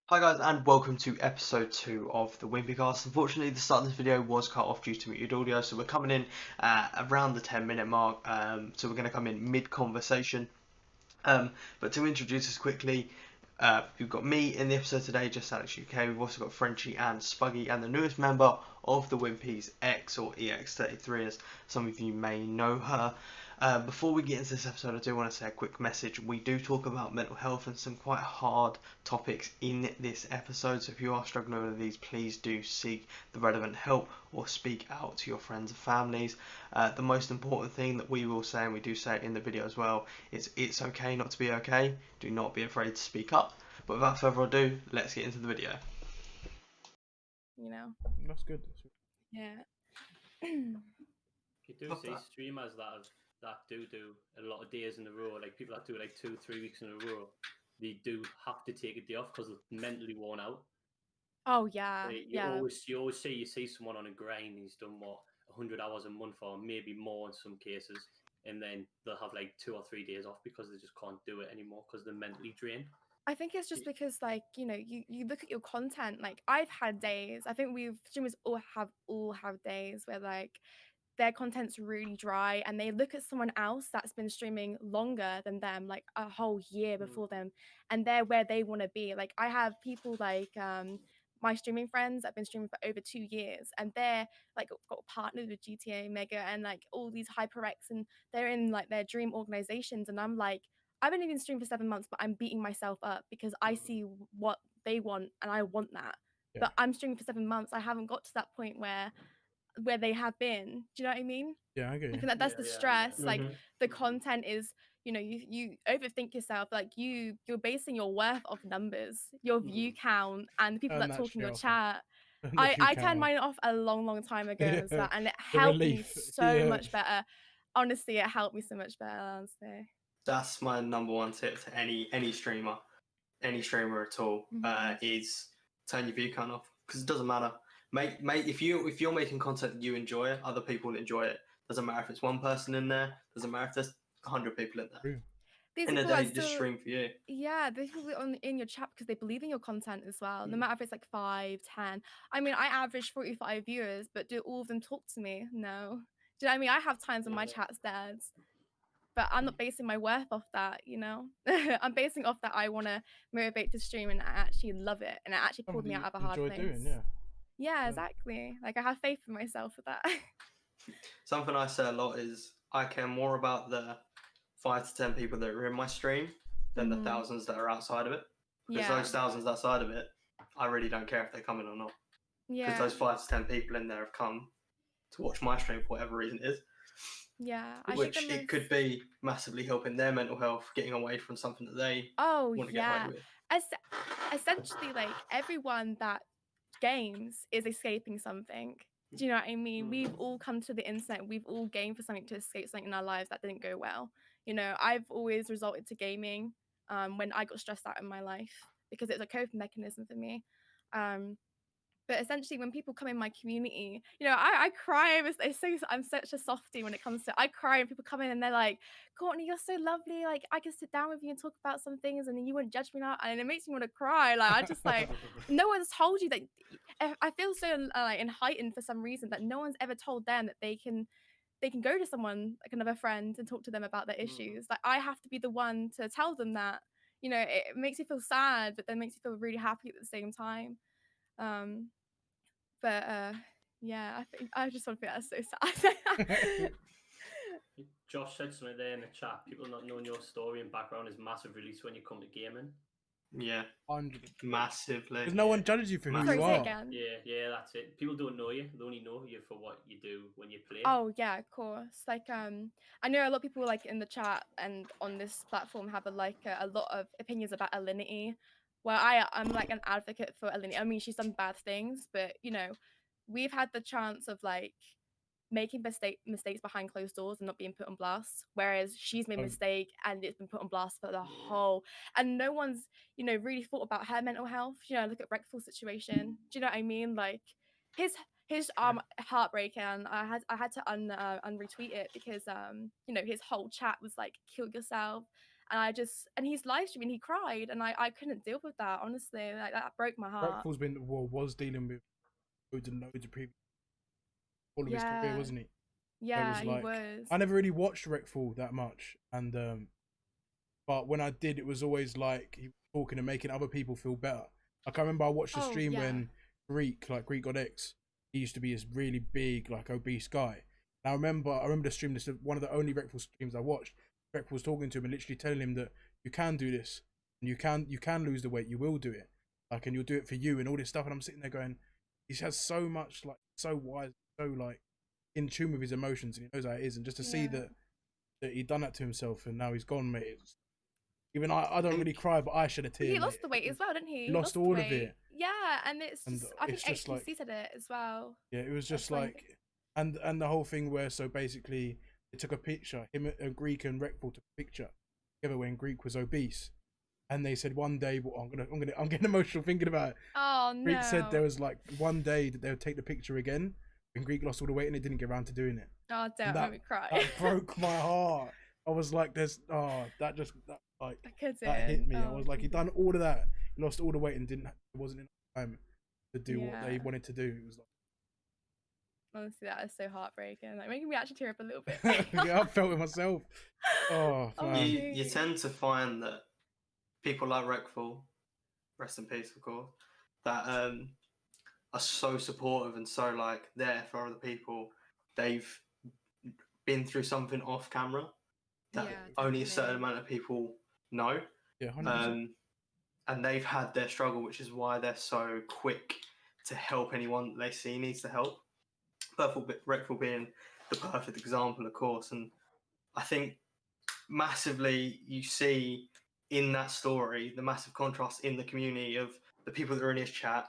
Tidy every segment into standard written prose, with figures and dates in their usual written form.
Hi guys, and welcome to episode 2 of the Wimpy Cast. Unfortunately, the start of this video was cut off due to muted audio, so we're coming in around the 10-minute mark. So we're going to come in mid-conversation. But to introduce us quickly, we've got me in the episode today, JustAlexUK. We've also got Frenchy and Spuggyy, and the newest member of the Wimpy's X or Ex33, as some of you may know her. Before we get into this episode, I do want to say a quick message. We do talk about mental health and some quite hard topics in this episode, so if you are struggling with these, please do seek the relevant help or speak out to your friends and families. The most important thing that we will say, and we do say it in the video as well, is it's okay not to be okay. Do not be afraid to speak up. But without further ado, let's get into the video. You know? That's good. Yeah. You do see streamers that do a lot of days in a row, like people that do like 2-3 weeks in a row. They do have to take a day off because they're mentally worn out. Oh yeah, Like, you always see someone on a grind. He's done 100 hours a month or maybe more in some cases, and then they'll have like 2 or 3 days off because they just can't do it anymore because they're mentally drained. I think it's just because, like, you look at your content. Like, I've had days. I think streamers all have days where, like, their content's really dry and they look at someone else that's been streaming longer than them, like a whole year before them, and they're where they want to be. Like, I have people like my streaming friends that have been streaming for over 2 years, and they're like got partnered with GTA Mega and like all these HyperX, and they're in like their dream organizations, and I'm like, I've only been streaming for 7 months, but I'm beating myself up because I see what they want and I want that. Yeah. But I'm streaming for 7 months. I haven't got to that point where they have been. Do you know what I mean? Yeah, I get I you. think that's the stress. Like, Mhm. the content is, you overthink yourself. Like, you're basing your worth off numbers, your view count, and the people Turn that that talk in shit your off, chat. The view I count turned off. mine off a long time ago as well, and it The helped me relief. so Yeah. much better. Honestly, it helped me so much better, honestly. That's my number one tip to any streamer, at all, is turn your view count off, because it doesn't matter. Mate, if you're making content that you enjoy, other people enjoy it. Doesn't matter if it's one person in there. Doesn't matter if there's 100 people in there. True. These In a people day, are just still, stream for you. yeah, there's people in your chat because they believe in your content as well. No matter if it's like 5, 10. I mean, I average 45 viewers, but do all of them talk to me? No. Do you know what I mean? I have times when my chat's dead, but I'm not basing my worth off that, I'm basing off that I want to motivate to stream and I actually love it, and it actually pulled me out of a hard place. Doing, Yeah, exactly. Like, I have faith in myself for that. Something I say a lot is I care more about the 5 to 10 people that are in my stream than the thousands that are outside of it. Because those thousands outside of it, I really don't care if they come in or not. Because those 5 to 10 people in there have come to watch my stream for whatever reason it is. Yeah, Which it could be massively helping their mental health, getting away from something that they want to get away with. Essentially, like, everyone that games is escaping something. Do you know what I mean? We've all come to the internet. We've all gamed for something to escape something in our lives that didn't go well. I've always resorted to gaming when I got stressed out in my life because it's a coping mechanism for me. But essentially, when people come in my community, I cry. I'm such a softie when it comes to. I cry when people come in and they're like, "Courtney, you're so lovely. Like, I can sit down with you and talk about some things, and you wouldn't judge me now." And it makes me want to cry. Like, I just like, no one's told you that. I feel so heightened for some reason that no one's ever told them that they can go to someone, like another friend, and talk to them about their issues. Like, I have to be the one to tell them that. It makes me feel sad, but then makes me feel really happy at the same time. But yeah, I just want to feel that's so sad. Josh said something there in the chat. People not knowing your story and background is massive release when you come to gaming. Yeah, 100%. massively. Because no one judges you for who you are. Yeah, that's it. People don't know you. They only know you for what you do when you play. Oh yeah, of course. Like, I know a lot of people like in the chat and on this platform have a lot of opinions about Alinity. Where I'm like an advocate for Alinity. I mean, she's done bad things, but we've had the chance of like making mistakes behind closed doors and not being put on blast, whereas she's made a mistake and it's been put on blast for the whole, and no one's really thought about her mental health. Look at Breckful's situation. Do you know what I mean? Like, his heartbreaking, and I had to unretweet it because his whole chat was like, kill yourself, and he's live streaming, he cried, and I couldn't deal with that, honestly. Like, that broke my heart. Reckful's was dealing with loads and loads of previous all of his career, Yeah. wasn't he? Yeah, It was he was. I never really watched Reckful that much, and but when I did, it was always like he was talking and making other people feel better. Like I remember I watched a stream when Greek God X, he used to be this really big, like obese guy. And I remember the stream. This is one of the only Reckful streams I watched. Reckful was talking to him and literally telling him that you can do this, and you can lose the weight. You will do it, like, and you'll do it for you and all this stuff. And I'm sitting there going, he has so much, like, so wise, so like in tune with his emotions, and he knows how it is. And just to see that he'd done that to himself and now he's gone, mate. Even I don't really cry, but I shed a tear. He lost the weight as well, didn't he? He lost all of it. Yeah, and it's just, I think HTC said it as well. Yeah, it was just like, and the whole thing where, so basically they took a picture, him and Greek and Reckful took a picture together when Greek was obese, and they said one day, well, I'm getting emotional thinking about it. Oh no. Greek said there was like one day that they would take the picture again when Greek lost all the weight and they didn't get around to doing it. Oh, don't make me cry. That broke my heart. I was like, that hit me. I was like, he'd done all of that, he lost all the weight and wasn't enough time to do what they wanted to do. It was like, honestly, that is so heartbreaking. Like, making me actually tear up a little bit. yeah, I felt it myself. Oh, you tend to find that people like Reckful, rest in peace, of course, that are so supportive and so like there for other people. They've been through something off camera that only a certain amount of people know. Yeah, 100%. And they've had their struggle, which is why they're so quick to help anyone they see needs to help. Reckful being the perfect example, of course. And I think massively you see in that story the massive contrast in the community of the people that are in his chat,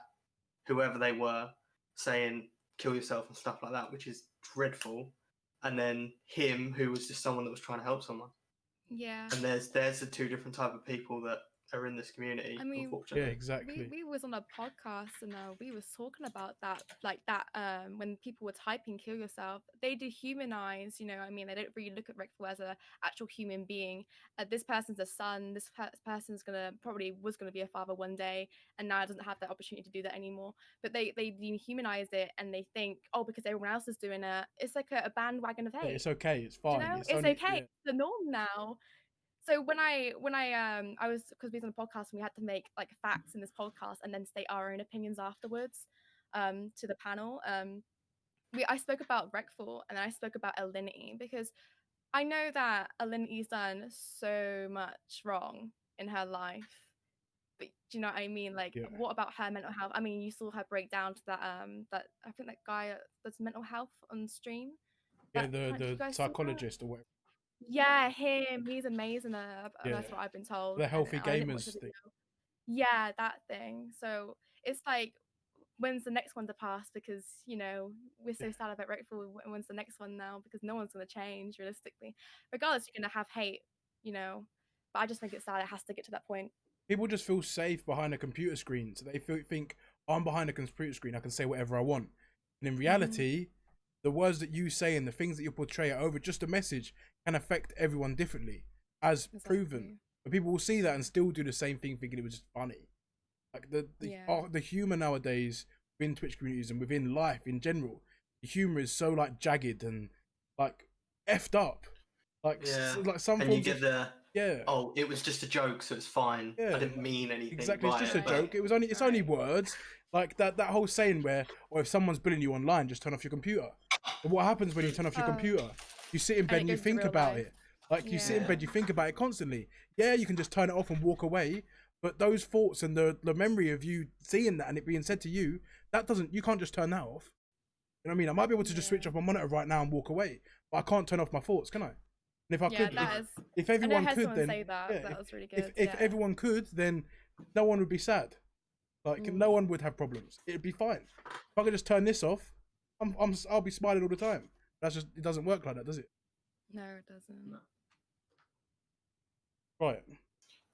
whoever they were, saying kill yourself and stuff like that, which is dreadful. And then him, who was just someone that was trying to help someone. Yeah. And there's the two different type of people that are in this community. I mean, unfortunately. Yeah, exactly. We was on a podcast and we was talking about that, like that. When people were typing "kill yourself," they dehumanize. You know, I mean, they don't really look at Reckful as a actual human being. This person's a son. This person's was gonna be a father one day, and now doesn't have that opportunity to do that anymore. But they dehumanize it, and they think, oh, because everyone else is doing it, it's like a bandwagon of hate. Yeah, it's okay. It's fine. You know? It's only, okay. Yeah. It's the norm now. So when I was, because we was on a podcast and we had to make like facts in this podcast and then state our own opinions afterwards to the panel. I spoke about Reckful and then I spoke about Alinity, because I know that Alinity's done so much wrong in her life. But do you know what I mean? Like, what about her mental health? I mean, you saw her break down to that I think that guy that's mental health on stream. Yeah, the psychologist or whatever. Yeah, him. He's amazing. That's what I've been told. The healthy gamers thing. Yeah, that thing. So it's like, when's the next one to pass? Because, you know, we're so sad about Reckful. When's the next one now? Because no one's going to change, realistically. Regardless, you're going to have hate, you know. But I just think it's sad it has to get to that point. People just feel safe behind a computer screen. So they think, I'm behind a computer screen, I can say whatever I want. And in reality, the words that you say and the things that you portray over just a message can affect everyone differently, as proven. But people will see that and still do the same thing, thinking it was just funny. Like the humor nowadays within Twitch communities and within life in general, the humor is so like jagged and like effed up. Like like some. And you get oh, it was just a joke, so it's fine. I didn't mean anything. Exactly, it's just a joke. It's only words. Like that whole saying where, or if someone's bullying you online, just turn off your computer. But what happens when you turn off your computer? You sit in bed and you think about it. Like you sit in bed, you think about it constantly. Yeah, you can just turn it off and walk away. But those thoughts and the memory of you seeing that and it being said to you, you can't just turn that off. You know what I mean? I might be able to just switch off my monitor right now and walk away, but I can't turn off my thoughts, can I? And if I could, if everyone could, then that was really good. If everyone could, then no one would be sad. Like no one would have problems. It'd be fine. If I could just turn this off, I'll be smiling all the time. It doesn't work like that, does it? No, it doesn't. Right.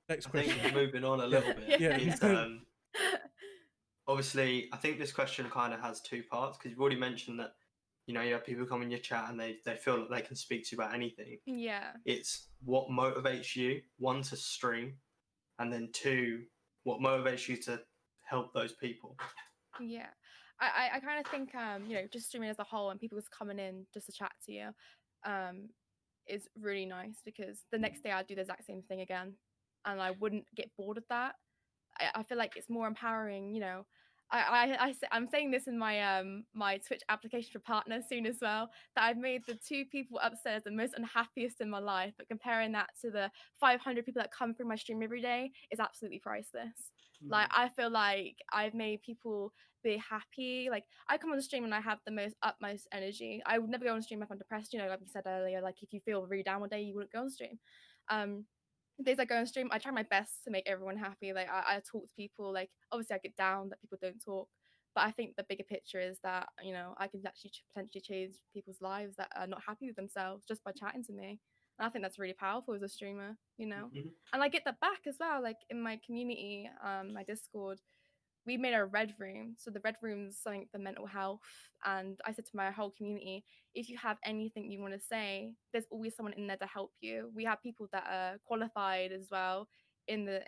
Next question. I think moving on a little bit. Obviously, I think this question kind of has two parts, because you've already mentioned that you know, you have people come in your chat and they feel that they can speak to you about anything. Yeah. It's what motivates you, one, to stream, and then two, what motivates you to help those people. Yeah. I kind of think, you know, just streaming as a whole and people just coming in just to chat to you is really nice, because the next day I'd do the exact same thing again and I wouldn't get bored of that. I feel like it's more empowering, you know. I'm saying this in my my Twitch application for partners soon as well, that I've made the 2 people upstairs the most unhappiest in my life, but comparing that to the 500 people that come through my stream every day is absolutely priceless. Like, I feel like I've made people be happy. Like, I come on the stream and I have the most utmost energy. I would never go on stream if I'm depressed, you know, like you said earlier, like if you feel really down one day, you wouldn't go on stream. Days I go on stream, I try my best to make everyone happy. Like, I talk to people. Like, obviously I get down that people don't talk, but I think the bigger picture is that, you know, I can actually potentially change people's lives that are not happy with themselves just by chatting to me. And I think that's really powerful as a streamer, you know. And I get that back as well. Like, in my community, my Discord, we made a red room. So the red room's something for mental health. And I said to my whole community, if you have anything you want to say, there's always someone in there to help you. We have people that are qualified as well in the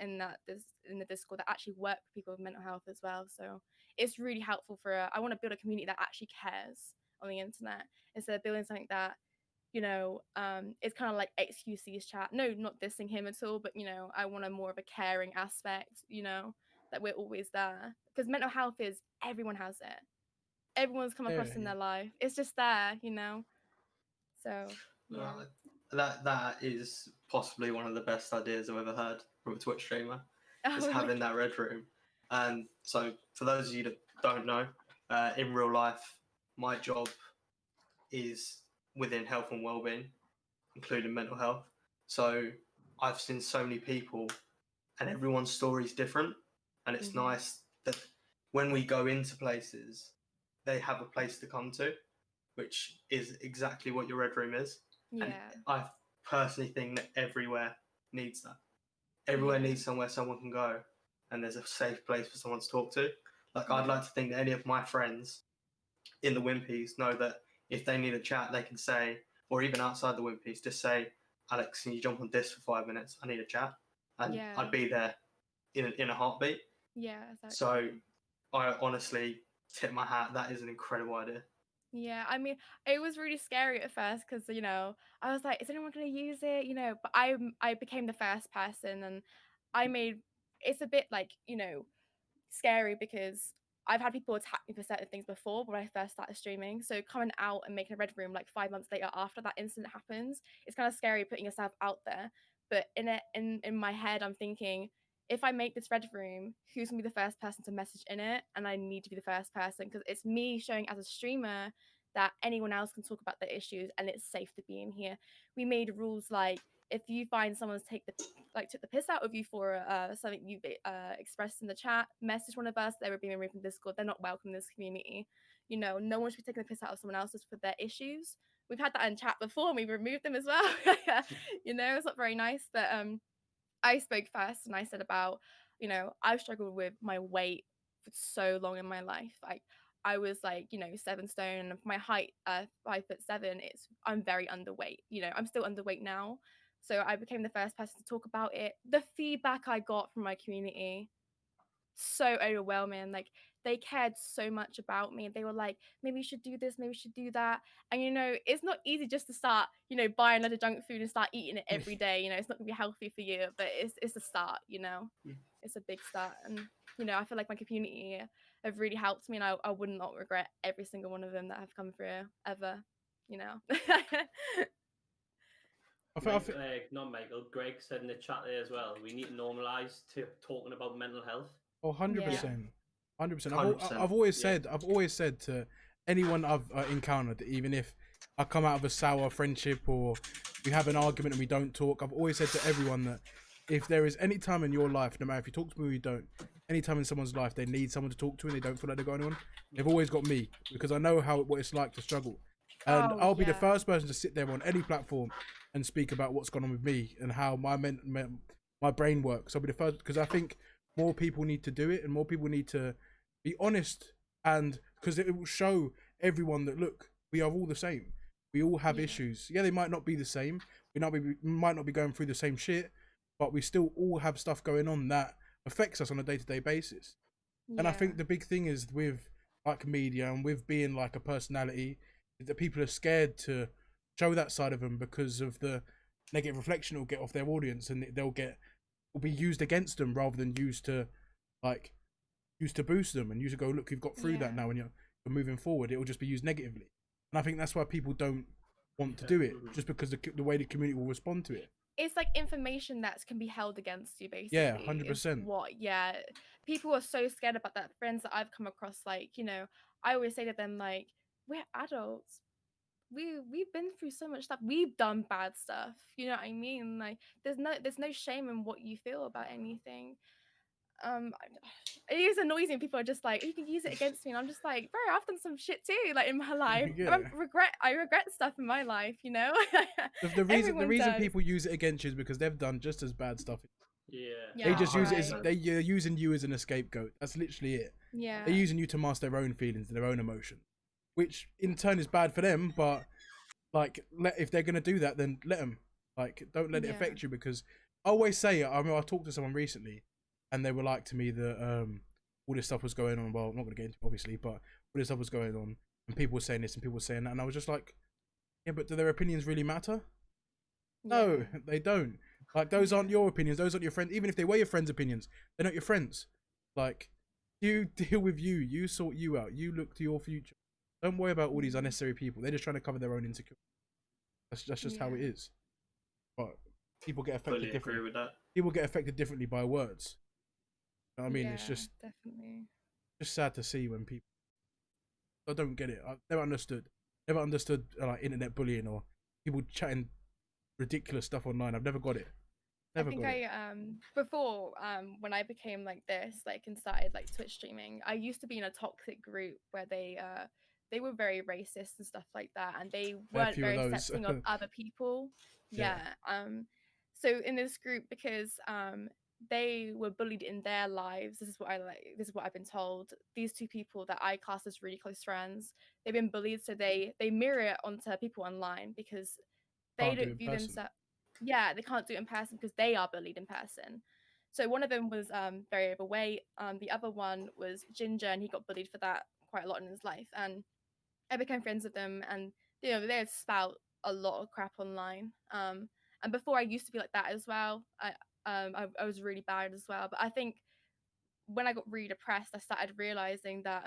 Discord that actually work with people with mental health as well. So it's really helpful for I want to build a community that actually cares on the internet, instead of building something that, you know, it's kind of like XQC's chat. No, not dissing him at all, but, you know, I want a more of a caring aspect, you know, that we're always there, because mental health is, everyone has it, everyone's come across in their life, it's just there, you know. So yeah. That is possibly one of the best ideas I've ever heard from a Twitch streamer, is having that red room. And so for those of you that don't know, in real life, my job is within health and well-being, including mental health. So I've seen so many people and everyone's story is different. And it's nice that when we go into places, they have a place to come to, which is exactly what your red room is. Yeah. And I personally think that everywhere needs that. Everywhere needs somewhere someone can go and there's a safe place for someone to talk to. Like, I'd like to think that any of my friends in the Wimpies know that if they need a chat, they can say, or even outside the Wimpies, just say, Alex, can you jump on this for 5 minutes? I need a chat. And I'd be there in a heartbeat. Yeah, exactly. So I honestly tip my hat. That is an incredible idea. Yeah, I mean, it was really scary at first because, you know, I was like, is anyone going to use it? You know, but I became the first person, and it's a bit like, you know, scary because I've had people attack me for certain things before when I first started streaming. So coming out and making a red room like 5 months later after that incident happens, it's kind of scary putting yourself out there. But in my head, I'm thinking, if I make this red room, who's gonna be the first person to message in it? And I need to be the first person, because it's me showing as a streamer that anyone else can talk about the issues and it's safe to be in here. We made rules like, if you find someone's took the piss out of you for something you expressed in the chat, message one of us. They were being removed from Discord. They're not welcome in this community. You know, no one should be taking the piss out of someone else's for their issues. We've had that in chat before and we've removed them as well. You know, it's not very nice. But I spoke first and I said about, you know, I've struggled with my weight for so long in my life. Like, I was like, you know, 7 stone, and my height, 5'7". I'm very underweight. You know, I'm still underweight now. So I became the first person to talk about it. The feedback I got from my community, so overwhelming. Like, they cared so much about me. They were like, maybe you should do this, maybe you should do that. And, you know, it's not easy just to start, you know, buying a lot of junk food and start eating it every day. You know, it's not gonna be healthy for you, but it's a start, you know. It's a big start. And, you know, I feel like my community have really helped me, and I would not regret every single one of them that have come through ever, you know. Not Michael, Greg said in the chat there as well, we need to normalise talking about mental health. Oh, 100%. 100%. I've always said to anyone I've encountered, even if I come out of a sour friendship or we have an argument and we don't talk, I've always said to everyone that if there is any time in your life, no matter if you talk to me or you don't, any time in someone's life they need someone to talk to and they don't feel like they've got anyone, they've always got me, because I know what it's like to struggle. And I'll be the first person to sit there on any platform and speak about what's gone on with me and how my brain works. I'll be the first, because I think more people need to do it, and more people need to be honest, and because it will show everyone that, look, we are all the same. We all have issues. Yeah, they might not be the same. We might not be going through the same shit, but we still all have stuff going on that affects us on a day-to-day basis. And I think the big thing is with like media and with being like a personality, is that people are scared to show that side of them because of the negative reflection it will get off their audience, and will be used against them rather than used to boost them and used to go, look, you've got through that now and you're moving forward. It will just be used negatively. And I think that's why people don't want to do it, just because the way the community will respond to it. It's like information that can be held against you, basically. Yeah, 100%. People are so scared about that. Friends that I've come across, like, you know, I always say to them, like, we're adults. We've been through so much stuff. We've done bad stuff. You know what I mean? Like, there's no shame in what you feel about anything. It is annoying when people are just like, you can use it against me, and I'm just like, bro, I've done some shit too, like in my life. I regret stuff in my life, you know. The reason people use it against you is because they've done just as bad stuff. They just use it as they're using you as a scapegoat. That's literally it. They're using you to mask their own feelings and their own emotion, which in turn is bad for them. But like, if they're gonna do that, then let them. Like, don't let it affect you, because I always say, I remember I talked to someone recently, and they were like to me that all this stuff was going on. Well, I'm not gonna get into it, obviously, but all this stuff was going on, and people were saying this and people were saying that, and I was just like, yeah, but do their opinions really matter? No, they don't. Like, those aren't your opinions. Those aren't your friends. Even if they were your friends' opinions, they're not your friends. Like, you deal with you. You sort you out. You look to your future. Don't worry about all these unnecessary people. They're just trying to cover their own insecurity. That's just how it is. But people get affected differently. Agree with that. People get affected differently by words. You know what I mean? It's just definitely just sad to see when people. I don't get it. I've never understood like internet bullying or people chatting ridiculous stuff online. I've never got it. Before when I became like this, like, and started like Twitch streaming, I used to be in a toxic group where they were very racist and stuff like that, and they weren't very accepting of other people. So in this group, because they were bullied in their lives, this is what I've been told, these two people that I class as really close friends, they've been bullied, so they mirror it onto people online, because they don't view themselves. They can't do it in person because they are bullied in person. So one of them was very overweight. The other one was ginger, and he got bullied for that quite a lot in his life. And I became friends with them, and you know, they spout a lot of crap online. And before, I used to be like that as well. I was really bad as well. But I think when I got really depressed, I started realizing that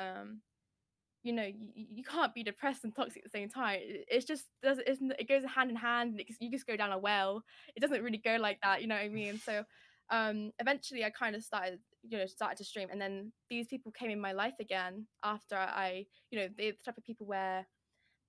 you know, you can't be depressed and toxic at the same time. It goes hand in hand. You just go down a well. It doesn't really go like that, you know what I mean? So eventually I kind of started to stream, and then these people came in my life again after I, you know, they're the type of people where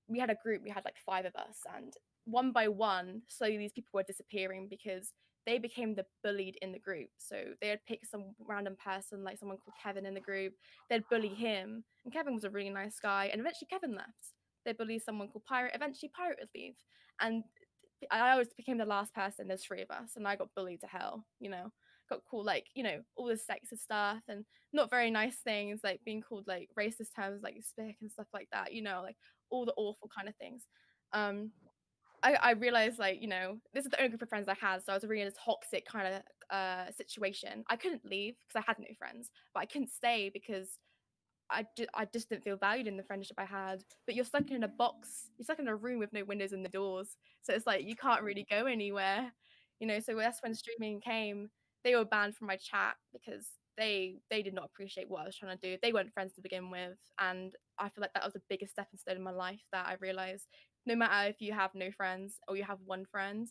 we had a group, we had like 5 of us, and one by one, slowly these people were disappearing because they became the bullied in the group. So they'd pick some random person, like someone called Kevin in the group, they'd bully him, and Kevin was a really nice guy, and eventually Kevin left. They'd bully someone called Pirate, eventually Pirate would leave, and I always became the last person. There's 3 of us, and I got bullied to hell, you know, got called like, you know, all this sexist stuff and not very nice things, like being called like racist terms like spick and stuff like that, you know, like all the awful kind of things. I realized, like, you know, this is the only group of friends I had, so I was really in a toxic kind of situation. I couldn't leave because I had no friends, but I couldn't stay because I just didn't feel valued in the friendship I had. But you're stuck in a box, you're stuck in a room with no windows and the doors, so it's like you can't really go anywhere, you know. So that's when streaming came. They were banned from my chat because they did not appreciate what I was trying to do. They weren't friends to begin with, and I feel like that was the biggest stepping stone in my life, that I realized no matter if you have no friends or you have one friend,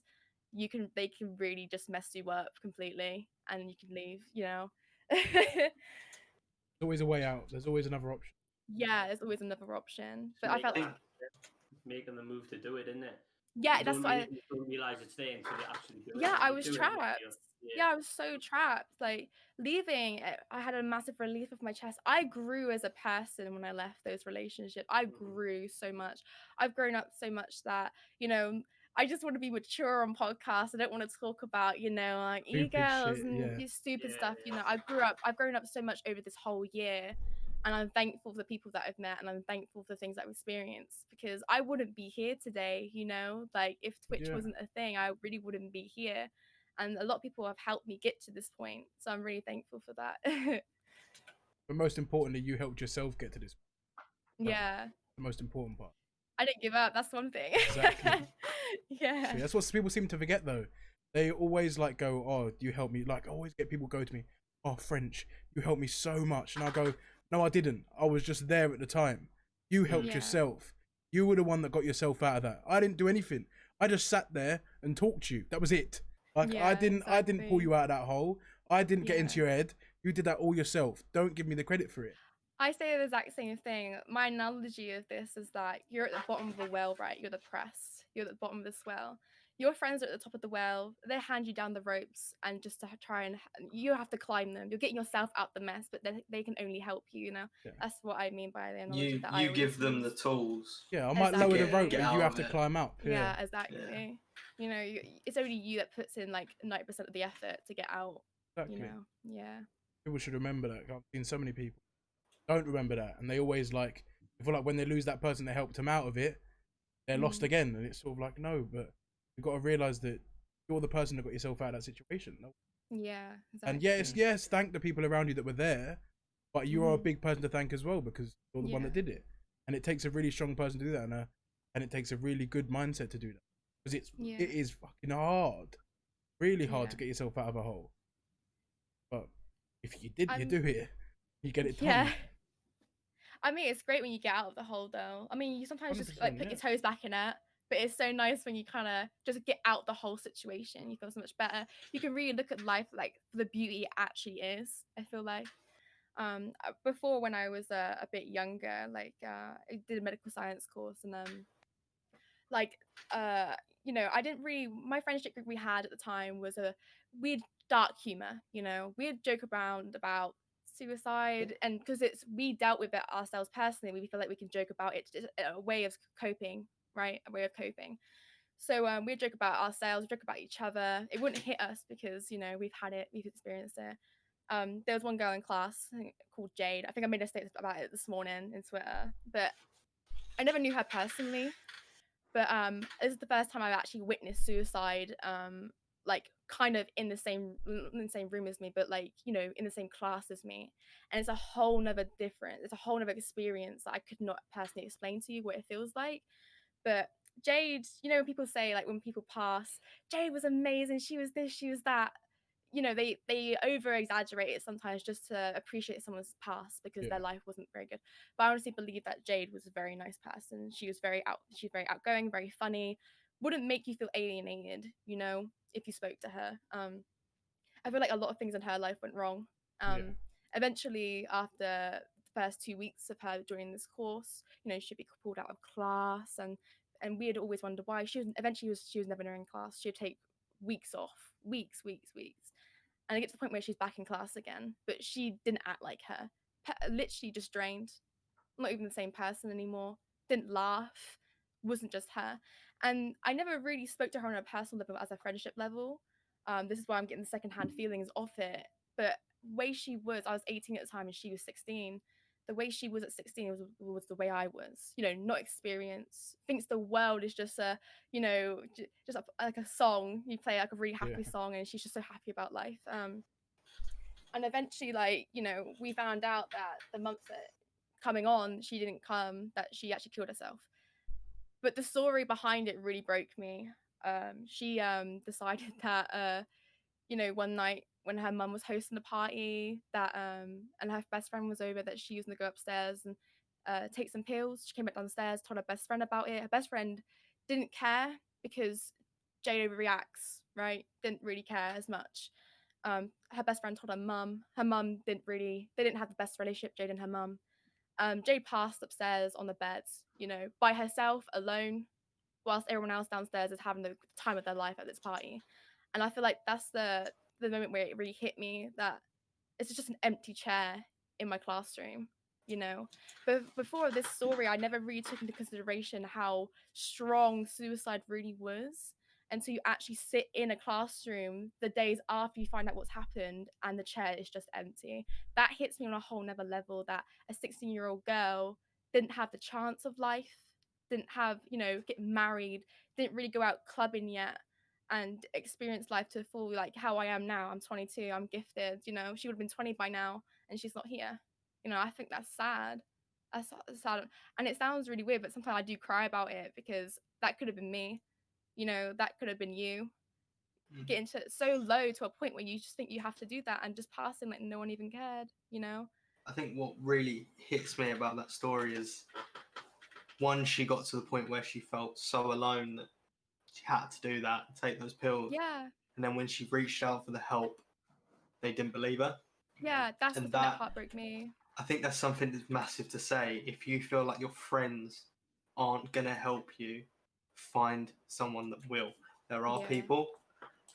they can really just mess you up completely, and you can leave, you know. There's always a way out. There's always another option. Yeah, there's always another option. But I felt like making the move to do it, isn't it? Yeah, that's why. You don't realize it's there until you actually do it. Yeah, I was trapped. Yeah, I was so trapped. Like, leaving, I had a massive relief of my chest. I grew as a person when I left those relationships. I grew so much. I've grown up so much that, you know, I just want to be mature on podcasts. I don't want to talk about, you know, like e-girls and stupid stuff. You know, I've grown up so much over this whole year. And I'm thankful for the people that I've met, and I'm thankful for the things that I've experienced, because I wouldn't be here today, you know, like if Twitch wasn't a thing, I really wouldn't be here. And a lot of people have helped me get to this point. So I'm really thankful for that. But most importantly, you helped yourself get to this point. Yeah. The most important part. I didn't give up. That's one thing. Exactly. Yeah. That's what people seem to forget, though. They always like go, "Oh, you helped me." Like, I always get people go to me, "Oh, French, you helped me so much," and I go, "No, I didn't. I was just there at the time. You helped yourself. You were the one that got yourself out of that. I didn't do anything. I just sat there and talked to you. That was it. Like, I didn't pull you out of that hole. I didn't get into your head. You did that all yourself. Don't give me the credit for it." I say the exact same thing. My analogy of this is that you're at the bottom of a well, right? You're the press. You're at the bottom of this well. Your friends are at the top of the well. They hand you down the ropes, and just to try and you have to climb them. You're getting yourself out the mess, but they can only help you. You know, that's what I mean by the analogy. You give them the tools. Yeah, I might lower the rope, but you have to it. climb up. Yeah, exactly. You know, it's only you that puts in like 90% of the effort to get out. Exactly. You know, yeah. People should remember that. I've seen so many people don't remember that, and they always like, I feel like when they lose that person that helped them out of it, they're lost again, and it's sort of like, no, but you've got to realize that you're the person that got yourself out of that situation. No. Yeah, exactly. And yes, thank the people around you that were there, but you are a big person to thank as well, because you're the one that did it, and it takes a really strong person to do that, and it takes a really good mindset to do that, because it is fucking hard, really hard to get yourself out of a hole. But if you do it, you get it done. Yeah. I mean, it's great when you get out of the hole, though. I mean, you sometimes just like put your toes back in it, but it's so nice when you kind of just get out the whole situation. You feel so much better. You can really look at life like the beauty it actually is. I feel like before, when I was a bit younger, like I did a medical science course, and like you know, I didn't really, my friendship group we had at the time was we had dark humor. You know, we'd joke around about suicide, and because we dealt with it ourselves personally, we feel like we can joke about it, just a way of coping, right? A way of coping. So we'd joke about ourselves, joke about each other. It wouldn't hit us because, you know, we've had it, we've experienced it. There was one girl in class called Jade. I think I made a statement about it this morning in Twitter, but I never knew her personally. But this is the first time I've actually witnessed suicide, like kind of in the same room as me, but like, you know, in the same class as me. And it's a whole nother it's a whole nother experience that I could not personally explain to you what it feels like. But Jade, you know, when people say, like, when people pass, Jade was amazing, she was this, she was that, you know, they over exaggerate it sometimes just to appreciate someone's past because their life wasn't very good. But I honestly believe that Jade was a very nice person. She's very outgoing, very funny, wouldn't make you feel alienated, you know, if you spoke to her. I feel like a lot of things in her life went wrong. Eventually, after the first 2 weeks of her joining this course, you know, she'd be pulled out of class, and we had always wondered why. She was never in class. She'd take weeks off, weeks, and it gets to the point where she's back in class again, but she didn't act like her. Literally just drained, not even the same person anymore. Didn't laugh, wasn't just her. And I never really spoke to her on a personal level as a friendship level. This is why I'm getting the secondhand feelings of it. But the way she was, I was 18 at the time and she was 16. The way she was at 16 was the way I was, you know, not experience. Thinks the world is just you know, just like a song. You play like a really happy song, and she's just so happy about life. And eventually, like, you know, we found out that the month that coming on, she didn't come, that she actually killed herself. But the story behind it really broke me. She decided that you know, one night when her mum was hosting a party, that and her best friend was over, that she was gonna go upstairs and take some pills. She came back downstairs, told her best friend about it. Her best friend didn't care because Jade overreacts, right? Didn't really care as much. Her best friend told her mum. Her mum they didn't have the best relationship, Jade and her mum. Jade passed upstairs on the bed, you know, by herself, alone, whilst everyone else downstairs is having the time of their life at this party. And I feel like that's the moment where it really hit me that it's just an empty chair in my classroom, you know. But before this story, I never really took into consideration how strong suicide really was. until you actually sit in a classroom the days after you find out what's happened and the chair is just empty. That hits me on a whole nother level, that a 16-year-old girl didn't have the chance of life, didn't have, you know, get married, didn't really go out clubbing yet and experience life to the full, like how I am now. I'm 22, I'm gifted, you know, she would have been 20 by now and she's not here. You know, I think that's sad. That's sad. And it sounds really weird, but sometimes I do cry about it because that could have been me. You know, that could have been you. Getting to so low to a point where you just think you have to do that and just passing like no one even cared, you know? I think what really hits me about that story is, one, she got to the point where she felt so alone that she had to do that, take those pills. Yeah. And then when she reached out for the help, they didn't believe her. Yeah, that's and the thing that heartbroke me. I think that's something that's massive to say. If you feel like your friends aren't going to help you, find someone that will. There are people,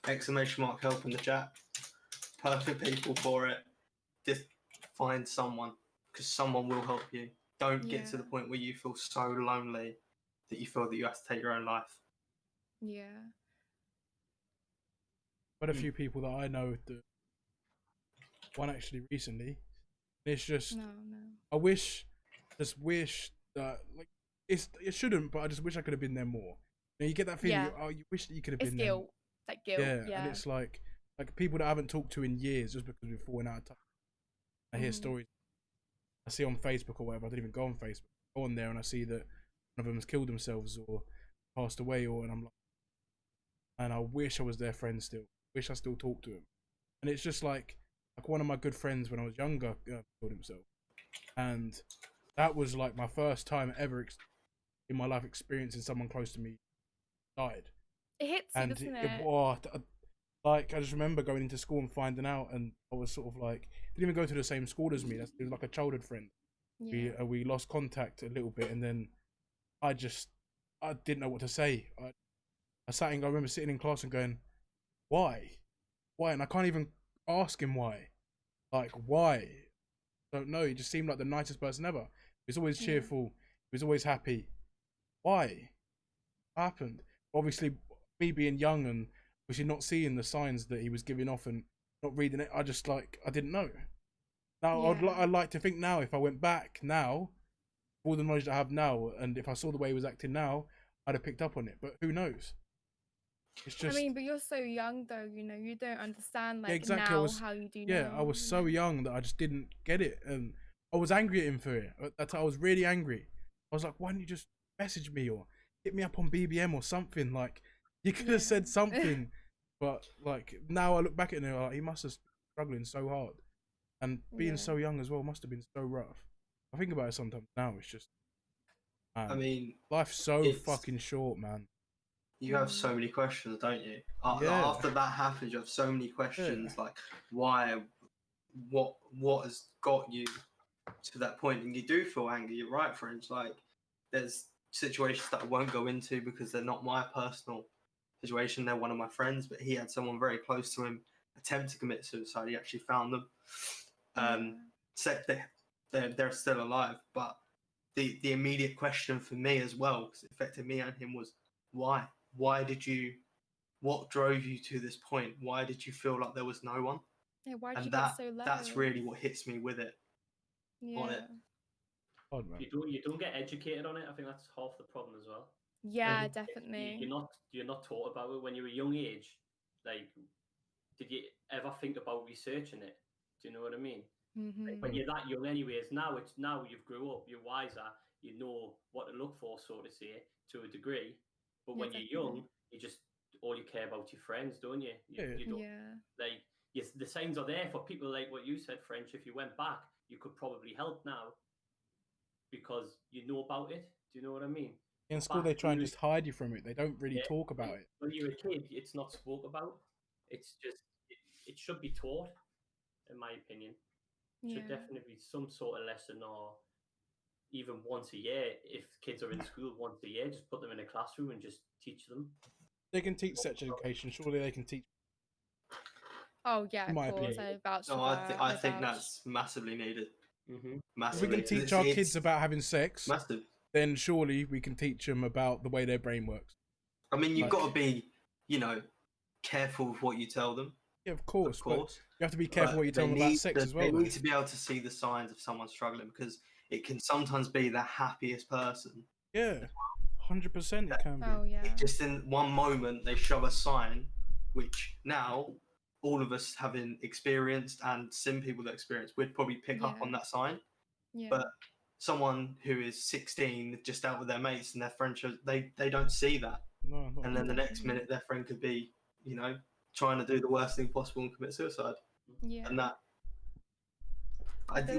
!help in the chat, perfect people for it. Just find someone, because someone will help you. Don't get to the point where you feel so lonely that you feel that you have to take your own life. Yeah. But a few people that I know, that one actually recently, it's just, I just wish that, like, it shouldn't, but I just wish I could have been there more. You know, you get that feeling, you wish that you could have been guilt. there. Like guilt. Yeah, and it's like people that I haven't talked to in years just because we've fallen out of touch. I hear stories I see on Facebook or whatever. I don't even go on Facebook. I go on there and I see that one of them has killed themselves or passed away, and I'm like, and I wish I was their friend still. Wish I still talked to him. And it's just like one of my good friends when I was younger killed himself, and that was like my first time ever in my life experiencing someone close to me died. It hits you, doesn't it? Like, I just remember going into school and finding out, and I was sort of like, didn't even go to the same school as me. That's like a childhood friend. Yeah. We lost contact a little bit, and then I didn't know what to say. I remember sitting in class and going, why? And I can't even ask him why. Like, why? I don't know. He just seemed like the nicest person ever. He was always cheerful. He was always happy. Why? What happened? Obviously, me being young and obviously not seeing the signs that he was giving off and not reading it, I didn't know. Now, I'd like to think now, if I went back now, all the knowledge that I have now, and if I saw the way he was acting now, I'd have picked up on it. But who knows? It's just, I mean, but you're so young though, you know, you don't understand like exactly. now how you do now. I was so young that I just didn't get it, and I was angry at him for it. I was really angry. I was like, why didn't you just message me or hit me up on BBM or something? Like, you could have said something. But like, now I look back at it and like, he must have been struggling so hard, and being so young as well must have been so rough. I think about it sometimes now. It's just, man, I mean, life's so fucking short, man. You have so many questions, don't you? After that happens, you have so many questions, like why, what has got you to that point, and you do feel angry. You're right, friends. Like, there's situations that I won't go into because they're not my personal situation. They're one of my friends, but he had someone very close to him attempt to commit suicide. He actually found them. Said they're still alive, but the immediate question for me as well, because it affected me and him, was why? Why did you? What drove you to this point? Why did you feel like there was no one? Yeah, why did you get so low? That's really what hits me with it. On it. You don't get educated on it. I think that's half the problem as well. Yeah, definitely. You're not taught about it when you're a young age. Like, did you ever think about researching it? Do you know what I mean? Like, when you're that young, anyways. Now you've grew up. You're wiser. You know what to look for, so to say, to a degree. But when you're young, you just all you care about your friends, don't you? You don't, like, yes, the signs are there for people like what you said, French. If you went back, you could probably help now because you know about it. Do you know what I mean? In school, they try and just hide you from it. They don't really talk about it. When you're a kid, it's not spoke about. It's just it should be taught, in my opinion. Should definitely be some sort of lesson, or even once a year. If kids are in school once a year, just put them in a classroom and just teach them. They can teach sex education. Surely they can teach. Oh yeah, of course. I think that's massively needed. Massively. If we can teach our kids about having sex, then surely we can teach them about the way their brain works. I mean, you've got to be you know, careful with what you tell them. Yeah, of course. But you have to be But careful what you tell them about sex as well. They need to be able to see the signs of someone struggling, because it can sometimes be the happiest person. Yeah, 100% it can be. Oh yeah. Just in one moment they show a sign, which now all of us having experienced and seen people that experience, we'd probably pick up on that sign. Yeah. But someone who is 16, just out with their mates and their friends, they don't see that. No, and then the next minute their friend could be, you know, trying to do the worst thing possible and commit suicide. Yeah. And that,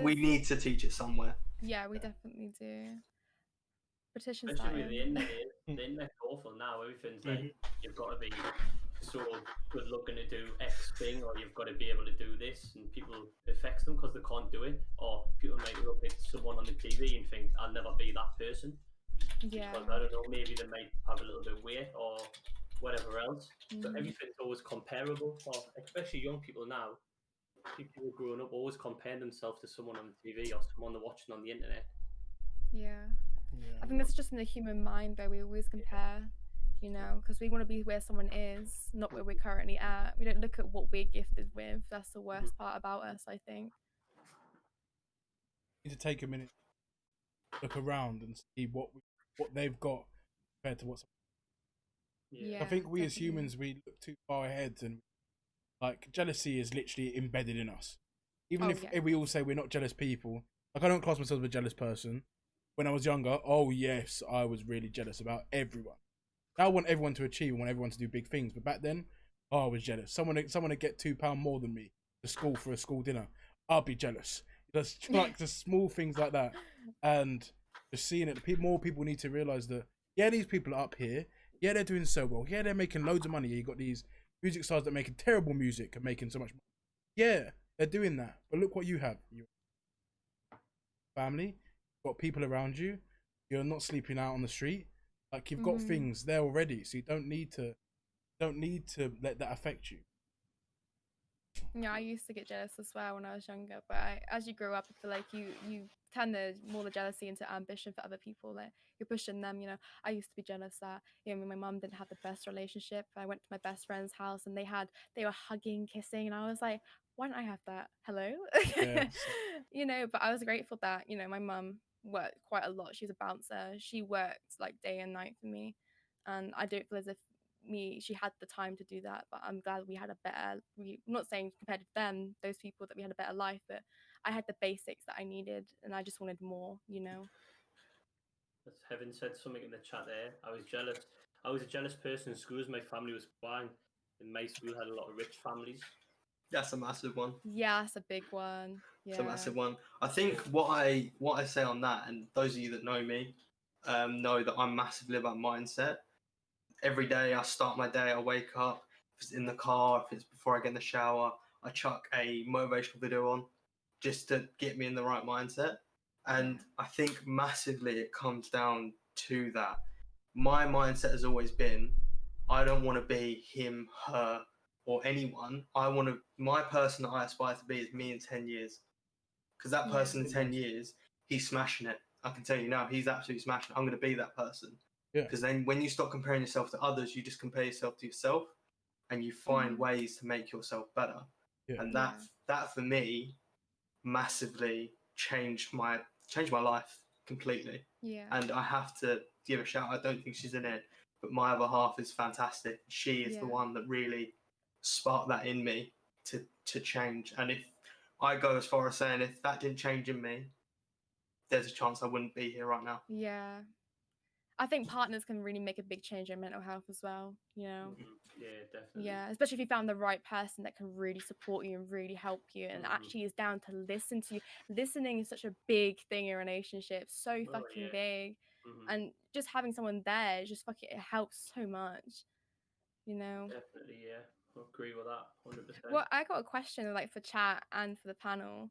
we need to teach it somewhere. Yeah, we definitely do. Petition Especially started. with the internet's awful now. Everything's like, you've got to be so good looking to do X thing, or you've got to be able to do this, and people affects them because they can't do it, or people might look at someone on the TV and think, I'll never be that person. Yeah. Because, I don't know, maybe they might have a little bit of weight or whatever else. So everything's always comparable, or especially young people now. People who are growing up always comparing themselves to someone on the TV or someone they're watching on the internet. Yeah. I think that's just in the human mind, though. We always compare, you know, because we want to be where someone is, not where we're currently at. We don't look at what we're gifted with. That's the worst part about us, I think. You need to take a minute, look around and see what they've got compared to what's. Yeah, I think we as humans, we look too far ahead, and like jealousy is literally embedded in us. Even if we all say we're not jealous people, like I don't class myself as a jealous person. When I was younger, oh yes, I was really jealous about everyone. Now I want everyone to achieve, I want everyone to do big things. But back then, I was jealous. Someone to get £2 more than me to school for a school dinner, I'll be jealous. Just like the small things like that, and just seeing it. More people need to realize that these people are up here. Yeah, they're doing so well. Yeah, they're making loads of money. You got these music stars that are making terrible music and making so much money. Yeah, they're doing that. But look what you have. You family, you've got people around you. You're not sleeping out on the street. Like you've got things there already, so you don't need to let that affect you. Yeah, I used to get jealous as well when I was younger, but as you grow up, I feel like you turn the jealousy into ambition for other people. Like you're pushing them. You know, I used to be jealous that my mum didn't have the best relationship. I went to my best friend's house and they were hugging, kissing, and I was like, why don't I have that? Hello, you know. But I was grateful that my mum worked quite a lot. She's a bouncer. She worked like day and night for me, and I don't feel as if she had the time to do that. But I'm glad we had a better, I'm not saying compared to them, those people, that we had a better life, but I had the basics that I needed and I just wanted more. Heaven said something in the chat there. I was jealous. I was a jealous person in schools. My family was fine. In my school had a lot of rich families. That's a massive one. Yeah, that's a big one. Yeah, it's a massive one. I think what I say on that, and those of you that know me know that I'm massively about mindset. Every day I start my day, I wake up, if it's in the car, if it's before I get in the shower, I chuck a motivational video on just to get me in the right mindset. And I think massively it comes down to that. My mindset has always been, I don't want to be him, her, or anyone. My person that I aspire to be is me in 10 years. Because that person in 10 years, he's smashing it. I can tell you now, he's absolutely smashing it. I'm going to be that person. Because then when you stop comparing yourself to others, you just compare yourself to yourself and you find ways to make yourself better. And that for me massively changed my life completely. And I have to give a shout. I don't think she's in it, but my other half is fantastic. She is the one that really sparked that in me to change. And if I go as far as saying, if that didn't change in me, there's a chance I wouldn't be here right now. Yeah, I think partners can really make a big change in mental health as well. Yeah, definitely. Yeah, especially if you found the right person that can really support you and really help you and actually is down to listen to you. Listening is such a big thing in a relationship, so fucking big. And just having someone there, it helps so much, Definitely, yeah. I agree with that 100%. Well, I got a question for chat and for the panel.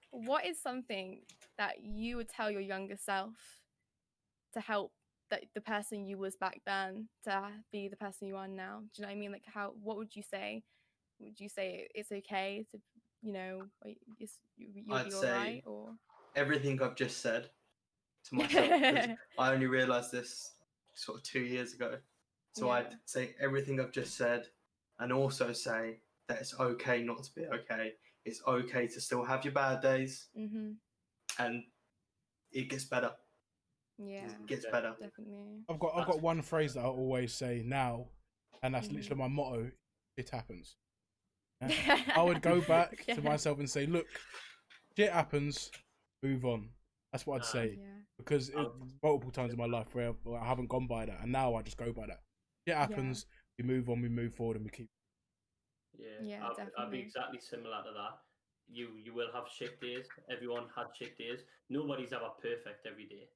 What is something that you would tell your younger self to help the person you was back then to be the person you are now? Do you know what I mean? What would you say? Would you say it's okay to, you'll be all right? Or everything I've just said to myself, because I only realized this sort of 2 years ago. So I'd say everything I've just said, and also say that it's okay not to be okay. It's okay to still have your bad days, and it gets better. Yeah, it gets better. Definitely. I've got one phrase that I always say now, and that's literally my motto. It happens. Yeah? I would go back to myself and say, look, shit happens, move on. That's what I'd say. Because multiple times in my life where I haven't gone by that, and now I just go by that. Shit happens, we move on, we move forward, and we keep. Yeah, I'd be exactly similar to that. You will have shit days. Everyone had shit days. Nobody's ever perfect every day.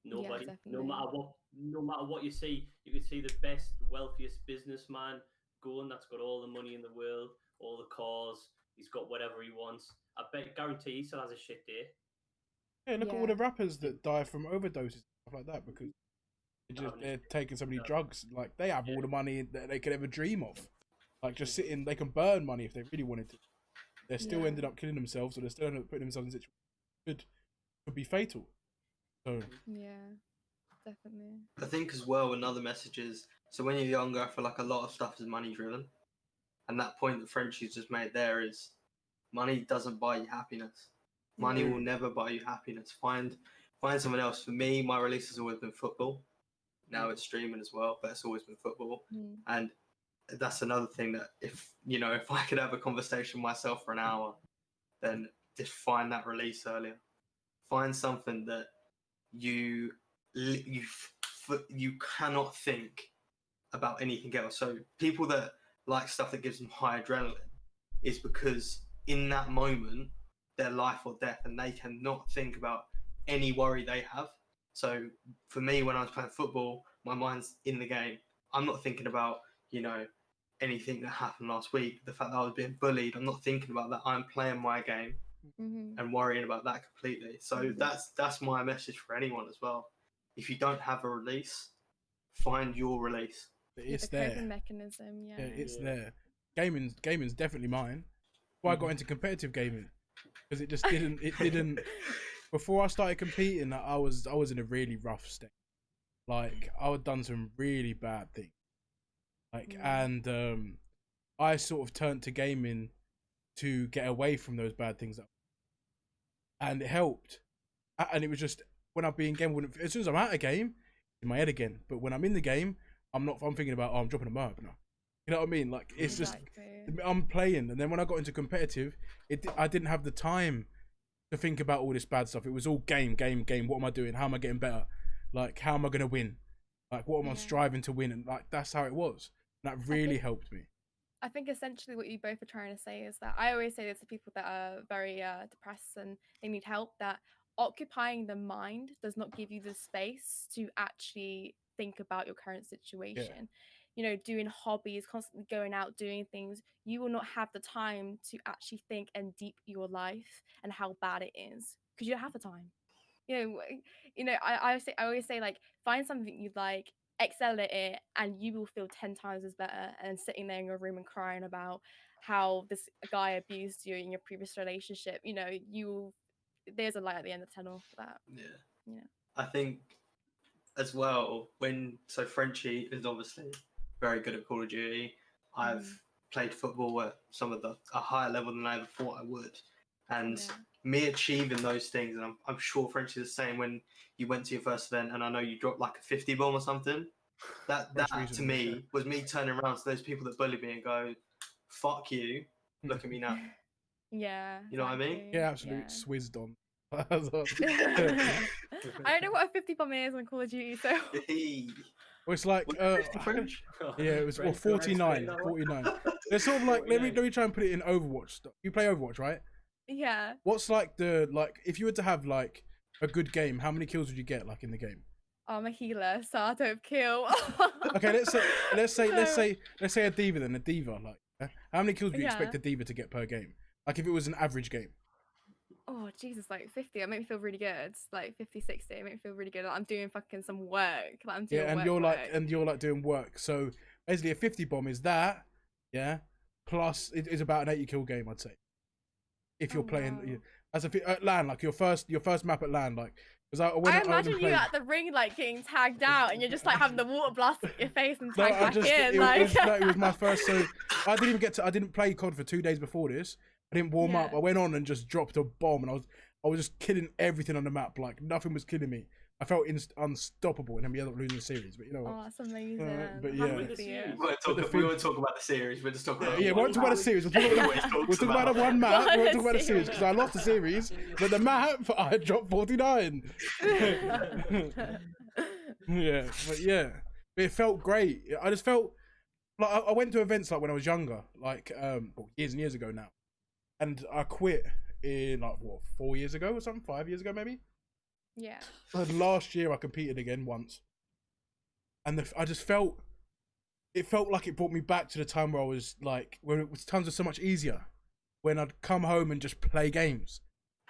Nobody. No matter what you see, you could see the best, wealthiest businessman going that's got all the money in the world, all the cars, he's got whatever he wants. I guarantee he still has a shit day. Yeah, look at all the rappers that die from overdoses and stuff like that because they're taking so many drugs. Like they have all the money that they could ever dream of. Like just sitting, they can burn money if they really wanted to. They still ended up killing themselves, or they still ended up putting themselves in situations could be fatal. So yeah, definitely. I think as well another message is, so when you're younger, I feel like a lot of stuff is money driven, and that point that Frenchie's just made there is, money doesn't buy you happiness. Money will never buy you happiness. Find someone else. For me, my release has always been football. Now it's streaming as well, but it's always been football. And that's another thing that if I could have a conversation with myself for an hour, then just find that release earlier. Find something that you cannot think about anything else. So people that like stuff that gives them high adrenaline is because in that moment they're life or death, and they cannot think about any worry they have. So for me, when I was playing football, my mind's in the game. I'm not thinking about anything that happened last week. The fact that I was being bullied, I'm not thinking about that. I'm playing my game and worrying about that completely. So that's my message for anyone as well. If you don't have a release, find your release. It's the there. coping mechanism, yeah, it's there. Gaming's definitely mine. Why I got into competitive gaming, because it didn't. Before I started competing, I was in a really rough state. Like I had done some really bad things. And I sort of turned to gaming to get away from those bad things, and it helped. And it was just when I'd be in game, as soon as I'm out of game, in my head again. But when I'm in the game, I'm thinking about I'm dropping a mark now. You know what I mean? Like it's just I'm playing, and then when I got into competitive, I didn't have the time to think about all this bad stuff. It was all game. What am I doing? How am I getting better? Like how am I gonna win? Like what am I striving to win? And like that's how it was. And that really helped me. I think essentially what you both are trying to say is that I always say this to people that are very depressed and they need help, that occupying the mind does not give you the space to actually think about your current situation. Doing hobbies, constantly going out, doing things, you will not have the time to actually think and deep your life and how bad it is because you don't have the time. I always say like find something you like, excel at it, and you will feel 10 times as better than sitting there in your room and crying about how this guy abused you in your previous relationship. There's a light at the end of the tunnel for that. I think as well, so Frenchie is obviously very good at Call of Duty. I've played football at a higher level than I ever thought I would, and me achieving those things, and I'm sure Frenchie is the same. When you went to your first event, and I know you dropped like a 50 bomb or something, that to me was me turning around to those people that bullied me and go, "Fuck you! Look at me now." Yeah, you know what I mean? Yeah, absolutely swizzed on. I don't know what a 50 bomb is on Call of Duty, so. Well, it's like it was 49. They're sort of like let me try and put it in Overwatch. You play Overwatch, right? Yeah. What's like if you were to have like a good game, how many kills would you get like in the game? I'm a healer, so I don't kill. Okay, let's say a diva then, like how many kills would you expect a diva to get per game? Like if it was an average game. Oh Jesus, like 50. It make me feel really good. Like 50, 60. It make me feel really good. Like I'm doing fucking some work. Like I'm doing and you're like doing work. So basically, a 50 bomb is that, plus it is about an 80 kill game, I'd say. If you're playing as at LAN, like your first map at LAN, like Because I imagine you at the ring, like getting tagged out, and you're just like having the water blast at your face and tagged back in. It was my first. So I didn't play COD for 2 days before this. I didn't warm up. I went on and just dropped a bomb, and I was just killing everything on the map. Like nothing was killing me. I felt unstoppable, and then we ended up losing the series. But you know what? Oh, that's amazing. But yeah, we won't talk about the series. We're just talking about we won't talk about the series. We'll talk about the one map. We won't talk about the series because I lost the series, but the map I dropped 49. But it felt great. I just felt like I went to events like when I was younger, like years and years ago now, and I quit in like 4 years ago or something, 5 years ago maybe. Yeah. And last year I competed again once, and I just felt like it brought me back to the time where I was like, when times were so much easier, when I'd come home and just play games.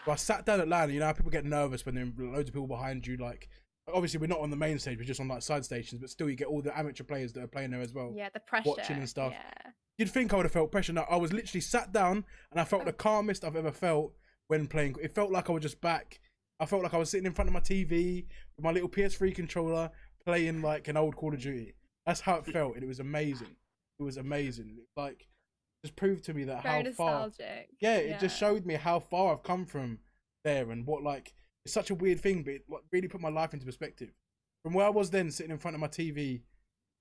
So I sat down at LAN, you know how people get nervous when there are loads of people behind you, like obviously we're not on the main stage, we're just on like side stations, but still you get all the amateur players that are playing there as well. Yeah, the pressure. Watching and stuff. Yeah. You'd think I would have felt pressure. No, I was literally sat down and I felt the calmest I've ever felt when playing. It felt like I was just back. I felt like I was sitting in front of my TV with my little PS3 controller playing like an old Call of Duty. That's how it felt, and it was amazing. It was amazing. Like, just proved to me that Very how far. nostalgic. Yeah, it just showed me how far I've come from there, and what like it's such a weird thing, but it really put my life into perspective. From where I was then, sitting in front of my TV,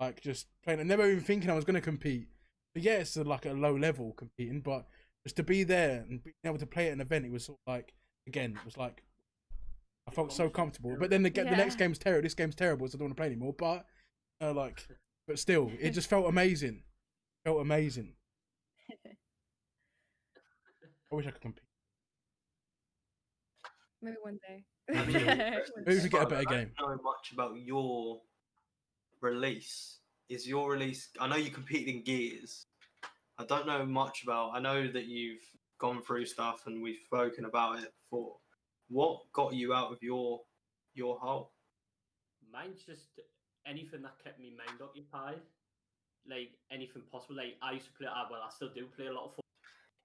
like just playing, and never even thinking I was going to compete. But yeah, it's like a low level competing, but just to be there and being able to play at an event, it was sort of like, again, it was like, I felt so comfortable. But then the next game's terrible. This game's terrible, so I don't want to play anymore. But but still, it just felt amazing. Felt amazing. I wish I could compete. Maybe one day. Maybe we get a better game. I don't know much about your release. Is your release? I know you competed in Gears. I don't know much about. I know that you've gone through stuff and we've spoken about it before. What got you out of your hole? Mine's just anything that kept me mind occupied, like anything possible. Like I used to play. Well, I still do play a lot of football.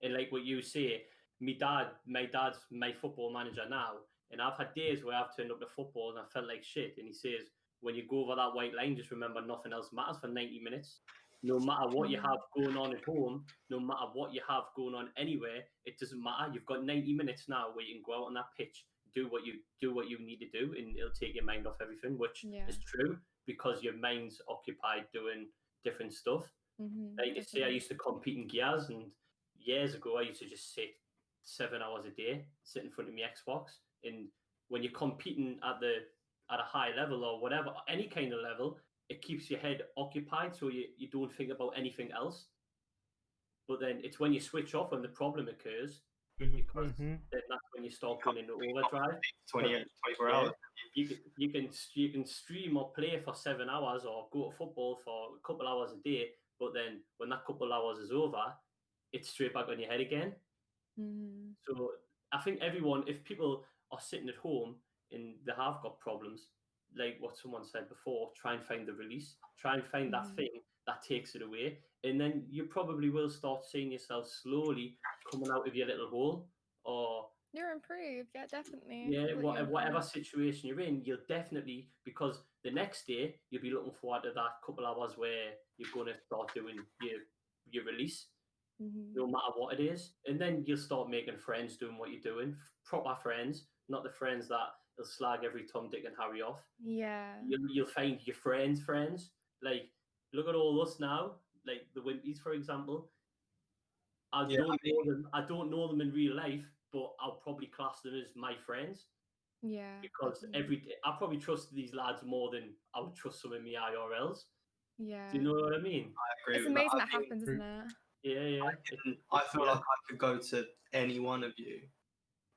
And like what you say, my dad's my football manager now, and I've had days where I've turned up to football and I felt like shit. And he says, when you go over that white line, just remember nothing else matters for 90 minutes. No matter what you have going on at home, no matter what you have going on anywhere, it doesn't matter. You've got 90 minutes now where you can go out on that pitch, do what you need to do, and it'll take your mind off everything, which is true because your mind's occupied doing different stuff. Like you say, I used to compete in Gears, and years ago I used to just sit 7 hours a day, sit in front of my Xbox. And when you're competing at a high level or whatever, any kind of level, it keeps your head occupied, so you don't think about anything else. But then it's when you switch off when the problem occurs, because then that's when you start going into overdrive. 24 hours. You can stream or play for 7 hours or go to football for a couple hours a day, but then when that couple hours is over, it's straight back on your head again. So I think everyone, if people are sitting at home and they have got problems, like what someone said before, try and find the release, try and find that thing that takes it away, and then you probably will start seeing yourself slowly coming out of your little hole, or you're improved. Yeah, definitely. Yeah, whatever situation you're in, you'll definitely, because the next day you'll be looking forward to that couple hours where you're going to start doing your release, no matter what it is, and then you'll start making friends doing what you're doing, proper friends, not the friends that will slag every Tom, Dick, and Harry off. Yeah, you'll find your friends. Like, look at all us now, like the Wimpys, for example. I don't know them in real life, but I'll probably class them as my friends. Yeah, because every day I probably trust these lads more than I would trust some of my IRLs. Yeah, do you know what I mean? I agree. It's amazing that happens, isn't it? Yeah. I feel like I could go to any one of you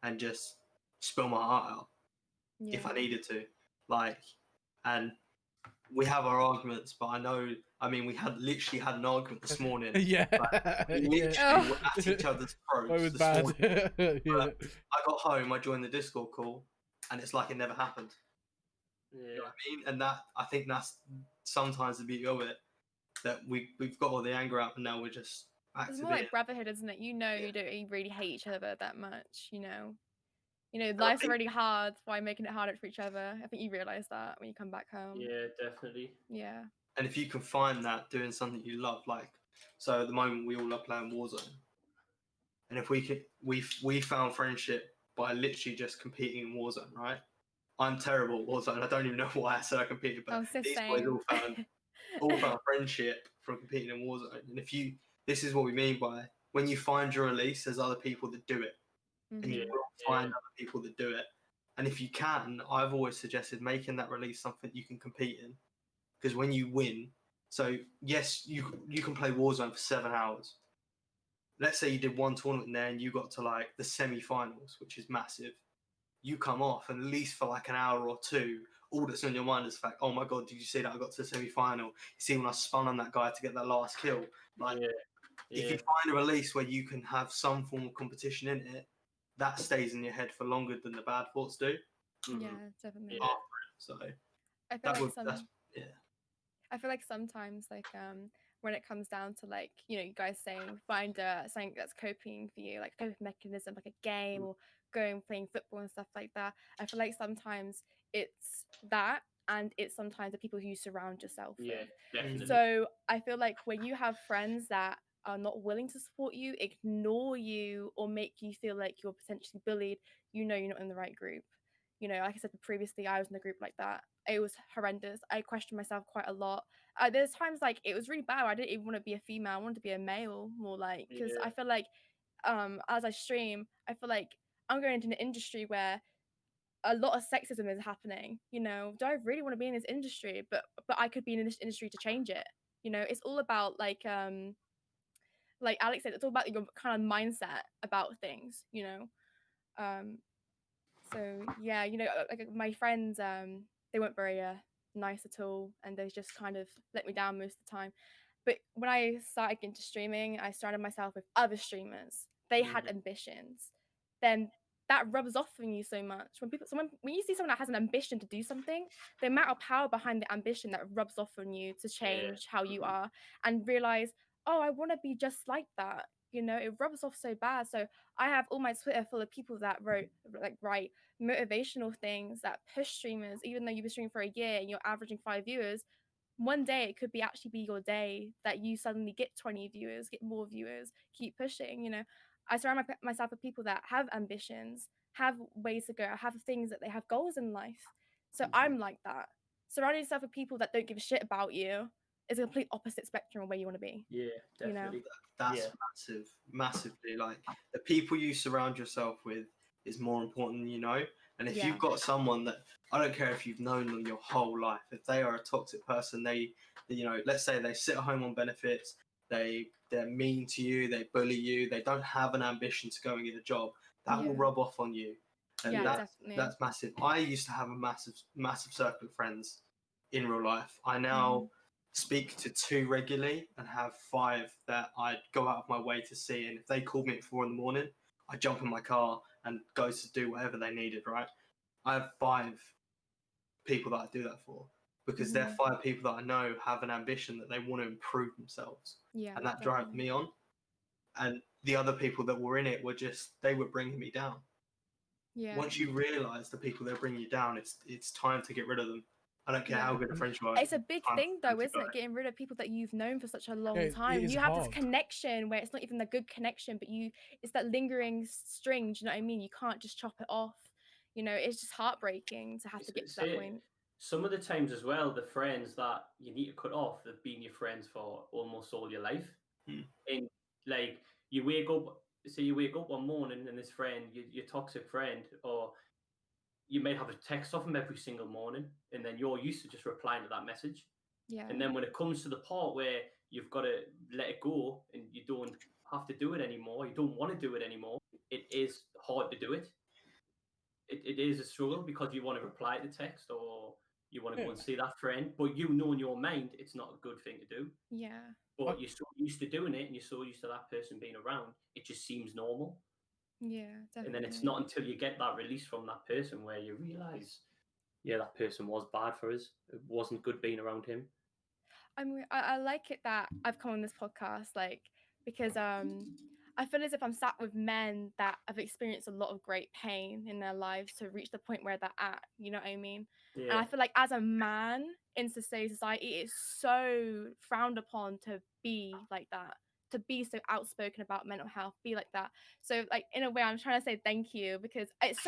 and just spill my heart out if I needed to. Like, and we have our arguments, but we literally had an argument this morning. Yeah. Like, we literally were at each other's throats. It was bad. I got home, I joined the Discord call, and it's like it never happened. Yeah. You know what I mean? And I think that's sometimes the beauty of it, that we've got all the anger out, and now we're just back it's to more like brotherhood, isn't it? You don't really hate each other that much, You know, life's already hard. Why making it harder for each other? I think you realise that when you come back home. Yeah, definitely. Yeah. And if you can find that doing something you love, like, so at the moment we all love playing Warzone, and if we found friendship by literally just competing in Warzone, right? I'm terrible at Warzone. I don't even know why I said I competed, but these boys all found friendship from competing in Warzone. And this is what we mean by when you find your release, there's other people that do it, and you will find other people that do it. And if you can, I've always suggested making that release something you can compete in, because when you win, so yes, you can play Warzone for 7 hours. Let's say you did one tournament there and you got to like the semi-finals, which is massive. You come off, and at least for like an hour or two, all that's on your mind is the fact, oh my god, did you see that I got to the semi-final? You see when I spun on that guy to get that last kill? Like, if you find a release where you can have some form of competition in it, that stays in your head for longer than the bad thoughts do. Yeah, definitely. So I feel I feel like sometimes, like, when it comes down to, like, you know, you guys saying find something that's coping for you, like a coping mechanism, like a game or playing football and stuff like that. I feel like sometimes it's that, and it's sometimes the people who you surround yourself with. Definitely. So I feel like when you have friends that are not willing to support you, ignore you, or make you feel like you're potentially bullied, you know you're not in the right group. You know, like I said previously, I was in a group like that. It was horrendous. I questioned myself quite a lot. There's times like it was really bad. I didn't even want to be a female. I wanted to be a male more, like, because I feel like as I stream, I feel like I'm going into an industry where a lot of sexism is happening. You know, do I really want to be in this industry? But I could be in this industry to change it. You know, it's all about like Alex said, it's all about your kind of mindset about things. You know, so yeah, you know, like my friends, they weren't very nice at all, and they just kind of let me down most of the time. But when I started into streaming, I surrounded myself with other streamers. They had ambitions. Then that rubs off on you so much. When you see someone that has an ambition to do something, the amount of power behind the ambition that rubs off on you to change how you are and realize, oh, I want to be just like that. You know, it rubs off so bad. So I have all my Twitter full of people that write motivational things that push streamers, even though you've been streaming for a year and you're averaging 5 viewers. One day it could be actually be your day that you suddenly get 20 viewers, get more viewers, keep pushing. You know, I surround myself with people that have ambitions, have ways to go, have things that they have goals in life. So I'm like that. Surrounding yourself with people that don't give a shit about you is a complete opposite spectrum of where you want to be. Yeah, definitely. You know? That's massively. Like, the people you surround yourself with is more important than you know. And if you've got someone that, I don't care if you've known them your whole life, if they are a toxic person, you know, let's say they sit at home on benefits, they're mean to you, they bully you, they don't have an ambition to go and get a job, that will rub off on you. And that's massive. I used to have a massive circle of friends in real life. I now speak to 2 regularly and have 5 that I go out of my way to see. And if they call me at 4 in the morning, I jump in my car and go to do whatever they needed, right? I have 5 people that I do that for, because they're 5 people that I know have an ambition that they want to improve themselves. And that drives me on. And the other people that were in it they were bringing me down. Once you realise the people that bring you down, it's time to get rid of them. I don't care how good a friend you are. It's a big thing though, isn't it? Getting rid of people that you've known for such a long time. You have this connection where it's not even a good connection, but it's that lingering string. Do you know what I mean? You can't just chop it off. You know, it's just heartbreaking to have to get to that point. Some of the times as well, the friends that you need to cut off have been your friends for almost all your life. And like you wake up one morning and this friend, your toxic friend, or you may have a text off them every single morning, and then you're used to just replying to that message. And then when it comes to the part where you've got to let it go and you don't have to do it anymore, you don't want to do it anymore, it is hard to do it. It is a struggle because you want to reply to text or you want to go and see that friend, but you know in your mind it's not a good thing to do. But you're so used to doing it and you're so used to that person being around, it just seems normal. Definitely. And then it's not until you get that release from that person where you realise, that person was bad for us. It wasn't good being around him. I mean, I like it that I've come on this podcast, like, because I feel as if I'm sat with men that have experienced a lot of great pain in their lives to reach the point where they're at. You know what I mean? Yeah. And I feel like as a man in society, it is so frowned upon to be like that, to be so outspoken about mental health, be like that. So like in a way, I'm trying to say thank you, because it's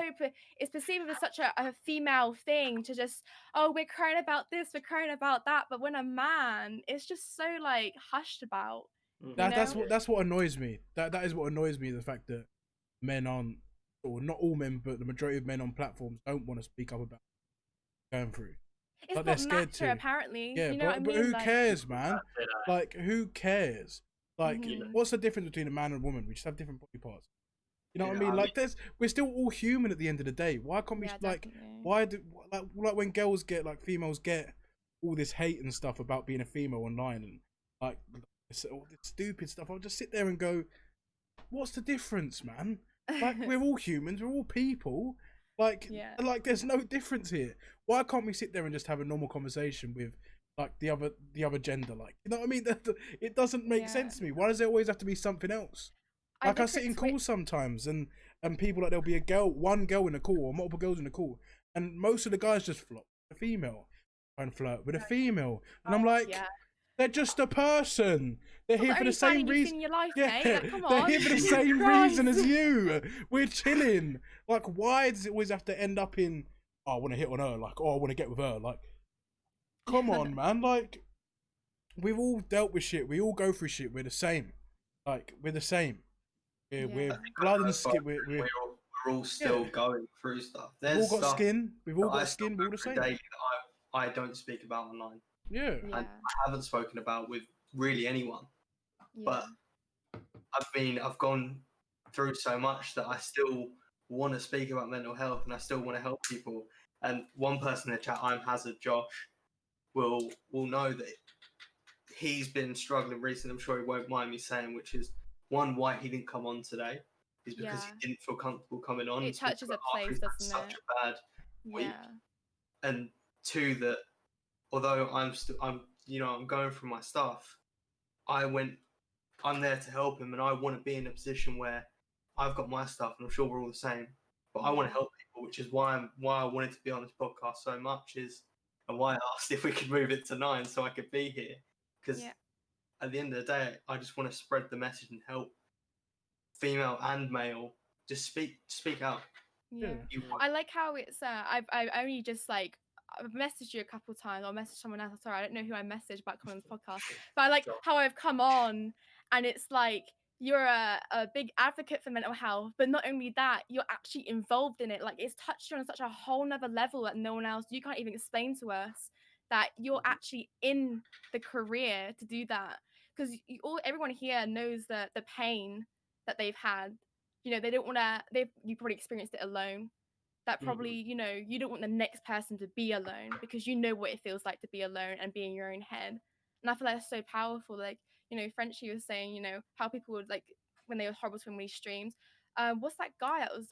perceived as such a female thing to just, oh, we're crying about this, we're crying about that. But when a man, it's just so like hushed about. That's what annoys me. That is what annoys me. The fact that men aren't, or not all men, but the majority of men on platforms don't want to speak up about going through. It's like not they're scared matter, to. apparently. Yeah, you know what I mean? But who like, cares, man? Like, who cares? Like, Mhm. what's the difference between a man and a woman? We just have different body parts. You know what I Yeah, mean? Like, we're still all human at the end of the day. Why can't we like? definitely. Why do like when girls get like females get all this hate and stuff about being a female online and like all this stupid stuff? I'll just sit there and go, what's the difference, man? Like, we're all humans, we're all people. Like, like there's no difference here. Why can't we sit there and just have a normal conversation with like the other gender? Like, you know what I mean? It doesn't make sense to me. Why does there always have to be something else? Like, I sit in calls sometimes and people, like, there'll be one girl in a call or multiple girls in a call, and most of the guys just flop a female and flirt with a female, and I'm like, they're just a person. They're here for the same reason. Like, come on. They're here for the same reason as you. We're chilling. Like, why does it always have to end up in, oh, I want to hit on her, like, oh, I want to get with her, like, come on, man. Like, we've all dealt with shit. We all go through shit. We're the same. Like, we're the same. We're blood and skin. We're all still going through stuff. We've all got skin. We've all got skin. We're all the same. I don't speak about online. Yeah. And I haven't spoken about with really anyone. But I've gone through so much that I still want to speak about mental health, and I still want to help people. And one person in the chat, I'm Hazard, Josh, will know that he's been struggling recently. I'm sure he won't mind me saying, which is one, why he didn't come on today is because he didn't feel comfortable coming on. It touches a place, doesn't it? Such a bad week. And two, that although I'm going through my stuff, I'm there to help him, and I want to be in a position where I've got my stuff, and I'm sure we're all the same, but I want to help people, which is why I wanted to be on this podcast so much, and why I asked if we could move it to 9 so I could be here, because at the end of the day, I just want to spread the message and help female and male. Just speak out. I like how it's I've only just like, I've messaged you a couple of times, or messaged someone else. Sorry, I don't know who I messaged about coming on this podcast, but I like how I've come on, and it's like you're a big advocate for mental health, but not only that, you're actually involved in it. Like, it's touched you on such a whole nother level that no one else, you can't even explain to us, that you're actually in the career to do that, because everyone here knows the pain that they've had. You know, they don't want to. You probably experienced it alone. That probably, you know, you don't want the next person to be alone, because you know what it feels like to be alone and be in your own head. And I feel like that's so powerful. Like, you know, Frenchy was saying, you know, how people would, like, when they were horrible to him when he streams. What's that guy that was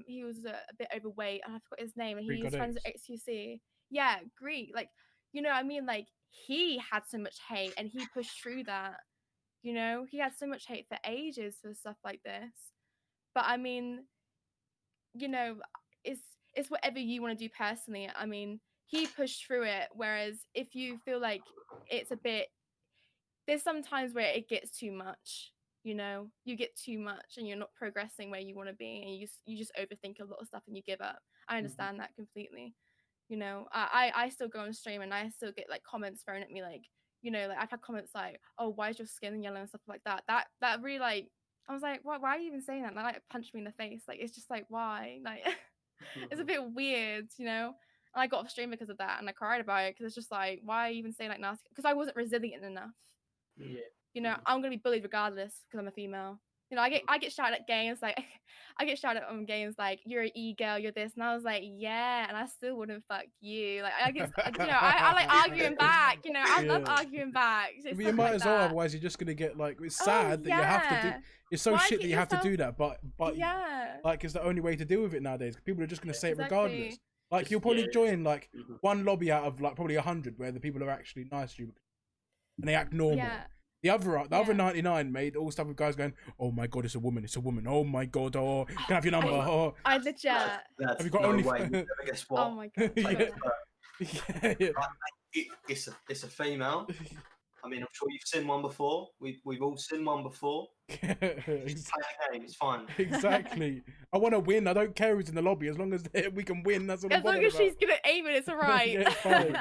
he was a bit overweight, and I forgot his name, and he's friends with XQC. Yeah, Greek. Like, you know what I mean? Like, he had so much hate, and he pushed through that. You know, he had so much hate for ages for stuff like this. But I mean, you know, it's whatever you want to do personally. I mean, he pushed through it, whereas if you feel like it's a bit, there's some times where it gets too much. You know, you get too much and you're not progressing where you want to be, and you just overthink a lot of stuff and you give up. I understand that completely. You know, I still go on stream and I still get like comments thrown at me, like, you know, like I've had comments like, oh, why is your skin yellow and stuff like that. That really, like, I was like, why are you even saying that? And like, punched me in the face. Like, it's just like, why? Like, it's a bit weird, you know? And I got off stream because of that, and I cried about it, because it's just like, why are you even saying like nasty? Because I wasn't resilient enough. You know, I'm gonna be bullied regardless because I'm a female. You know, I get shouted at games, like I get shouted at on games like, you're an e-girl, you're this, and I was like, yeah, and I still wouldn't fuck you. Like, I get, you know, I like arguing back. You know, I love arguing back. But you might as well, otherwise you're just gonna get like, it's sad that you have to do. It's so shit that you have to do that, but like, it's the only way to deal with it nowadays. People are just gonna say it regardless. Like, you'll probably join like one lobby out of like probably 100 where the people are actually nice to you and they act normal. The other 99 made all stuff with guys going, "Oh my god, it's a woman, it's a woman. Oh my god, oh, can I have your number? Oh, I legit. Have you got only? Way. You never guess what? Oh my god. It's a female. I mean, I'm sure you've seen one before. We've all seen one before. Just play the game. It's fine. Exactly. I want to win. I don't care who's in the lobby as long as we can win. That's what I'm As long as she's good at aiming, it's alright. Yeah, it's fine.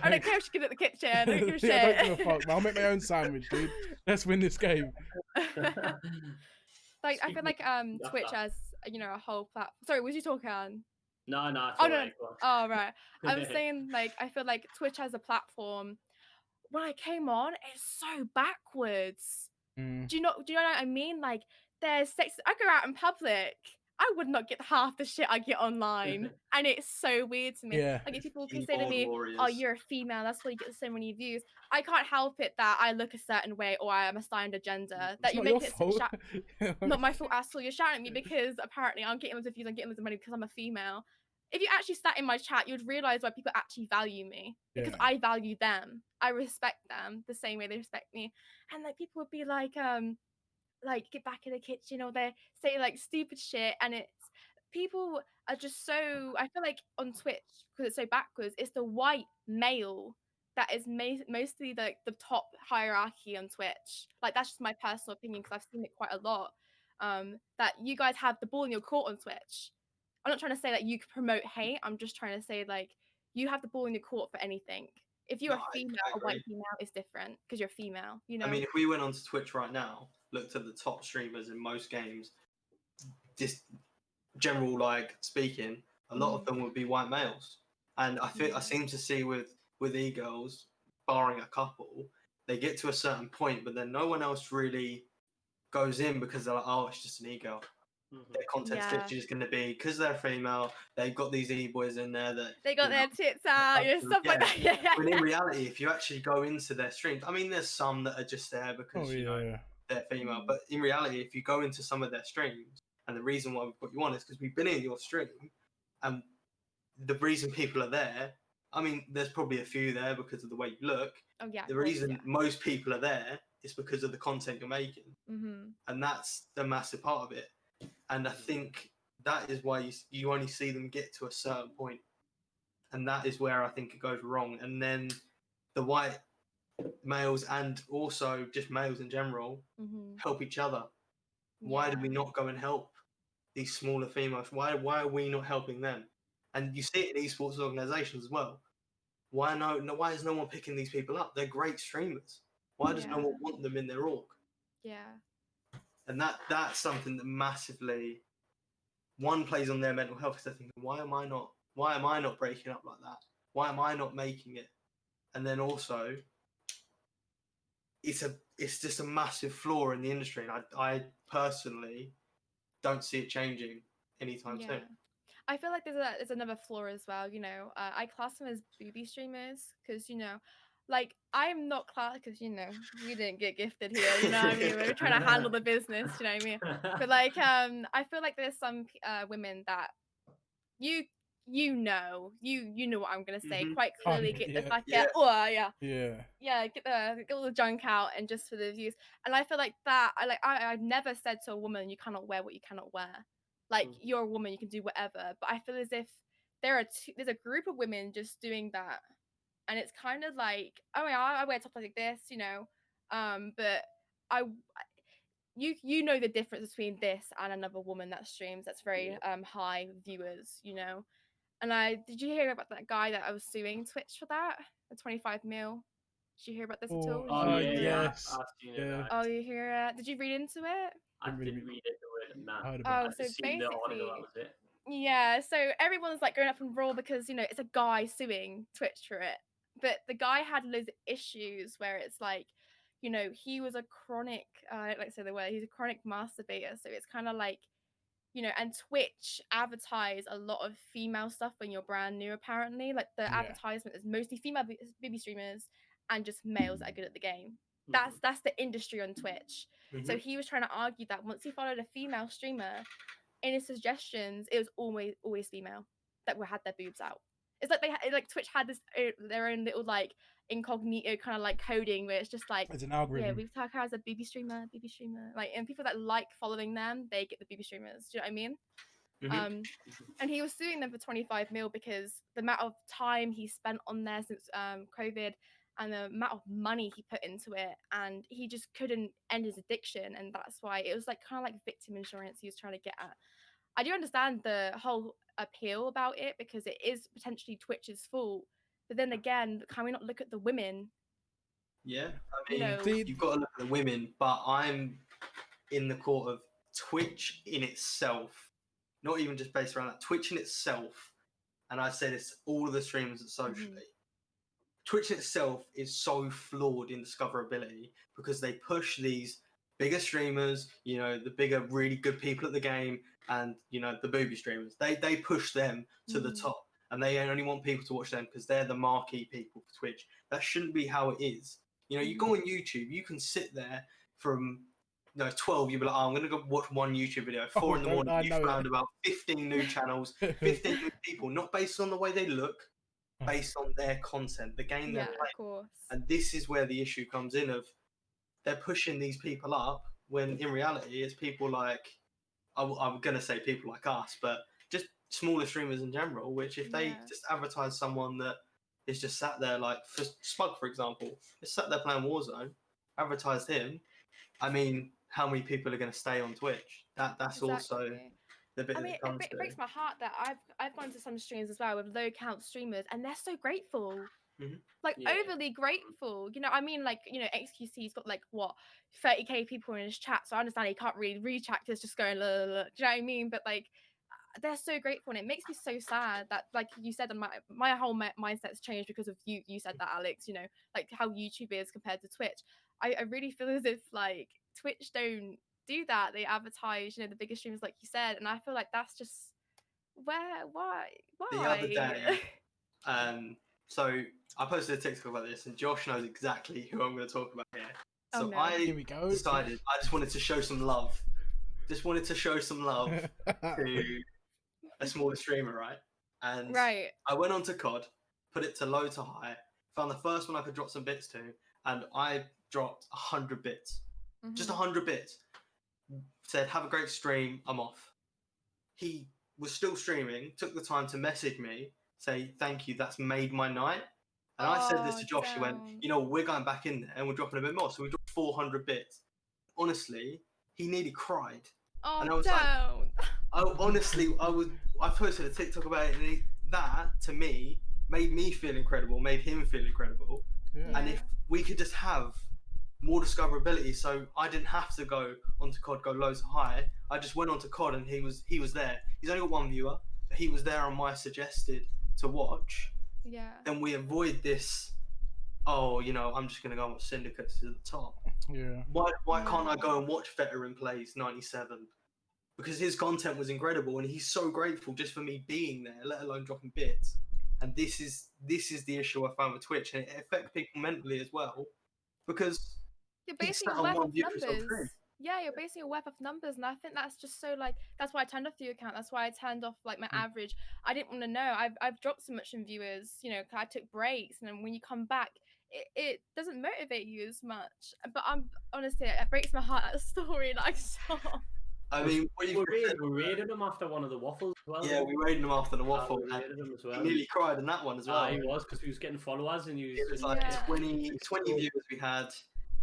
I don't care if she's good at the kitchen. I don't give a shit. Yeah, I don't give a fuck. Man. I'll make my own sandwich, dude. Let's win this game. Like I feel like Twitch as a whole platform. Sorry, was you talking on? No. Oh no. Oh right. I was saying like I feel like Twitch as a platform. When I came on, it's so backwards. Do you know what I mean? Like, there's sex. I go out in public, I would not get half the shit I get online, and it's so weird to me. Yeah. Like, if people can say to me, "Oh, you're a female, that's why you get so many views." I can't help it that I look a certain way or I am assigned a gender. That you make it not my fault at all. You're shouting at me because apparently I'm getting loads of views, I'm getting loads of money because I'm a female. If you actually sat in my chat, you'd realize why people actually value me, because I value them. I respect them the same way they respect me. And like people would be like get back in the kitchen, or they say like stupid shit, and it's people are just so. I feel like on Twitch, because it's so backwards, it's the white male that is mostly the top hierarchy on Twitch. Like that's just my personal opinion because I've seen it quite a lot. That you guys have the ball in your court on Twitch. I'm not trying to say that you promote hate. I'm just trying to say like you have the ball in your court for anything. If you're a female, a white female is different because you're a female. You know. I mean, if we went onto Twitch right now, looked at the top streamers in most games, just general like speaking, a lot of them would be white males. And I seem to see with e-girls, barring a couple, they get to a certain point, but then no one else really goes in because they're like, oh, it's just an e-girl. Their content's literally just going to be because they're female. They've got these e-boys in there that they got their tits out, stuff like that. Yeah. But in reality, if you actually go into their streams, I mean, there's some that are just there because they're female. But in reality, if you go into some of their streams, and the reason why we put you on is because we've been in your stream, and the reason people are there. I mean, there's probably a few there because of the way you look. Oh yeah. The reason most people are there is because of the content you're making, and that's the massive part of it. And I think that is why you only see them get to a certain point. And that is where I think it goes wrong. And then the white males and also just males in general help each other. Why do we not go and help these smaller females? Why are we not helping them? And you see it in esports organizations as well. Why is no one picking these people up? They're great streamers. Why does no one want them in their org? Yeah. And that's something that massively plays on their mental health, because they're thinking, why am I not breaking up like that? Why am I not making it? And then also it's just a massive flaw in the industry, and I personally don't see it changing anytime soon. I feel like there's another flaw as well. I class them as booby streamers because like I'm not class because we didn't get gifted here. You know what I mean? We're trying to handle the business. You know what I mean? But like I feel like there's some women that you know what I'm gonna say quite clearly. Get the fuck out. Get all the junk out and just for the views. And I feel like that. I've never said to a woman you cannot wear what you cannot wear. Like you're a woman, you can do whatever. But I feel as if there's a group of women just doing that. And it's kind of like, oh yeah, I wear top like this, but you know the difference between this and another woman that streams that's very high viewers, And did you hear about that guy that I was suing Twitch for that? The 25 mil. Did you hear about this at all? Oh yes. Oh, you hear it? Did you read into it? I didn't read it. Oh, so basically, yeah. So everyone's like going up in roar because it's a guy suing Twitch for it. But the guy had loads of issues where it's like, he was a chronic, I don't like to say the word, he's a chronic masturbator. So it's kind of like, and Twitch advertise a lot of female stuff when you're brand new, apparently. Like the advertisement is mostly female baby streamers and just males that are good at the game. That's the industry on Twitch. So he was trying to argue that once he followed a female streamer, in his suggestions, it was always female that had their boobs out. it's like like Twitch had this their own little like incognito kind of like coding where it's just like, it's an algorithm. yeah, we've talked as a BB streamer, like, and people that like following them, they get the BB streamers. Do you know what I mean? And he was suing them for 25 mil because the amount of time he spent on there since COVID and the amount of money he put into it, and he just couldn't end his addiction, and that's why it was like kind of like victim insurance he was trying to get at. I do understand the whole appeal about it because it is potentially Twitch's fault, but then again, can we not look at the women? Yeah, I mean, you've got to look at the women, but I'm in the court of Twitch in itself, not even just based around that, Twitch in itself, and I say this all of the streamers socially, Twitch in itself is so flawed in discoverability because they push these bigger streamers, you know, the bigger, really good people at the game, and, you know, the booby streamers. They push them to the top, and they only want people to watch them because they're the marquee people for Twitch. That shouldn't be how it is. You know, you go on YouTube, you can sit there from 12, you'll be like, oh, I'm going to go watch one YouTube video. 4 in the morning, you found about 15 new channels, 15 new people, not based on the way they look, based on their content, the game they're playing. Of course. And this is where the issue comes in of they're pushing these people up when in reality it's people like, I'm going to say people like us, but just smaller streamers in general, which if they just advertise someone that is just sat there, like for Spug, for example, just sat there playing Warzone, advertised him, I mean, how many people are going to stay on Twitch? That's also the bit that comes it breaks my heart that I've gone to some streams as well with low count streamers, and they're so grateful. Like overly grateful, you know. I mean, like, you know, XQC's got like what 30k people in his chat, so I understand he can't really read chat, it's just going, do you know what I mean? But like, they're so grateful, and it makes me so sad that, like you said, my whole mindset's changed because of you said that, Alex, you know, like how YouTube is compared to Twitch. I really feel as if like Twitch don't do that. They advertise, you know, the biggest streamers, like you said, and I feel like that's just why the other day so I posted a TikTok about this, and Josh knows exactly who I'm going to talk about here. So Here we go. Decided I just wanted to show some love. Just wanted to show some love to a smaller streamer, right? And I went on to COD, put it to low to high, found the first one I could drop some bits to, and I dropped 100 bits. Just 100 bits. Said, have a great stream, I'm off. He was still streaming, took the time to message me, say, thank you, that's made my night. And I said this to Josh, he went, you know, we're going back in there and we're dropping a bit more. So we dropped 400 bits. Honestly, he nearly cried. And I was like, I posted a TikTok about it, and that, to me, made me feel incredible, made him feel incredible. And if we could just have more discoverability, so I didn't have to go onto COD, go low to high. I just went onto COD, and he was there. He's only got one viewer, but he was there on my suggested to watch. Then we avoid this, oh, you know, I'm just going to go and watch Syndicates to the top. Why can't I go and watch Veteran Plays 97? Because his content was incredible, and he's so grateful just for me being there, let alone dropping bits. And this is the issue I found with Twitch, and it affects people mentally as well, because you're basing your worth off numbers. Yeah, you're basing your worth off numbers, and I think that's just so, like, that's why I turned off the account. That's why I turned off like my average. I didn't want to know. I've dropped so much in viewers, you know, 'cause I took breaks, and then when you come back, it doesn't motivate you as much. But I'm honestly, it breaks my heart at a story like so. I mean, we raided him after one of the waffles as well. Yeah, we raided him after the waffle. We raided him as well. He nearly cried in that one as well. He was, because he was getting followers, and it was like 20 viewers we had.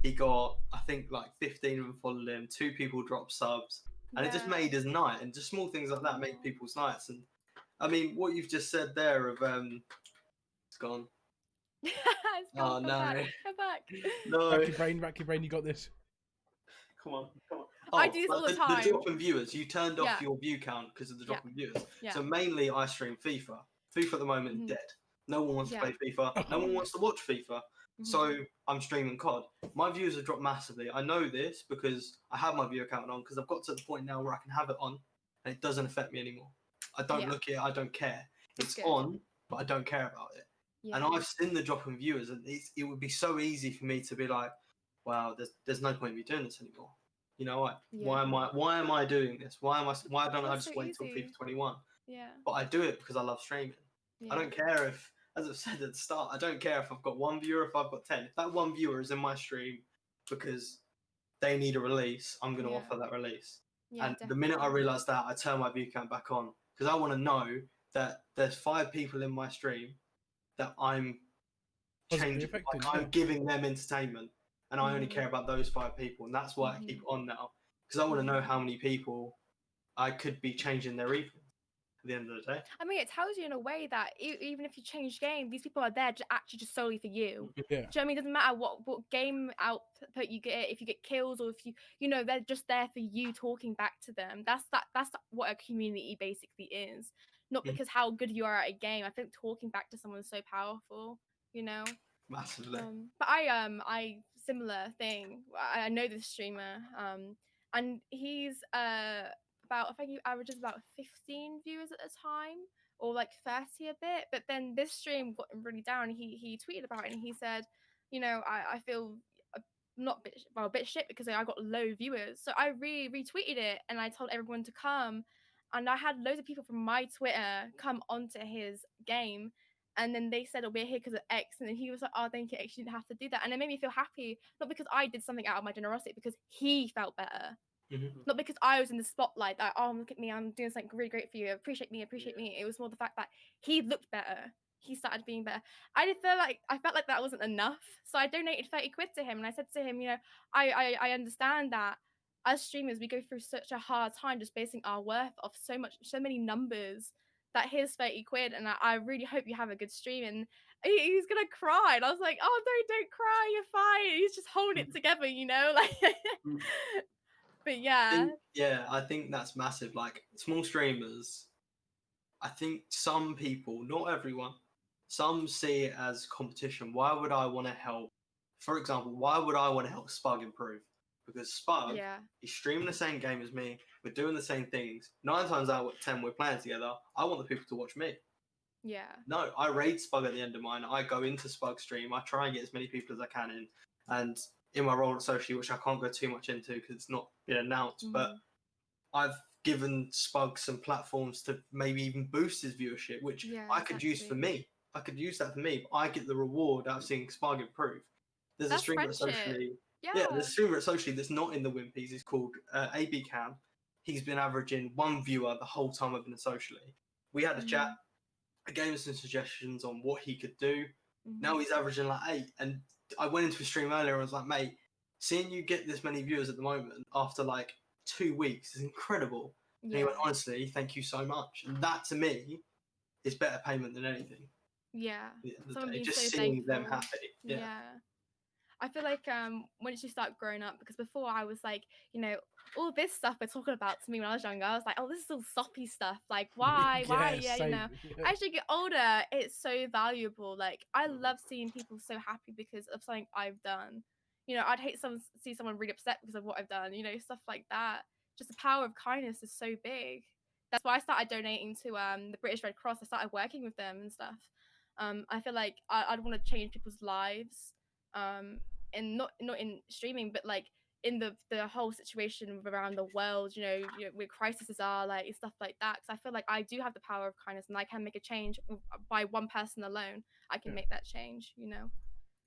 He got, I think, like 15 of them followed him. 2 people dropped subs, and it just made his night. And just small things like that make people's nights. And I mean, what you've just said there of it's gone. It's gone. Oh no! Come back. No. Rack your brain. You got this. Come on. Oh, I do this all the time. The drop in viewers, you turned off your view count because of the drop in viewers. So mainly I stream FIFA. FIFA at the moment dead. No one wants to play FIFA. No one wants to watch FIFA. So I'm streaming COD. My views have dropped massively. I know this because I have my view count on, because I've got to the point now where I can have it on and it doesn't affect me anymore. I don't look at it. I don't care. It's on, but I don't care about it. And I've seen the drop in viewers, and it would be so easy for me to be like, wow, there's no point in me doing this anymore. You know what? Why am I doing this? Why don't I just wait till FIFA 21? But I do it because I love streaming. I don't care if, as I've said at the start, I don't care if I've got 1 viewer, if I've got 10. If that 1 viewer is in my stream because they need a release, I'm going to offer that release. And the minute I realise that, I turn my view count back on because I want to know that there's 5 people in my stream that I'm changing, like I'm giving them entertainment, and I only care about those 5 people, and that's why I keep on now, because I want to know how many people I could be changing their evening at the end of the day. I mean, it tells you in a way that even if you change game, these people are there actually just solely for you. Yeah. Do you know what I mean? It doesn't matter what game output you get, if you get kills or if you know, they're just there for you talking back to them. That's what a community basically is. Not because how good you are at a game. I think talking back to someone is so powerful, you know? Massively. But I similar thing. I know this streamer, and he's about, I think he averages about 15 viewers at a time, or like 30 a bit. But then this stream got him really down. He tweeted about it and he said, you know, I feel a bit shit because I got low viewers. So I retweeted it and I told everyone to come. And I had loads of people from my Twitter come onto his game. And then they said, oh, we're here because of X. And then he was like, oh, thank you, X, you didn't have to do that. And it made me feel happy, not because I did something out of my generosity, because he felt better. Not because I was in the spotlight, that, oh, look at me, I'm doing something really great for you, appreciate me. It was more the fact that he looked better. He started being better. I felt like that wasn't enough. So I donated 30 quid to him. And I said to him, you know, I understand that as streamers, we go through such a hard time just basing our worth off so many numbers, that here's 30 quid. And I really hope you have a good stream. And he's gonna cry. And I was like, oh, don't cry, you're fine. He's just holding it together, you know? Like, but yeah. I think that's massive. Like, small streamers, I think some people, not everyone, some see it as competition. Why would I want to help? For example, why would I want to help Spug improve? Because Spug, he's streaming the same game as me. We're doing the same things. 9 times out of 10, we're playing together. I want the people to watch me. Yeah. No, I raid Spug at the end of mine. I go into Spug stream. I try and get as many people as I can in. And in my role at Socially, which I can't go too much into because it's not been announced, but I've given Spug some platforms to maybe even boost his viewership, which I could use for me. I could use that for me, but I get the reward out of seeing Spug improve. There's a streamer at Socially. Yeah, there's a streamer at Socially that's not in the Wimpies. It's called AB Cam. He's been averaging 1 viewer the whole time I've been at Socially. We had a chat. I gave him some suggestions on what he could do. Now he's averaging like 8. And I went into a stream earlier and I was like, mate, seeing you get this many viewers at the moment after like 2 weeks is incredible. And he went, honestly, thank you so much. And that to me is better payment than anything. Yeah. Just so seeing them happy. Yeah. I feel like once you start growing up, because before I was like, you know, all this stuff we're talking about to me when I was younger, I was like, oh, this is all soppy stuff. Like, why? Yeah, you know. As you get older, it's so valuable. Like, I love seeing people so happy because of something I've done. You know, I'd hate see someone really upset because of what I've done. You know, stuff like that. Just the power of kindness is so big. That's why I started donating to the British Red Cross. I started working with them and stuff. I feel like I'd want to change people's lives. And not in streaming, but like in the whole situation around the world, you know, where crises are, like stuff like that. Because I feel like I do have the power of kindness, and I can make a change by one person alone. I can make that change, you know.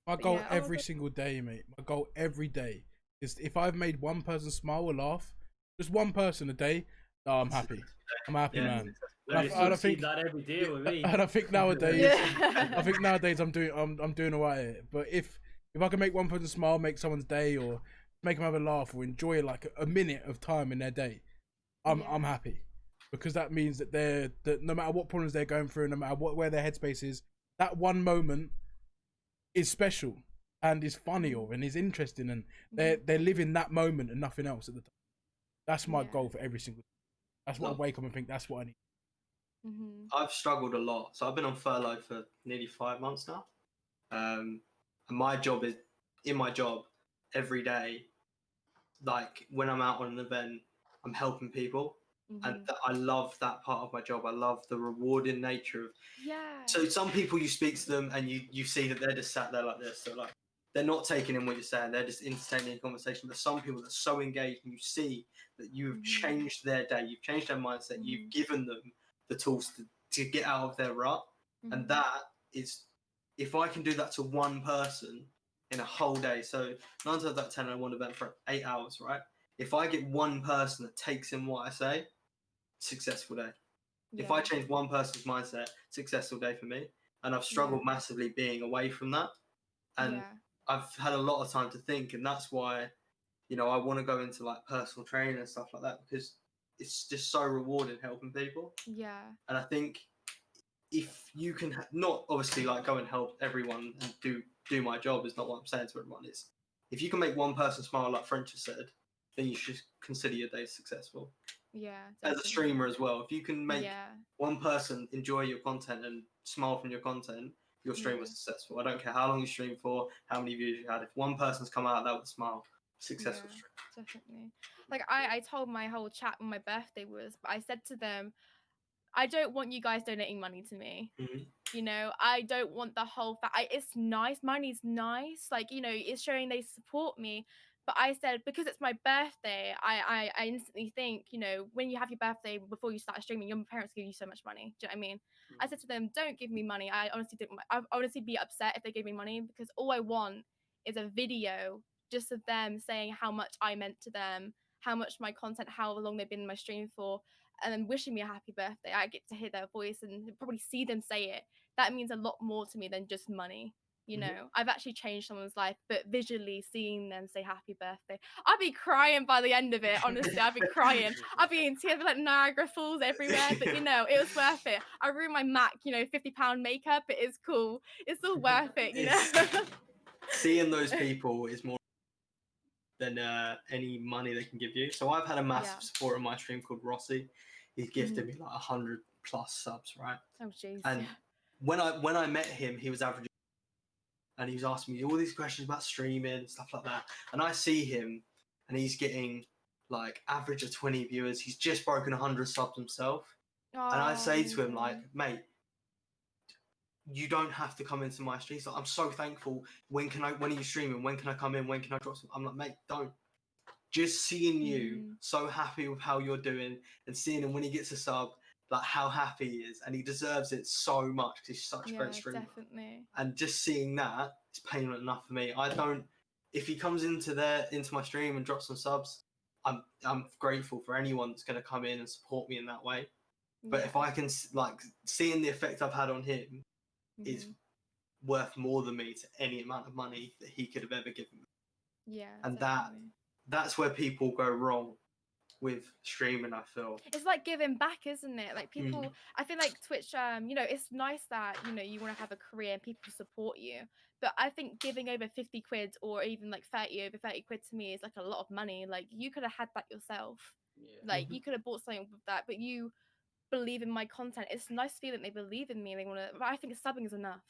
My goal every single day, mate. My goal every day is if I've made one person smile or laugh, just one person a day, I'm happy. I'm happy, man. I don't think that every day with me. And I think nowadays, I'm doing alright. But if I can make one person smile, make someone's day, or make them have a laugh, or enjoy like a minute of time in their day, I'm happy, because that means that no matter what problems they're going through, no matter where their headspace is, that one moment is special and is funny and is interesting, and they're living that moment and nothing else at the time. That's my goal for every single day. That's what I wake up and think. That's what I need. I've struggled a lot, so I've been on furlough for nearly 5 months now. And my job is, in my job, every day, like when I'm out on an event, I'm helping people. And I love that part of my job. I love the rewarding nature of. So some people, you speak to them and you see that they're just sat there like this. So like they're not taking in what you're saying. They're just entertaining the conversation. But some people that are so engaged, and you see that you've changed their day. You've changed their mindset. You've given them the tools to get out of their rut. And that is, if I can do that to one person in a whole day, so 9 times out of 10 I want to event for 8 hours, right? If I get one person that takes in what I say, successful day. If I change one person's mindset, successful day for me. And I've struggled massively being away from that. And I've had a lot of time to think, and that's why, you know, I want to go into like personal training and stuff like that, because it's just so rewarding helping people. Yeah. And I think if you can not obviously like go and help everyone and do my job is not what I'm saying to everyone. Is if you can make one person smile, like French has said, then you should consider your day successful. Yeah. Definitely. As a streamer as well, if you can make one person enjoy your content and smile from your content, your stream was successful. I don't care how long you stream for, how many views you had. If one person's come out of that with a smile, successful stream. Definitely. Like I told my whole chat when my birthday was, but I said to them, I don't want you guys donating money to me. You know, I don't want the whole it's nice. Money's nice. Like, you know, it's showing they support me. But I said, because it's my birthday, I instantly think, you know, when you have your birthday before you start streaming, your parents give you so much money. Do you know what I mean? I said to them, don't give me money. I honestly didn't. I'd honestly be upset if they gave me money, because all I want is a video just of them saying how much I meant to them, how much my content, how long they've been in my stream for, and then wishing me a happy birthday. I get to hear their voice and probably see them say it. That means a lot more to me than just money. You know, I've actually changed someone's life, but visually seeing them say happy birthday, I'd be crying by the end of it. Honestly, I'd be crying. I'd be in tears, like Niagara Falls everywhere. But you know, it was worth it. I ruined my Mac, you know, £50 makeup. It is cool. It's all worth it, you know. Seeing those people is more than any money they can give you. So I've had a massive supporter on my stream called Rossi. He's gifted me like 100+ subs, right? Oh jeez. And when I met him, he was averaging, and he was asking me all these questions about streaming and stuff like that. And I see him, and he's getting like average of 20 viewers. He's just broken 100 subs himself. And I say to him, like, mate, you don't have to come into my streams. Like, I'm so thankful. When are you streaming? When can I come in? When can I drop some? I'm like, mate, don't. Just seeing you so happy with how you're doing, and seeing him when he gets a sub, like how happy he is, and he deserves it so much because he's such a great streamer. Definitely. And just seeing that is payment enough for me. If he comes into my stream and drops some subs, I'm grateful for anyone that's going to come in and support me in that way. But if I can, like, seeing the effect I've had on him is worth more than me to any amount of money that he could have ever given me. Yeah. And definitely. that's where people go wrong with streaming, I feel. It's like giving back, isn't it? Like people, I feel like Twitch, you know, it's nice that, you know, you want to have a career and people support you. But I think giving over 50 quid or even like over 30 quid to me is like a lot of money. Like you could have had that yourself. Like you could have bought something with that, but you believe in my content. It's nice feeling they believe in me. They want to, but I think subbing is enough.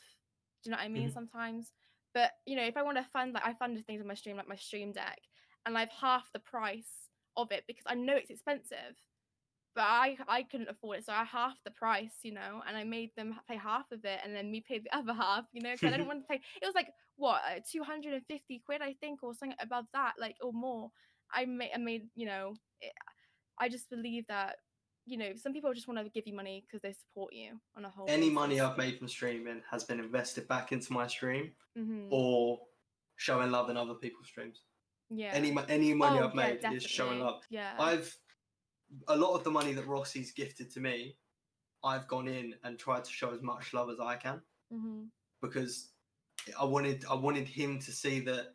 Do you know what I mean? Sometimes. But, you know, if I want to fund, like I funded things on my stream, like my stream deck, and I've half the price of it because I know it's expensive, but I couldn't afford it, so I half the price, you know, and I made them pay half of it, and then me pay the other half, you know, because I didn't want to pay. It was like what 250 quid, I think, or something above that, like, or more. I made, you know, I just believe that, you know, some people just want to give you money because they support you on a whole. Any money I've made from streaming has been invested back into my stream, or showing love in other people's streams. Yeah. Any money I've made is showing love. Yeah. A lot of the money that Rossi's gifted to me, I've gone in and tried to show as much love as I can, because I wanted him to see that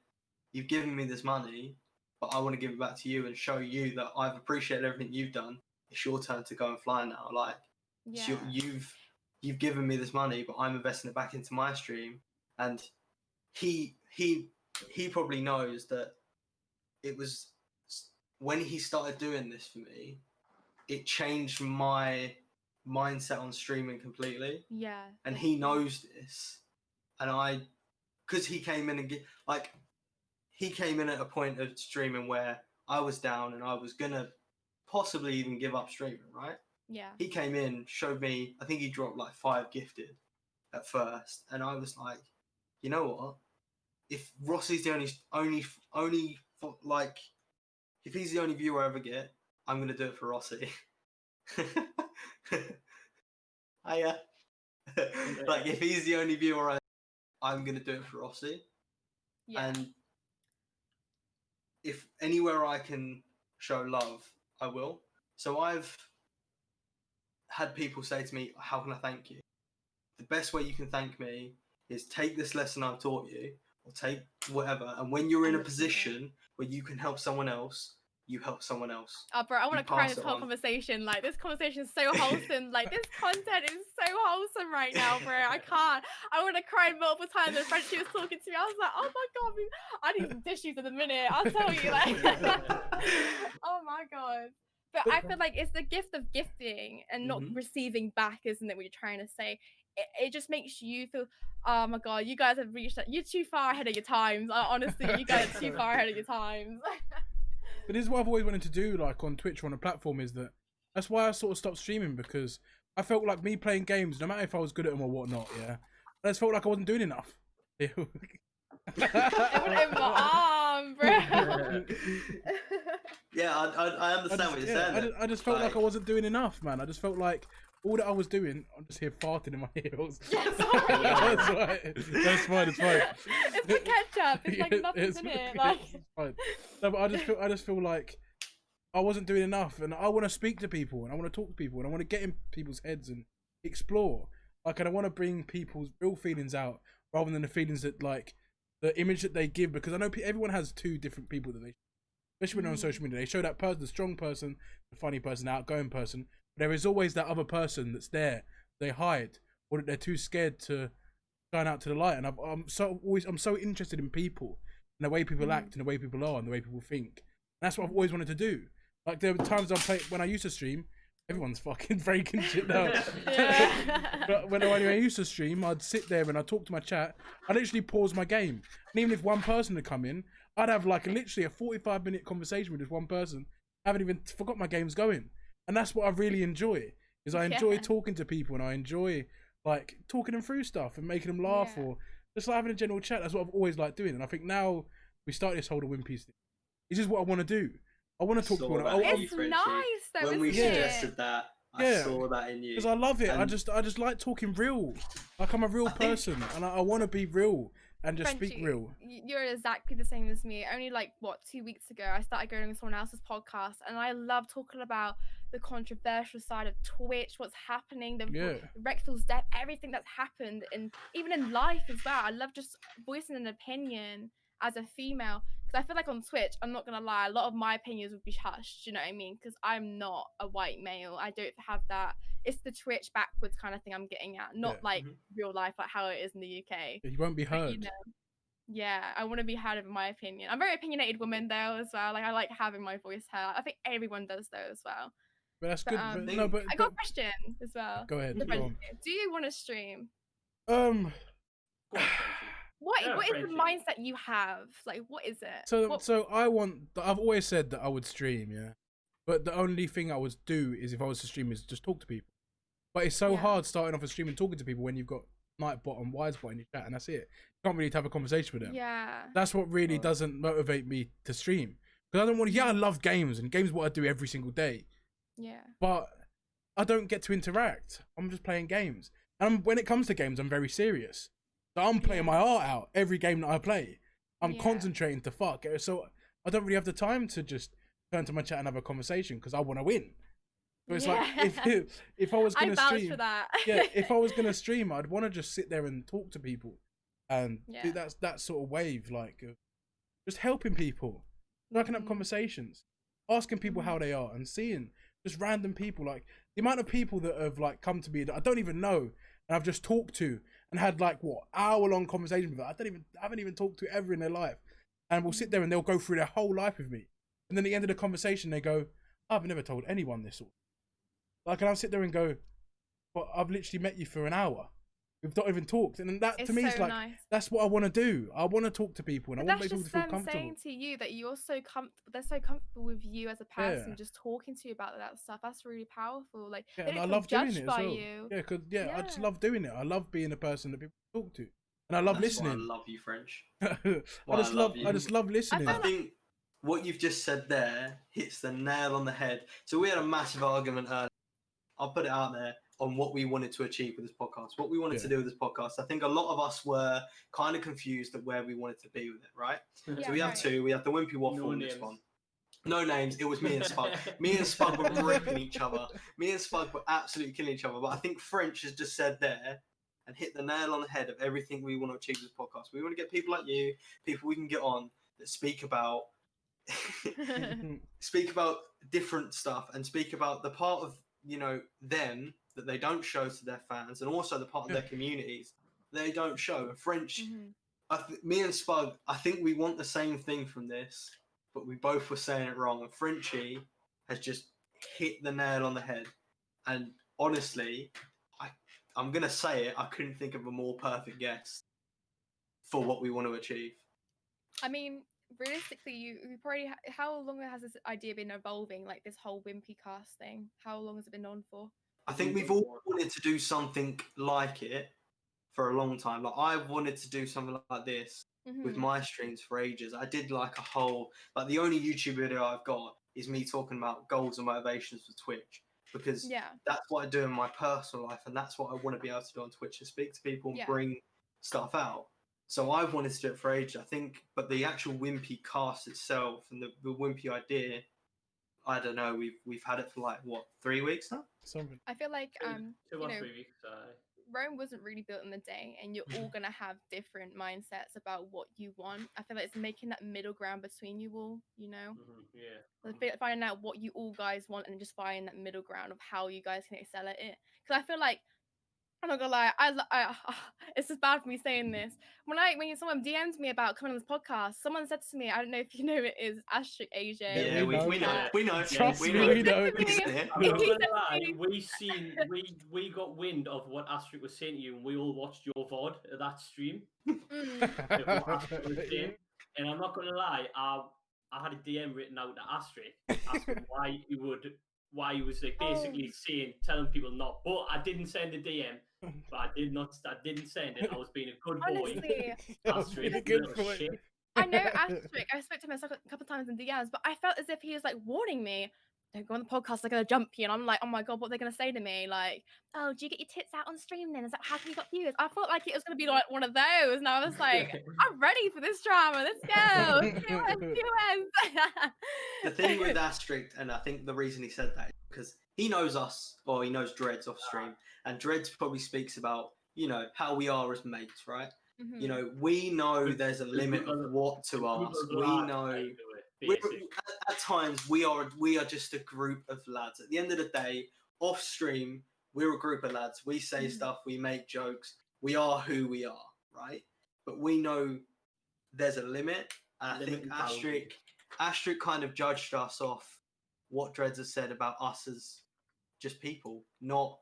you've given me this money, but I want to give it back to you and show you that I've appreciated everything you've done. It's your turn to go and fly now. Like, you've given me this money, but I'm investing it back into my stream. And he probably knows that it was when he started doing this for me, it changed my mindset on streaming completely. Yeah. And he knows this. And because he came in and he came in at a point of streaming where I was down and I was gonna possibly even give up streaming, right? Yeah. He came in, showed me, I think he dropped like 5 gifted at first, and I was like, you know what? If Rossi's the only like, if he's the only viewer I ever get, I'm gonna do it for Rossi. Hiya. Like, if he's the only viewer, I'm gonna do it for Rossi. Yeah. And if anywhere I can show love, I will. So I've had people say to me, "How can I thank you?" The best way you can thank me is take this lesson I've taught you, or take whatever. And when you're in a position where you can help someone else, you help someone else. Oh, bro, I want to cry in this whole conversation. Like, this conversation is so wholesome. Like, this content is so wholesome right now, bro. I can't. I want to cry multiple times. When Frenchy was talking to me, I was like, oh my god, I need some tissues in a minute. I'll tell you, like, oh my god. But I feel like it's the gift of gifting and not receiving back, isn't it? What you're trying to say. It just makes you feel, oh my god, you guys have reached that. You're too far ahead of your times. Honestly, you guys are too far ahead of your times. But this is what I've always wanted to do, like on Twitch or on a platform, is that's why I sort of stopped streaming, because I felt like me playing games, no matter if I was good at them or whatnot, yeah, I just felt like I wasn't doing enough. It went over my arm, bro. Yeah, I understand what you're saying. I just felt like I wasn't doing enough, man. I just felt like all that I was doing, I'm just here farting in my heels. Yeah, sorry. That's fine. That's fine. It's fine. It's the ketchup. It's like nothing's in it. Like, it's fine. No, but I just feel like I wasn't doing enough, and I want to speak to people, and I want to talk to people, and I want to get in people's heads and explore. Like, and I want to bring people's real feelings out rather than the feelings that, like, the image that they give. Because I know everyone has two different people that they, especially when they're on social media, they show that person, the strong person, the funny person, the outgoing person. There is always that other person that's there, they hide, or that they're too scared to shine out to the light. And I'm so interested in people and the way people act and the way people are and the way people think. And that's what I've always wanted to do. Like, there were times when I used to stream, everyone's fucking breaking shit now. But when I used to stream, I'd sit there and I'd talk to my chat. I'd literally pause my game. And even if one person had come in, I'd have like literally a 45-minute conversation with this one person. I haven't even forgot my game's going. And that's what I really enjoy, is I enjoy talking to people, and I enjoy like talking them through stuff and making them laugh, or just like having a general chat. That's what I've always liked doing. And I think now we start this whole Wimpy thing. It's just what I want to do. I want to talk to people. It's nice though, when we suggested that, I saw that in you. Because I love it. I just like talking real. Like, I'm a real person, and I want to be real and just Frenchy, speak real. You're exactly the same as me. Only like 2 weeks ago, I started going on someone else's podcast, and I love talking about the controversial side of Twitch, what's happening, the Rexfield's death, everything that's happened, and even in life as well. I love just voicing an opinion as a female, because I feel like on Twitch, I'm not gonna lie, a lot of my opinions would be hushed. You know what I mean? Because I'm not a white male. I don't have that. It's the Twitch backwards kind of thing I'm getting at, not like real life, like how it is in the UK. You won't be heard. But, you know, yeah, I want to be heard in my opinion. I'm a very opinionated woman though as well. Like, I like having my voice heard. I think everyone does though as well. But that's good. But I got a question as well. Go ahead. Do you want to stream? What is the mindset you have? Like, what is it? So I've always said that I would stream, yeah. But the only thing I would do is, if I was to stream, is just talk to people. But it's so hard starting off a stream and talking to people when you've got Nightbot and Wisebot in your chat, and that's it. You can't really have a conversation with them. Yeah. That's what really doesn't motivate me to stream. Because I don't want to, I love games, and games is what I do every single day. Yeah. But I don't get to interact. I'm just playing games. And when it comes to games, I'm very serious. So I'm playing my heart out every game that I play. I'm concentrating to fuck. So I don't really have the time to just turn to my chat and have a conversation, because I want to win. So it's like, if I was going to stream, for that. if I was going to stream, I'd want to just sit there and talk to people and do that sort of wave, like just helping people, racking up conversations, asking people how they are, and seeing just random people, like the amount of people that have like come to me that I don't even know, and I've just talked to and had like hour-long conversation with them. I haven't even talked to ever in their life, and we'll sit there and they'll go through their whole life with me, and then at the end of the conversation they go, I've never told anyone this. Like, and I'll sit there and go, but I've literally met you for an hour. We've not even talked, and that to me is like, that's what I want to do. I want to talk to people, and I want to make people feel comfortable. Saying to you that you're so comfortable, they're so comfortable with you as a person, just talking to you about that stuff. That's really powerful. Like, they don't I love doing it as well. You. I just love doing it. I love being a person that people talk to, and I love listening. I love you, French. I just love listening. I think what you've just said there hits the nail on the head. So we had a massive argument earlier. I'll put it out there. on what we wanted to achieve with this podcast, what we wanted to do with this podcast. I think a lot of us were kind of confused at where we wanted to be with it, right? So we have two. We have the Wimpy Waffle and this one. No names. It was me and Spug. Me and Spug were ripping each other. Me and Spug were absolutely killing each other. But I think French has just said there and hit the nail on the head of everything we want to achieve with this podcast. We want to get people like you, people we can get on that speak about different stuff and speak about the part of, you know, them that they don't show to their fans, and also the part of their communities they don't show. And French, me and Spug, I think we want the same thing from this, but we both were saying it wrong. And Frenchie has just hit the nail on the head. And honestly, I'm going to say it, I couldn't think of a more perfect guest for what we want to achieve. I mean, realistically, you probably, how long has this idea been evolving, like this whole Wimpy cast thing? How long has it been on for? I think we've all wanted to do something like it for a long time. Like, I wanted to do something like this with my streams for ages. I did like a whole, like, the only YouTube video I've got is me talking about goals and motivations for Twitch, because that's what I do in my personal life, and that's what I want to be able to do on Twitch, to speak to people and bring stuff out. So I've wanted to do it for ages, I think, but the actual Wimpy cast itself and the Wimpy idea, I don't know, we've had it for like, what, 3 weeks now? Something. I feel like 2 or 3 weeks. Rome wasn't really built in the day, and you're all gonna have different mindsets about what you want. I feel like it's making that middle ground between you all, you know? Finding out what you all guys want and just finding that middle ground of how you guys can excel at it. Because I feel like, I'm not gonna lie, it's just bad for me saying this. When someone DMs me about coming on this podcast, someone said to me, I don't know if you know it is *AJ. Yeah, we know. Trust me, we know. I'm not gonna lie, we got wind of what Astrid was saying to you, and we all watched your VOD at that stream. Of what Astrid was saying. And I'm not gonna lie, I had a DM written out to Astrid asking why he was like basically saying, telling people not. But I didn't send a DM. But I didn't send it. I was being a good boy. Honestly, Astrid, good boy. shit. I know Astrid. I spoke to him a couple times in DMs, but I felt as if he was like warning me, don't go on the podcast, they're gonna jump you. And I'm like, oh my god, what are they gonna say to me? Like, oh, do you get your tits out on stream then? Is that how come you got viewers? I thought like it was gonna be like one of those, and I was like, I'm ready for this drama. Let's go. The thing with Astrid, and I think the reason he said that is because he knows us, or he knows Dreads off stream, and Dreads probably speaks about, you know, how we are as mates, right? You know, we know there's a limit of what to ask. We know at times we are just a group of lads. At the end of the day, off stream, we're a group of lads. We say stuff, we make jokes. We are who we are, right? But we know there's a limit. And I think Astrid kind of judged us off what Dreads has said about us as just people, not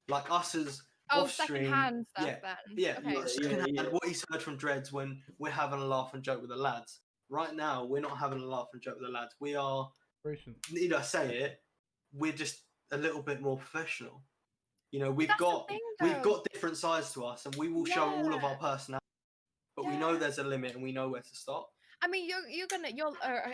like us as second-hand stuff then. Second-hand, what he's heard from Dreads when we're having a laugh and joke with the lads. Right now, we're not having a laugh and joke with the lads. We are, need I say it, we're just a little bit more professional. You know, we've got different sides to us, and we will show all of our personality. But we know there's a limit, and we know where to stop. I mean,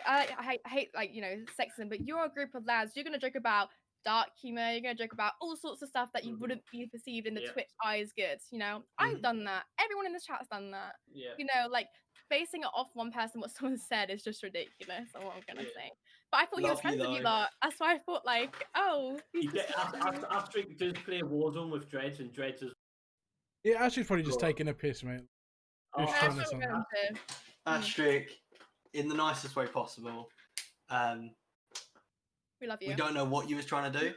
I hate like, you know, sexism, but you're a group of lads. You're gonna joke about dark humor. You're gonna joke about all sorts of stuff that you wouldn't be perceived in the Twitch eyes good. You know, I've done that. Everyone in this chat's done that. Yeah. You know, like basing it off one person, what someone said is just ridiculous. That's what I'm gonna say. But I thought he was friends with you lot. That's why I thought like, oh. Astrid does play Warzone with Dreads, and Dreads is. Yeah, Astrid's probably just taking a piss, mate. Astrid, in the nicest way possible. We love you. We don't know what you was trying to do.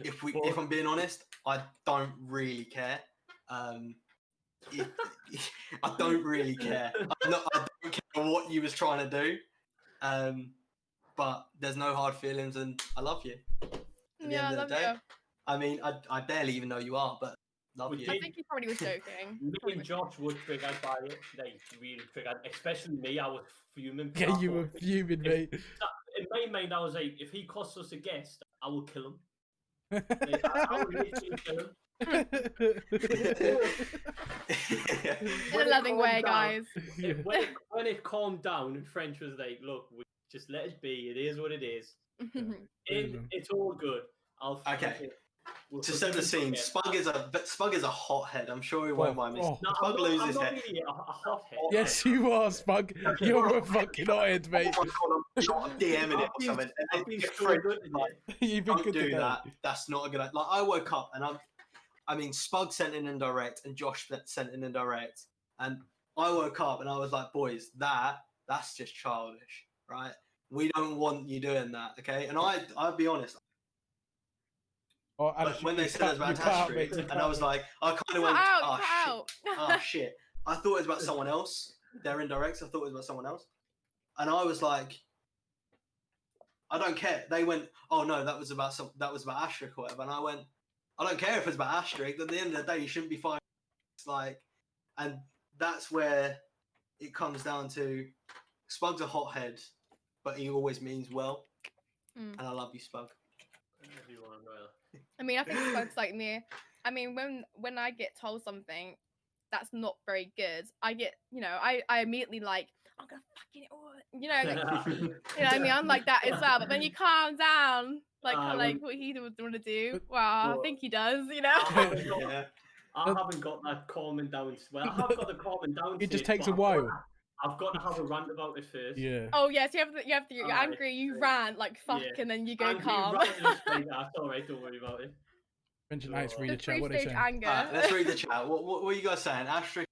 If I'm being honest, I don't really care. I don't really care. I don't care what you was trying to do. But there's no hard feelings, and I love you. At the end of the day. You. I mean, I barely even know you are, but love you. I think he probably was joking. Me and Josh were triggered by it. Like, really triggered. Especially me, I was fuming. Yeah, you were fuming, mate. In my mind, I was like, if he costs us a guest, I will kill him. Like, I will literally kill him. In a loving way, guys. When it calmed down, and French was like, look, just let it be. It is what it is. It's all good. Okay. To set the scene, Spug is a hothead. I'm sure he won't mind me. No, Spug loses I'm head. not really a hothead. Yes, you are, Spug. You're a fucking hothead, mate. Oh my God, I'm DMing it or something. I've been so good today. You've been Don't good do today. that. That's not a good idea. Like, I woke up and I mean, Spug sent in indirect and Josh sent in indirect. And I woke up and I was like, boys, that's just childish, right? We don't want you doing that, okay? And I'll be honest. Oh, Alex, when they said it was about Astrid, and I was like, I kind of went, oh shit. I thought it was about someone else. They're indirects. I thought it was about someone else. And I was like, I don't care. They went, oh no, that was about Astrid or whatever. And I went, I don't care if it's about Astrid. At the end of the day, you shouldn't be fighting. Like, and that's where it comes down to Spug's a hothead, but he always means well. And I love you, Spug. Everyone well. I mean, I think Spug's like me. I mean, when I get told something that's not very good, I get, you know, I immediately like, I'm gonna fucking, you know, like, you know what I mean? I'm like that as well. But then you calm down, like what he would want to do. Well, I think he does, you know. I haven't got that calming down. Well, I have got the calming down. It just takes a while. I've got to have a rant about it first. Yeah. Oh yes, you have to. You're angry. You rant like fuck, and then you go calm. That's all right. Don't worry about it. Mention Alex, read the chat. What are they saying? Anger. Let's read the chat. What are you guys saying? Astrid.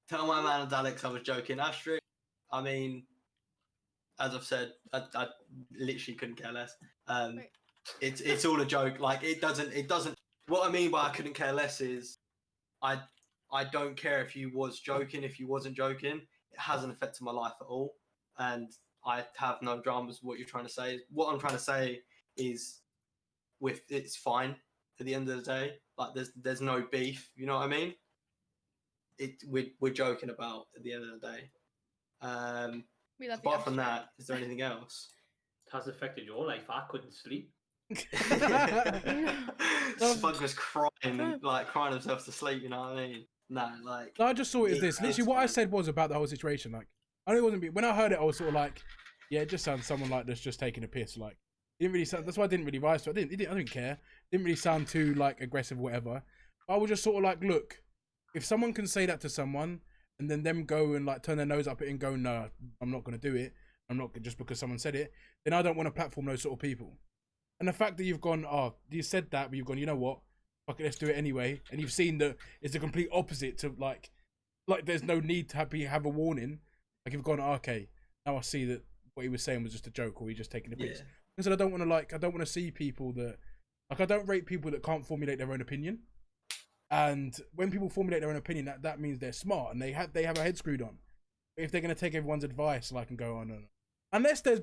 Tell my man and Alex I was joking. Astrid. I mean, as I've said, I literally couldn't care less. It's all a joke. Like it doesn't. What I mean by I couldn't care less is, I don't care if you was joking, if you wasn't joking. It hasn't affected my life at all, and I have no dramas. What you're trying to say, what I'm trying to say is, it's fine at the end of the day. Like there's no beef. You know what I mean? We're joking about at the end of the day. Apart from that, is there anything else? It has affected your life. I couldn't sleep. Spug was crying himself to sleep. You know what I mean? No, like. No, I just saw it as this. Literally, what I said was about the whole situation. Like, I know it wasn't. When I heard it, I was sort of like, yeah, it just sounds someone like that's just taking a piss. Like, it didn't really sound. That's why I didn't really rise to it. I didn't care. Didn't really sound too like aggressive or whatever. I was just sort of like, look, if someone can say that to someone and then them go and like turn their nose up at it and go, no, I'm not going to do it. I'm not just because someone said it. Then I don't want to platform those sort of people. And the fact that you've gone, oh, you said that, but you've gone, you know what? Fuck it, let's do it anyway. And you've seen that it's the complete opposite to like there's no need to have a warning. Like you've gone, oh, okay, now I see that what he was saying was just a joke or he's just taking a piss. Because I don't want to see people that, like, I don't rate people that can't formulate their own opinion. And when people formulate their own opinion, that means they're smart and they have a head screwed on. If they're going to take everyone's advice, like, and go on and unless say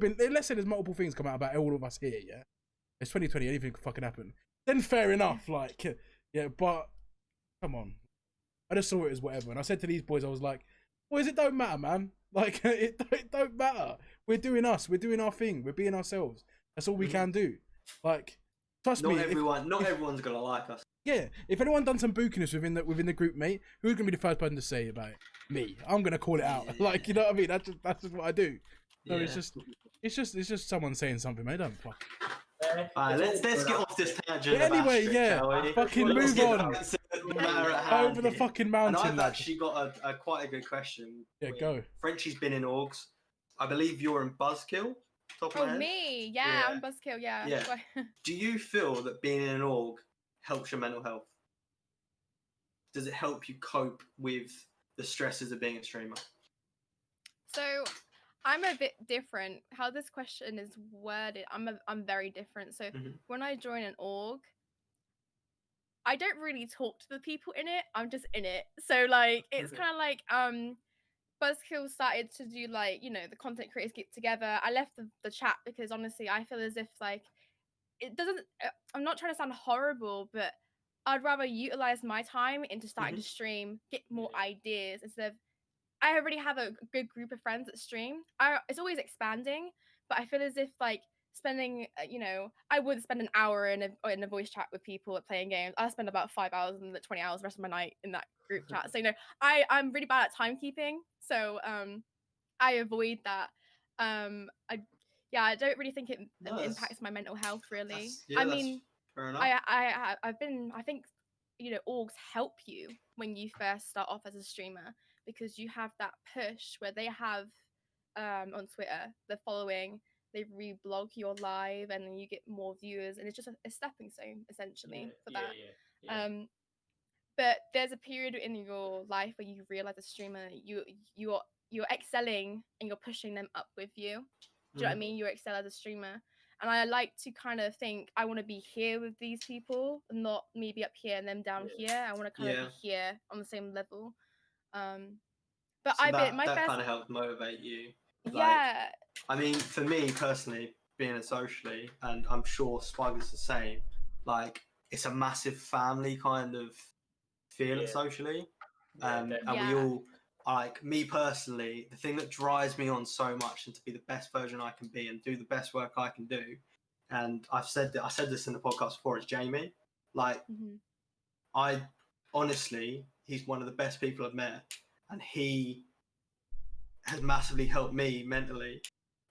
there's multiple things come out about all of us here, yeah. It's 2020, anything could fucking happen. Then fair enough, like, yeah, but come on. I just saw it as whatever. And I said to these boys, I was like, boys, it don't matter, man. Like, it don't matter. We're doing us. We're doing our thing. We're being ourselves. That's all we can do. Like, trust me. Not everyone's going to like us. Yeah, if anyone done some bookiness within the group, mate, who's going to be the first person to say about it? Me. I'm going to call it out. Like, you know what I mean? That's just what I do. So it's just someone saying something, mate. Don't fuck. Let's get off this tangent. But anyway, fucking move on. Over the fucking mountain. And I've actually got a quite a good question. Yeah, go. Frenchie's been in orgs. I believe you're in Buzzkill. Me? Yeah, I'm Buzzkill. Yeah. Do you feel that being in an org helps your mental health? Does it help you cope with the stresses of being a streamer? So I'm a bit different. How this question is worded, I'm very different. So when I join an org, I don't really talk to the people in it. I'm just in it. So like it's kind of like Buzzkill started to do like, you know, the content creators get together. I left the chat because honestly I feel as if like it doesn't, I'm not trying to sound horrible, but I'd rather utilize my time into starting to stream, get more ideas instead of, I already have a good group of friends that stream. It's always expanding, but I feel as if like spending, you know, I would spend an hour in a voice chat with people at playing games. I spend about 5 hours and the 20 hours the rest of my night in that group chat. So, you know, I'm really bad at timekeeping. So I avoid that. yeah, I don't really think it impacts my mental health really. Yeah, I mean, fair enough. I think, you know, orgs help you when you first start off as a streamer, because you have that push where they have on Twitter the following, they reblog your live, and then you get more viewers, and it's just a stepping stone essentially for that. But there's a period in your life where you realize a streamer, you're excelling and you're pushing them up with you. Do you know what I mean? You excel as a streamer. And I like to kind of think I want to be here with these people, not me be up here and them down here. I want to kind of be here on the same level. But so that first kind of helped motivate you. Yeah. I mean, for me personally, being a socially, and I'm sure Spug is the same, like it's a massive family kind of feel at socially. And we all, like me personally, the thing that drives me on so much and to be the best version I can be and do the best work I can do, and I said this in the podcast before, is Jamie. Like, I honestly, he's one of the best people I've met, and he has massively helped me mentally.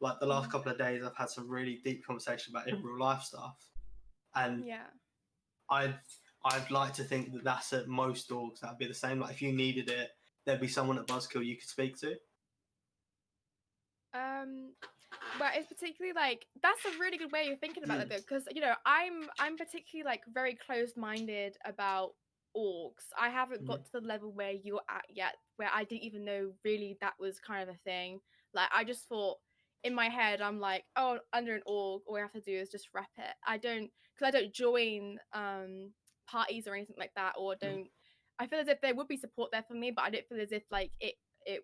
Like the last couple of days, I've had some really deep conversation about in real life stuff, and I'd like to think that that's at most orgs that'd be the same. Like if you needed it, there'd be someone at Buzzkill you could speak to. But it's particularly like, that's a really good way of thinking about it, because you know, I'm particularly like very closed-minded about orgs. I haven't got to the level where you're at yet, where I didn't even know really that was kind of a thing. Like I just thought in my head, I'm like, oh, under an org, all we have to do is just rep it. I don't join parties or anything like that, or don't. I feel as if there would be support there for me, but I don't feel as if like it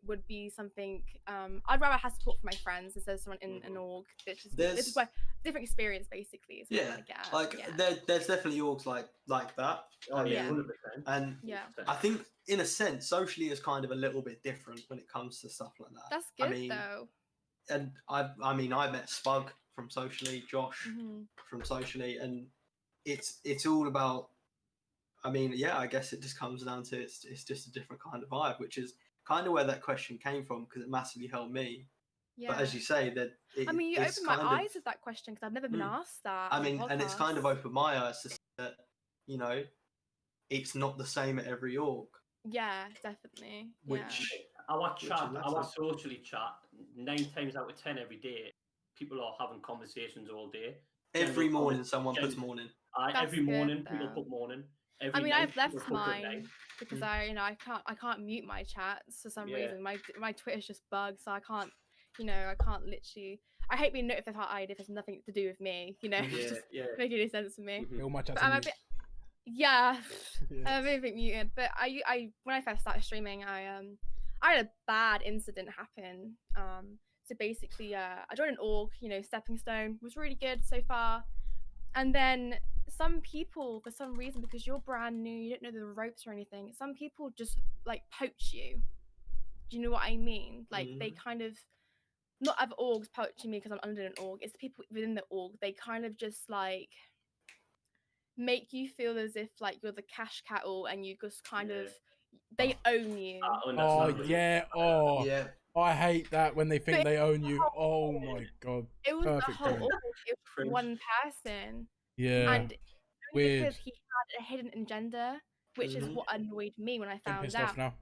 would be something. I'd rather have support from my friends instead of someone in an org. This is my different experience, basically. Is there's definitely orgs like that. Oh yeah, 100%. And I think in a sense, socially is kind of a little bit different when it comes to stuff like that. That's good though. And I met Spug from socially, Josh from socially, and it's all about. I mean, yeah, I guess it just comes down to it's just a different kind of vibe, which is kind of where that question came from, because it massively helped me. Yeah. But as you say, that I mean, you opened my eyes with that question, because I've never been asked that. I mean, and it's kind of opened my eyes to see that, you know, it's not the same at every org. Yeah, definitely. Which our socially chat, 9 times out of 10 every day, people are having conversations all day. Every morning, someone puts morning. Every morning, people put morning. I mean, I've left mine because I can't mute my chats for some reason. My Twitter's just bugged, so I can't literally. I hate being notified if it's nothing to do with me. You know, it just make any sense to me. I'm a bit muted. But I when I first started streaming, I had a bad incident happen. So basically, I joined an org. You know, stepping stone was really good so far, and then some people, for some reason, because you're brand new, you don't know the ropes or anything, some people just like poach you. Do you know what I mean? Like they kind of, not other orgs poaching me because I'm under an org, it's the people within the org. They kind of just like make you feel as if like you're the cash cattle, and you just kind of, they own you. I hate that when they think they own you. Oh my god. It was the whole org. It was one person. Yeah. And because he had a hidden agenda, which is what annoyed me when I found out. Off now.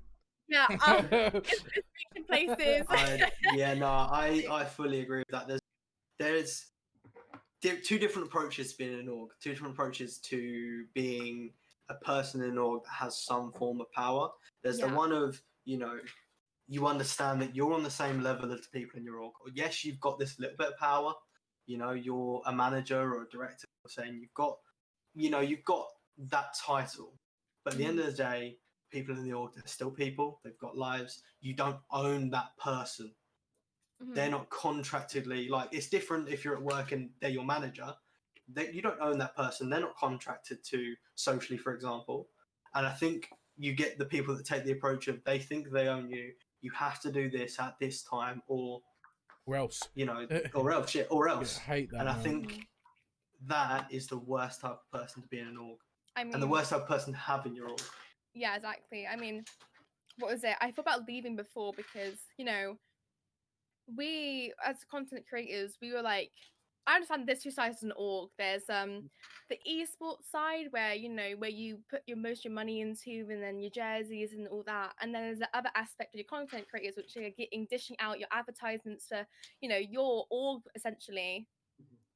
Yeah, it's reaching places. I fully agree with that. There's two different approaches to being in an org. Two different approaches to being a person in an org that has some form of power. There's the one of, you know, you understand that you're on the same level as the people in your org. Or yes, you've got this little bit of power. You know, you're a manager or a director, saying you've got that title. But at the end of the day, people in the org, they're still people. They've got lives. You don't own that person. They're not contractedly, like, it's different if you're at work and they're your manager. You don't own that person. They're not contracted to socially, for example. And I think you get the people that take the approach of, they think they own you. You have to do this at this time, or else, you know, or else. I hate that. And I think that is the worst type of person to be in an org. I mean, and the worst type of person to have in your org. Yeah, exactly. I mean, what was it? I thought about leaving before because, you know, we as content creators, we were like, I understand there's two sides to an org. There's the esports side where, you know, where you put most of your money into, and then your jerseys and all that, and then there's the other aspect of your content creators, which are dishing out your advertisements to, you know, your org essentially,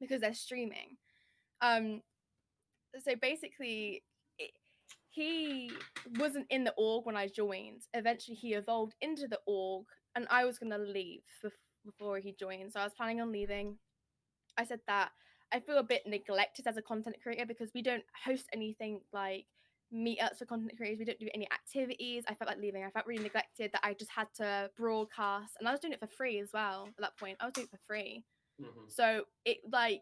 because they're streaming. So basically, he wasn't in the org when I joined. Eventually, he evolved into the org, and I was gonna leave before he joined. So I was planning on leaving. I said that I feel a bit neglected as a content creator because we don't host anything like meetups for content creators. We don't do any activities. I felt like leaving. I felt really neglected that I just had to broadcast, and I was doing it for free as well. At that point, I was doing it for free. So it like,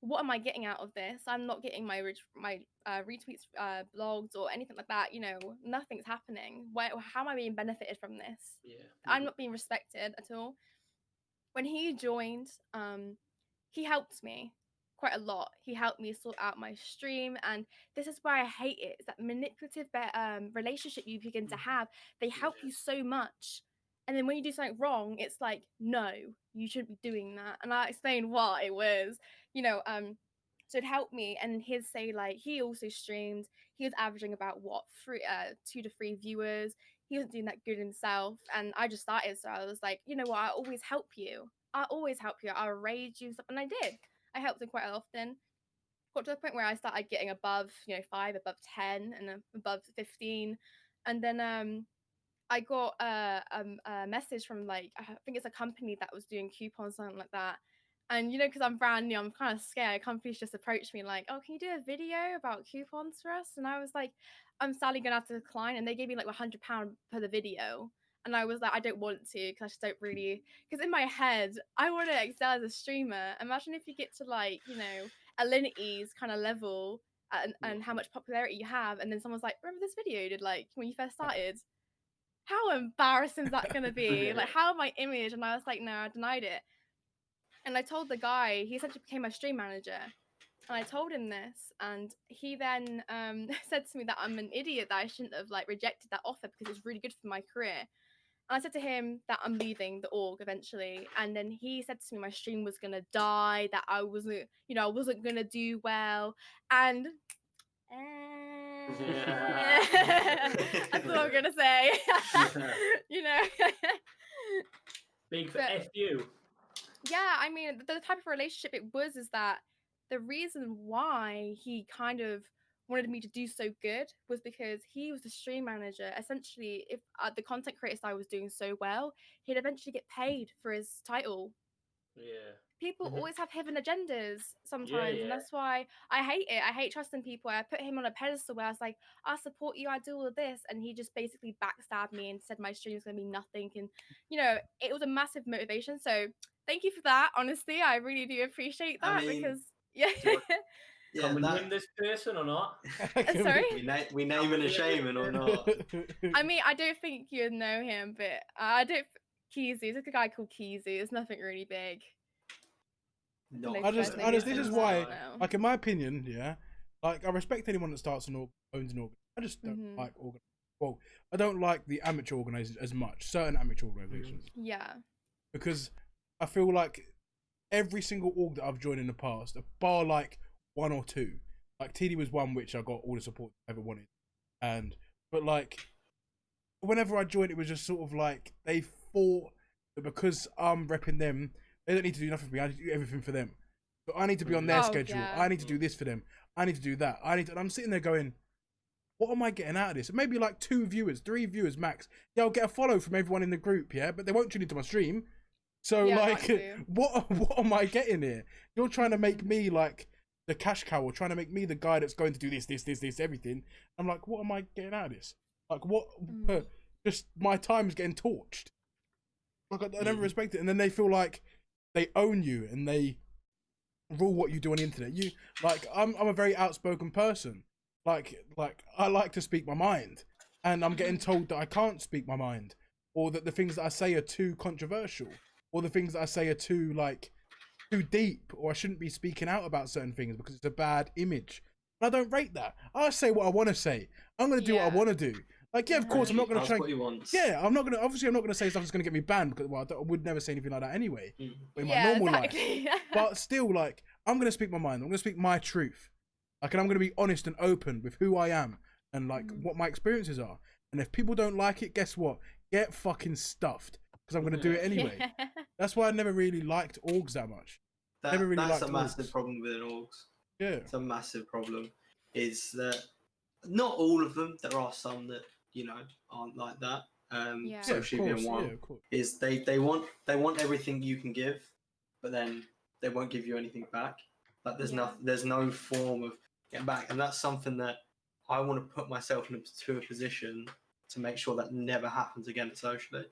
what am I getting out of this? I'm not getting my retweets, blogs, or anything like that. You know, nothing's happening. How am I being benefited from this? I'm not being respected at all. When he joined, he helped me quite a lot. He helped me sort out my stream, and this is why I hate it. It's that manipulative relationship you begin to have. They help you so much, and then when you do something wrong, it's like, no, you shouldn't be doing that. And I explained what it was, you know. So it helped me, and he'd say like he also streamed. He was averaging about 2 to 3 viewers. He wasn't doing that good himself, and I just started, so I was like, you know what, I always help you. I'll raid you stuff, and I did. I helped him quite often. Got to the point where I started getting above, you know, 5, above 10, and above 15, and then I got a message from like, I think it's a company that was doing coupons, something like that. And you know, because I'm brand new, I'm kind of scared. Companies just approached me like, "Oh, can you do a video about coupons for us?" And I was like, "I'm sadly gonna have to decline." And they gave me like £100 per the video, and I was like, "I don't want to, because I just don't really." Because in my head, I want to excel as a streamer. Imagine if you get to like, you know, Alinity's kind of level, and how much popularity you have, and then someone's like, "Remember this video you did like when you first started?" How embarrassing is that going to be? Like, how my image? And I was like, no, I denied it. And I told the guy, he essentially became my stream manager. And I told him this, and he then said to me that I'm an idiot, that I shouldn't have like rejected that offer because it's really good for my career. And I said to him that I'm leaving the org eventually. And then he said to me my stream was going to die, that I wasn't, you know, I wasn't going to do well. And that's what I'm gonna say. You know. Big for F you. Yeah, I mean, the type of relationship it was is that the reason why he kind of wanted me to do so good was because he was the stream manager. Essentially, if the content creator side was doing so well, he'd eventually get paid for his title. Yeah. People always have hidden agendas sometimes, and that's why I hate it. I hate trusting people. I put him on a pedestal where I was like, I'll support you, I do all of this, and he just basically backstabbed me and said my stream's gonna be nothing. And you know, it was a massive motivation. So thank you for that. Honestly, I really do appreciate that. I mean, because can we name this person or not? Sorry, we naming and shaming or not? I mean, I don't think you know him, but I don't. Keezy, there's a guy called Keezy. It's nothing really big. No, I just this is why, like, in my opinion, yeah, like, I respect anyone that starts an owns an organ. I just don't like well, I don't like the amateur organizations as much. Certain amateur organizations, yeah, because I feel like every single org that I've joined in the past, bar like 1 or 2, like TD was one which I got all the support I ever wanted, but like whenever I joined, it was just sort of like they thought that because I'm repping them, they don't need to do nothing for me. I need to do everything for them. So I need to be on their schedule. Yeah. I need to do this for them. I need to do that. And I'm sitting there going, what am I getting out of this? Maybe like 2 viewers, 3 viewers max. Yeah, I'll get a follow from everyone in the group, yeah, but they won't tune into my stream. So yeah, like, what am I getting here? You're trying to make me like the cash cow, or trying to make me the guy that's going to do this, everything. I'm like, what am I getting out of this? Like, what? Just my time's getting torched. Like, I never respect it. And then they feel like they own you and they rule what you do on the internet. You like, I'm a very outspoken person. Like I like to speak my mind, and I'm getting told that I can't speak my mind, or that the things that I say are too controversial, or the things that I say are too deep, or I shouldn't be speaking out about certain things because it's a bad image. And I don't rate that. I say what I want to say. I'm going to do what I want to do. Like, yeah, of course, I'm not gonna try. What he wants. Yeah, I'm not gonna say stuff that's gonna get me banned because I would never say anything like that anyway. In my normal life, but still, like, I'm gonna speak my mind. I'm gonna speak my truth. Like, and I'm gonna be honest and open with who I am and like what my experiences are. And if people don't like it, guess what? Get fucking stuffed because I'm gonna do it anyway. That's why I never really liked orgs that much. Never really that's liked a massive orgs. problem with orgs. Yeah, it's a massive problem. Is that not all of them? There are some that aren't like that. Socially being one, is they want everything you can give, but then they won't give you anything back. Like there's no form of getting back, and that's something that I want to put myself into a position to make sure that never happens again socially,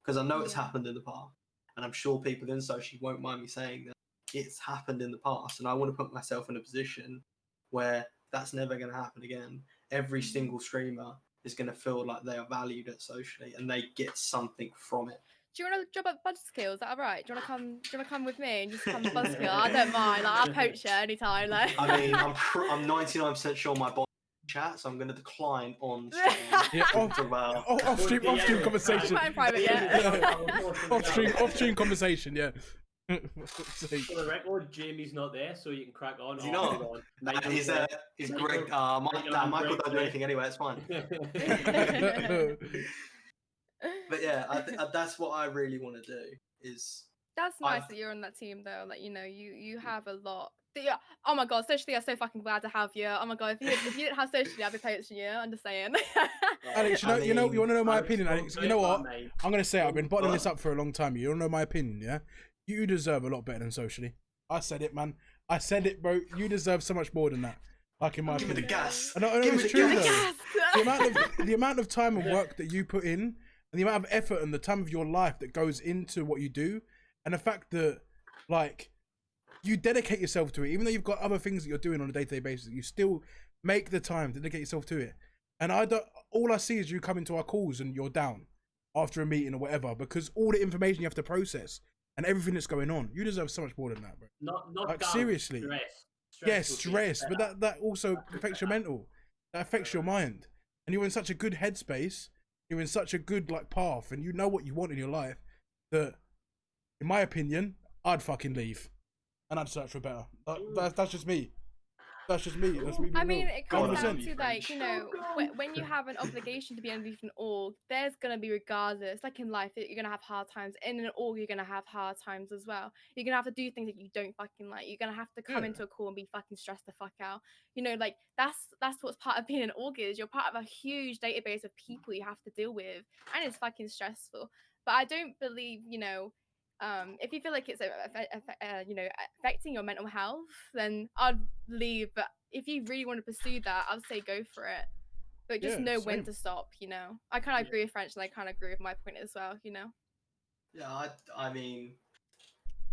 because I know it's happened in the past, and I'm sure people in socially won't mind me saying that it's happened in the past, and I want to put myself in a position where that's never going to happen again. Every single streamer is going to feel like they are valued at socially and they get something from it. Do you want to job at Buzzkill? Is that all right? Do you want to come with me and just come to Buzzkill? I don't mind. Like, I'll poach you anytime. Like. I mean, I'm 99% sure my bot chat, so I'm going to decline on stream. Off stream conversation. Off stream conversation. Yeah. For the record, Jamie's not there, so you can crack on. He's not. He's Greg. Michael don't do anything anyway. It's fine. But yeah, that's what I really want to do. That's nice that you're on that team, though. Like, you have a lot. Yeah. Oh my god, socially, I'm so fucking glad to have you. Oh my god, if you didn't have socially, I'd be poaching you. I'm just saying. Alex, you want to know my opinion, Alex? You know what? I'm gonna say I've been bottling this up for a long time. You don't know my opinion, yeah? You deserve a lot better than socially. I said it, man. I said it, bro. You deserve so much more than that. Like, in my opinion. Give me the gas. I know it's true, though. The amount of time and work that you put in, and the amount of effort and the time of your life that goes into what you do, and the fact that, like, you dedicate yourself to it, even though you've got other things that you're doing on a day-to-day basis, you still make the time to dedicate yourself to it. And all I see is you come into our calls and you're down after a meeting or whatever, because all the information you have to process and everything that's going on, you deserve so much more than that, bro. Not like, down, seriously. Stress, but that also affects your mental. That affects your mind. And you're in such a good headspace, you're in such a good like path, and you know what you want in your life, that, in my opinion, I'd fucking leave. And I'd search for better. That's just me. That's just me. That's me. I mean, it comes down to, like, when you have an obligation to be underneath an org, there's gonna be, regardless, like in life, you're gonna have hard times. In an org, you're gonna have hard times as well. You're gonna have to do things that you don't fucking like. You're gonna have to come into a call and be fucking stressed the fuck out. Like, that's what's part of being an org is. You're part of a huge database of people you have to deal with, and it's fucking stressful. But I don't believe, if you feel like it's affecting your mental health, then I'd leave. But if you really want to pursue that, I'd say go for it. But just know when to stop. I kind of agree with French, and I kind of agree with my point as well. Yeah, I mean,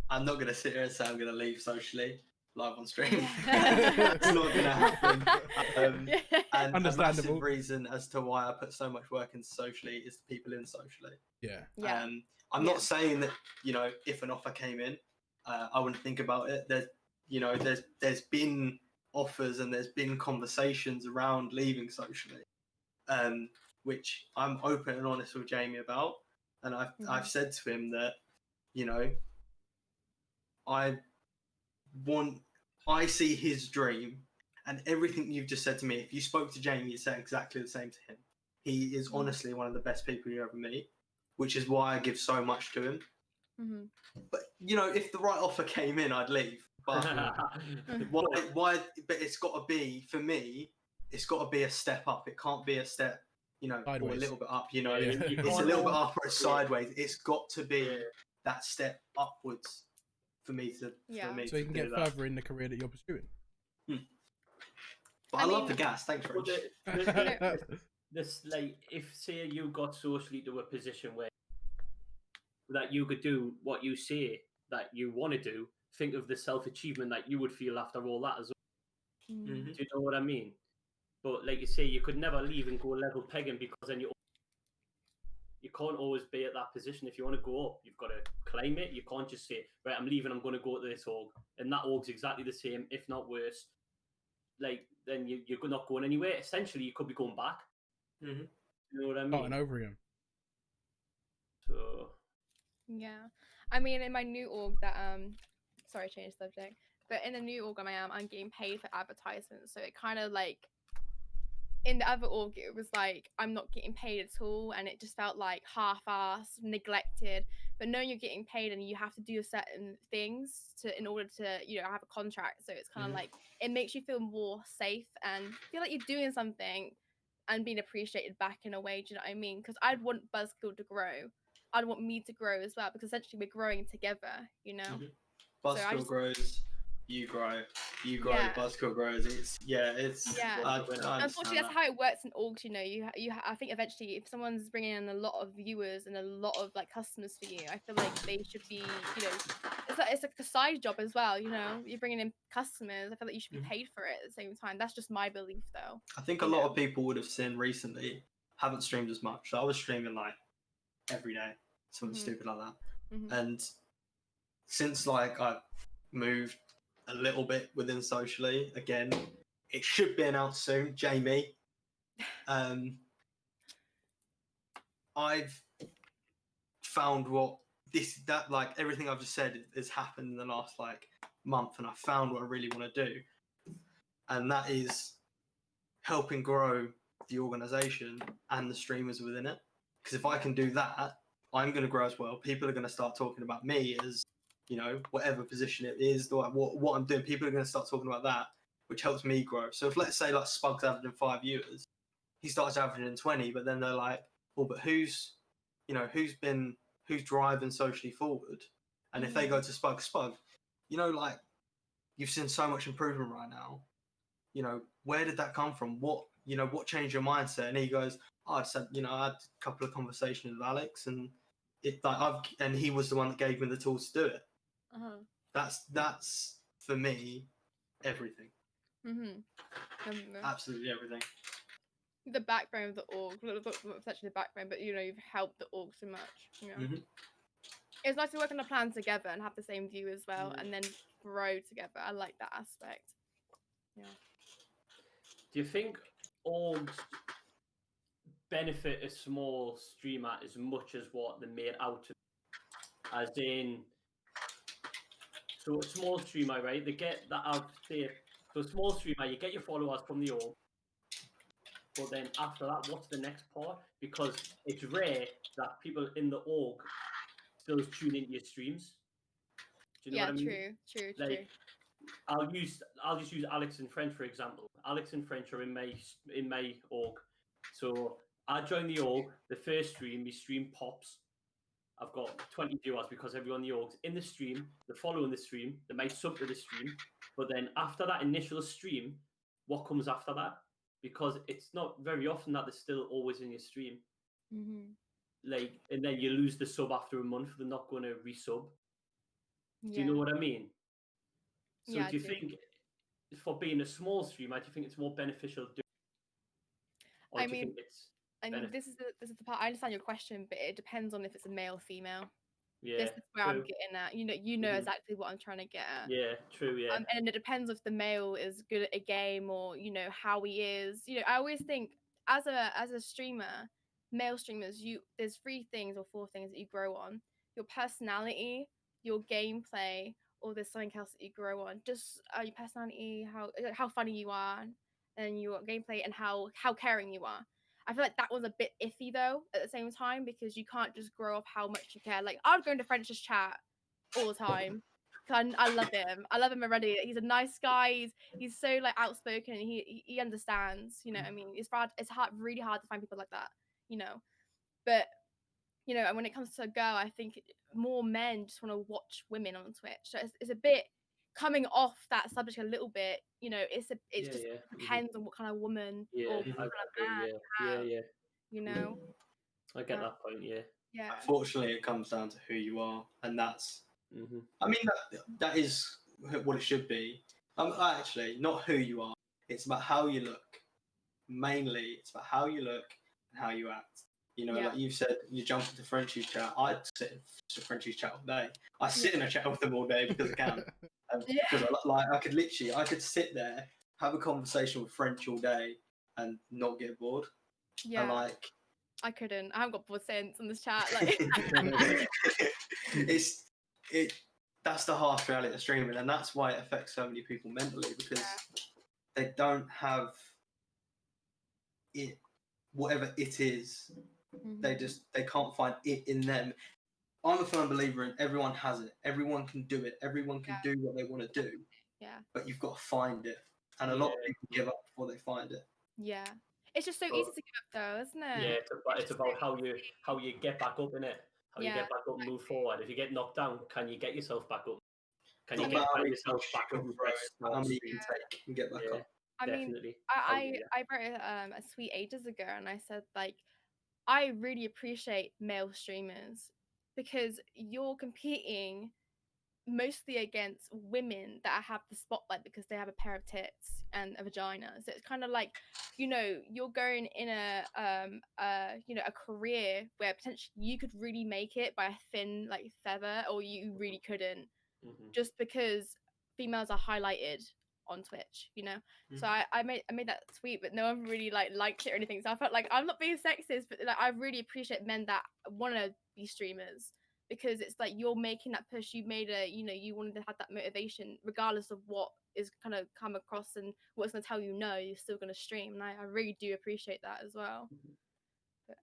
I'm not gonna sit here and say I'm gonna leave socially live on stream. It's not gonna happen. And a massive reason as to why I put so much work into socially is the people in socially. Yeah. I'm not saying that, if an offer came in, I wouldn't think about it. There's been offers and there's been conversations around leaving socially, which I'm open and honest with Jamie about. And I've said to him that, I see his dream, and everything you've just said to me, if you spoke to Jamie, you'd say exactly the same to him. He is honestly one of the best people you ever meet, which is why I give so much to him. But if the right offer came in, I'd leave. But why? But it's got to be, for me, it's got to be a step up. It can't be a step, sideways. Or a little bit up. It's a little bit up or sideways. It's got to be that step upwards for me to. So you can get further in the career that you're pursuing. But I love the gas. Thanks, Rich. This, like, if say you got socially to a position where that you could do what you say that you want to do, think of the self-achievement that you would feel after all that as well. Do you know what I mean? But like you say, you could never leave and go level pegging, because then you can't always be at that position. If you want to go up, you've got to climb it. You can't just say, right, I'm leaving, I'm going to go to this org, and that org's exactly the same, if not worse. Like, then you're not going anywhere. Essentially, you could be going back. You know what I mean? Starting over again. So yeah, I mean, in my new org that sorry, change subject, but in the new org I'm getting paid for advertisements, so it kind of like, in the other org it was like I'm not getting paid at all, and it just felt like half-assed, neglected. But knowing you're getting paid and you have to do certain things in order to have a contract, so it's kind of like it makes you feel more safe and feel like you're doing something and being appreciated back in a way. Do you know what I mean? Because I'd want Buzzkill to grow, I'd want me to grow as well, because essentially we're growing together, Buzzkill grows, you grow, yeah. Buzzkill grows. It's I Unfortunately, that's how it works in orgs. I think eventually, if someone's bringing in a lot of viewers and a lot of like customers for you, I feel like they should be, it's like a side job as well. You're bringing in customers. I feel like you should be paid for it at the same time. That's just my belief, though. I think a lot of people would have seen recently, haven't streamed as much. So I was streaming like every day, something stupid like that. And since like I moved a little bit within socially, again, it should be announced soon, Jamie. I've found like everything I've just said has happened in the last like month, and I found what I really want to do, and that is helping grow the organization and the streamers within it. Because if I can do that, I'm going to grow as well. People are going to start talking about me as, whatever position it is, what I'm doing. People are going to start talking about that, which helps me grow. So if, let's say, like Spug's averaging 5 viewers, he starts averaging 20, but then they're like, well, but who's driving socially forward? And if they go to Spug, like, you've seen so much improvement right now. Where did that come from? What changed your mindset? And he goes, oh, I said, I had a couple of conversations with Alex, and and he was the one that gave me the tools to do it. That's for me everything. Absolutely everything. The backbone of the org, essentially the backbone, but you've helped the org so much. It's nice to work on a plan together and have the same view as well, and then grow together. I like that aspect. Yeah. Do you think orgs benefit a small streamer as much as what they're made out to? As in, so a small streamer, right? They get that out there. So a small streamer, you get your followers from the org, but then after that, what's the next part? Because it's rare that people in the org still tune into your streams. Do you know what I mean? True. I'll just use Alex and French for example. Alex and French are in my org. So I join the org, the first stream, my stream pops. I've got 20 viewers because everyone in the org's in the stream, they're following the stream, they might sub to the stream, but then after that initial stream, what comes after that? Because it's not very often that they're still always in your stream. Like, and then you lose the sub after a month, they're not going to resub. Do you know what I mean? So do you think, for being a small streamer, do you think it's more beneficial? Or do you think it's this is the part. I understand your question, but it depends on if it's a male or female. Yeah, this is where I'm getting at. You know exactly what I'm trying to get at. Yeah, true. Yeah, and it depends if the male is good at a game, or how he is. I always think as a streamer, male streamers, there's 3 things or 4 things that you grow on: your personality, your gameplay, or there's something else that you grow on. Just your personality, how funny you are, and your gameplay, and how caring you are. I feel like that was a bit iffy though at the same time, because you can't just grow off how much you care. Like, I would go into French's chat all the time. I love him. I love him already. He's a nice guy. He's so like outspoken, and he understands. What I mean, it's really hard to find people like that. But and when it comes to a girl, I think more men just want to watch women on Twitch. So it's a bit coming off that subject a little bit. It just depends on what kind of woman or what kind of man you have. I get that point. Yeah. Unfortunately, it comes down to who you are, and that's. I mean, that is what it should be. Actually, not who you are. It's about how you look. Mainly, it's about how you look and how you act. Like you've said, you jump into Frenchy's chat. I sit in Frenchy's chat all day. I sit in a chat with them all day because I can. Because I could sit there, have a conversation with French all day, and not get bored. Yeah. And like, I couldn't. I haven't got bored since on this chat. Like, that's the harsh reality of streaming, and that's why it affects so many people mentally, because they don't have it, whatever it is. They can't find it in them. I'm a firm believer in everyone has it. Everyone can do it. Everyone can do what they want to do. Yeah. But you've got to find it, and a lot of people give up before they find it. Yeah. It's just so easy to give up, though, isn't it? Yeah, it's about how you get back up, innit? How you get back up and move forward. If you get knocked down, can you get yourself back up? Can you get yourself back up and get back up? I mean, I wrote a tweet ages ago, and I said, like, I really appreciate male streamers because you're competing mostly against women that have the spotlight because they have a pair of tits and a vagina. So it's kind of like, you know, you're going in a career where potentially you could really make it by a thin like feather, or you really couldn't, just because females are highlighted on Twitch, you know. So I made that tweet, but no one really liked it or anything. So I felt like I'm not being sexist, but like I really appreciate men that want to be streamers, because it's like you're making that push. You made you wanted to have that motivation regardless of what is kind of come across and what's going to tell you no, you're still going to stream. And I really do appreciate that as well. But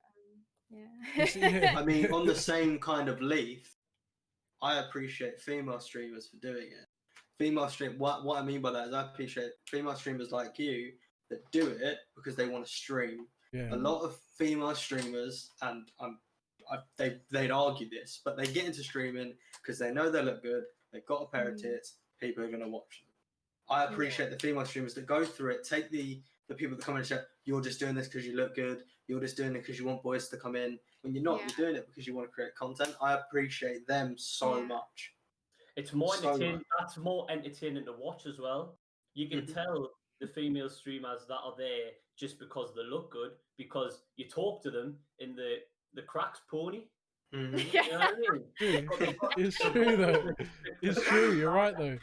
yeah. I mean, on the same kind of leaf, I appreciate female streamers for doing it. What I mean by that is I appreciate female streamers like you that do it because they want to stream. Yeah. A lot of female streamers, and they'd argue this, but they get into streaming because they know they look good, they've got a pair of tits, people are going to watch them. I appreciate the female streamers that go through it, take the people that come in and say, you're just doing this because you look good, you're just doing it because you want boys to come in. When you're not, you're doing it because you want to create content. I appreciate them so much. It's more entertaining. That's more entertaining to watch as well. You can tell the female streamers that are there just because they look good, because you talk to them in the cracks pony. You know what I mean? It's true though. It's true. You're right though.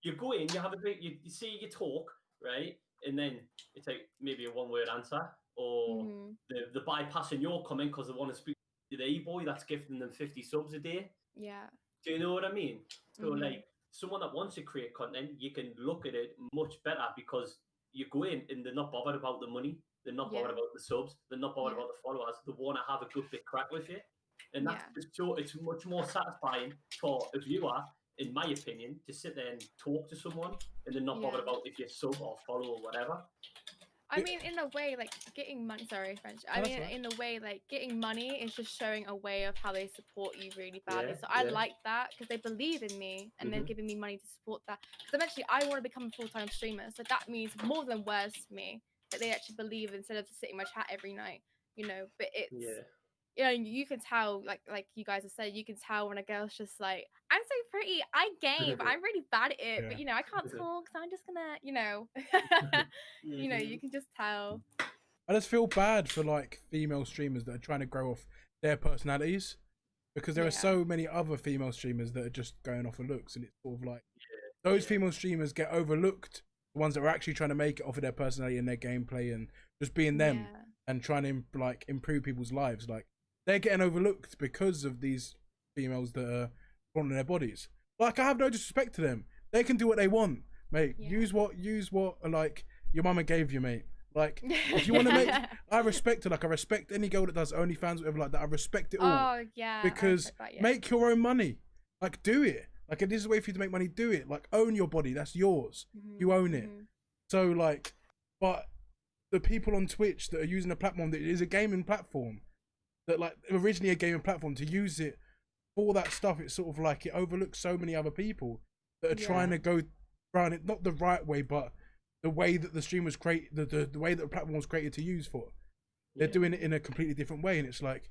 You go in, you have a bit, you see, you talk, right, and then it's like maybe a one-word answer, or they're bypassing your comment because they want to speak to the E-boy that's gifting them 50 subs a day. Yeah. Do you know what I mean? So like someone that wants to create content, you can look at it much better because you go in and they're not bothered about the money, they're not bothered about the subs, they're not bothered about the followers. They want to have a good bit crack with you, and that's it's much more satisfying for a viewer, in my opinion, to sit there and talk to someone and they're not bothered about if you sub or follow or whatever. I mean, in a way, like getting money. Sorry, French. I mean, in a way, like getting money is just showing a way of how they support you really badly. So I like that because they believe in me and they're giving me money to support that. Because eventually, I want to become a full-time streamer. So that means more than words to me that they actually believe instead of just sitting in my chat every night. You know, but it's you know, you can tell, like you guys have said, you can tell when a girl's just like, I'm so pretty, I game, but I'm really bad at it, but you know, I can't talk, so I'm just gonna, you know, you know, you can just tell. I just feel bad for like female streamers that are trying to grow off their personalities, because there are so many other female streamers that are just going off of looks, and it's sort of like those female streamers get overlooked, the ones that are actually trying to make it off of their personality and their gameplay and just being them and trying to like improve people's lives. Like, they're getting overlooked because of these females that are on their bodies. Like, I have no disrespect to them. They can do what they want, mate. Use what like your mama gave you, mate. Like, if you want to make, I respect it. Like, I respect any girl that does OnlyFans, whatever like that. I respect it all. Oh yeah. Because make your own money. Like, do it. Like, if this is a way for you to make money, do it. Like, own your body. That's yours. You own it. So like, but the people on Twitch that are using a platform that is a gaming platform, that like originally a gaming platform, to use it for that stuff, it's sort of like it overlooks so many other people that are trying to go around it, not the right way, but the way that the stream was created, the way that the platform was created to use for. They're doing it in a completely different way, and it's like,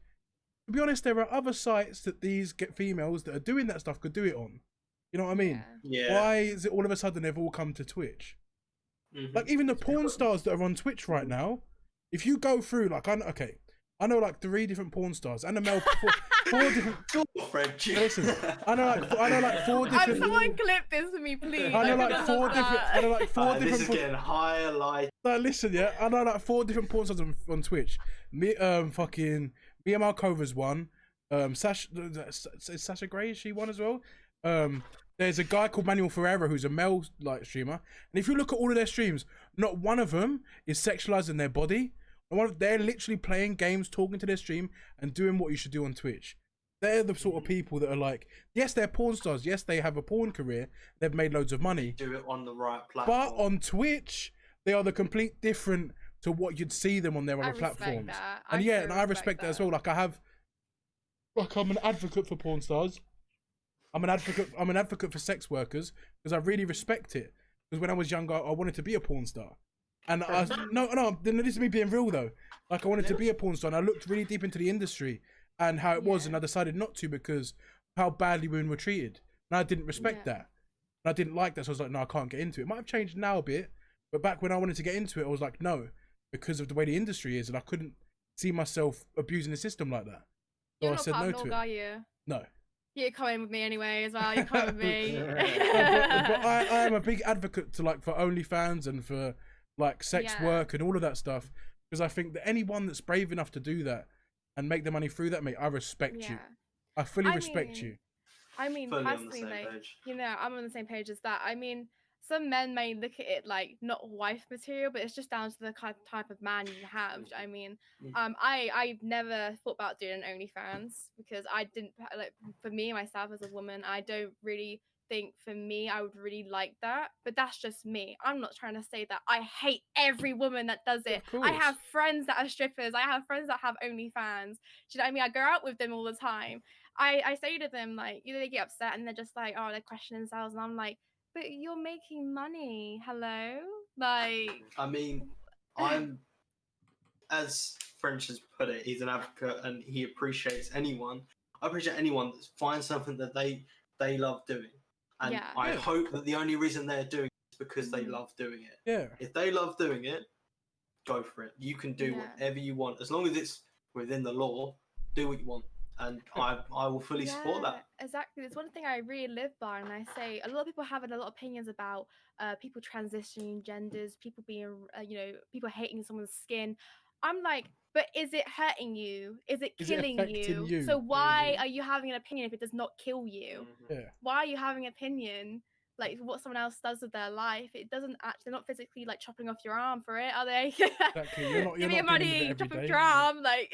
to be honest, there are other sites that these females that are doing that stuff could do it on. You know what I mean? Yeah. Why is it all of a sudden they've all come to Twitch? Like, even the porn stars that are on Twitch right now, if you go through, like, I know like 3 different porn stars and a male 4 different. Frenchy. Listen, I know like 4 different. Someone clip this for me, please. I know like 4 different. I know like 4 different. This is getting higher, like. No, listen, yeah. I know like 4 different porn stars on Twitch. Me, fucking Mia Malkova's one. Sasha Grey, is she one as well? There's a guy called Manuel Ferreira who's a male like streamer, and if you look at all of their streams, not one of them is sexualizing their body. They're literally playing games, talking to their stream, and doing what you should do on Twitch. They're the sort of people that are like, yes, they're porn stars. Yes, they have a porn career. They've made loads of money. Do it on the right platform. But on Twitch, they are the complete different to what you'd see them on their other platforms. And yeah, and I respect that as well. Like I'm an advocate for porn stars. I'm an advocate for sex workers because I really respect it. Because when I was younger, I wanted to be a porn star. And no, this is me being real though. Like I wanted to be a porn star, and I looked really deep into the industry and how it was, and I decided not to because of how badly women were treated. And I didn't respect that. And I didn't like that, so I was like, no, I can't get into it. It might have changed now a bit, but back when I wanted to get into it, I was like, no, because of the way the industry is, and I couldn't see myself abusing the system like that. So I said no to it. Are you? No. You're coming with me anyway as well. You're coming with me. but I am a big advocate to like for OnlyFans and for like sex work and all of that stuff, because I think that anyone that's brave enough to do that and make the money through that, mate, I respect you. I fully respect you. I mean, personally, like, you know, I'm on the same page as that. I mean, some men may look at it like not wife material, but it's just down to the type of man you have. I mean, I've never thought about doing an OnlyFans because I didn't like, for me myself as a woman, I don't really think for me I would really like that, but that's just me. I'm not trying to say that I hate every woman that does it. I have friends that are strippers. I have friends that have OnlyFans. Do you know what I mean? I go out with them all the time. I say to them, like, you know, they get upset and they're just like, oh, they're questioning themselves, and I'm like, but you're making money. Hello? Like, I mean, I'm, as French has put it, he's an advocate and he appreciates anyone. I appreciate anyone that finds something that they love doing. And I hope that the only reason they're doing it is because they love doing it. Yeah. If they love doing it, go for it. You can do whatever you want. As long as it's within the law, do what you want. And I will fully support that. Exactly. There's one thing I really live by, and I say a lot of people have a lot of opinions about people transitioning genders, people being, you know, people hating someone's skin. I'm like, but is it hurting you? Is it killing you? So why are you having an opinion if it does not kill you? Why are you having an opinion? Like what someone else does with their life, it doesn't actually, they're not physically like chopping off your arm for it, are they? Exactly. You're Give me your money, chop off your arm, like.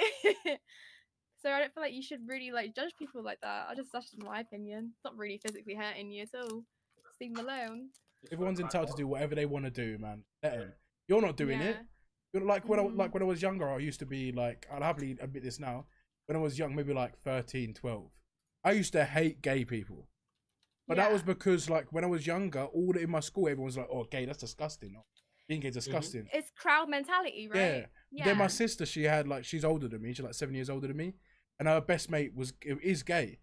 So I don't feel like you should really like judge people like that. That's just my opinion. It's not really physically hurting you at all. Just leave them alone. Everyone's entitled to do whatever they want to do, man. Let them. You're not doing it. You're like when I was younger, I used to be like, I'll happily admit this now. When I was young, maybe like 13, 12, I used to hate gay people. But that was because like when I was younger, all in my school, everyone was like, "Oh, gay, that's disgusting." Oh, being gay is disgusting. It's crowd mentality, right? Yeah. Then my sister, she had like, she's older than me. She's like 7 years older than me. And her best mate is gay,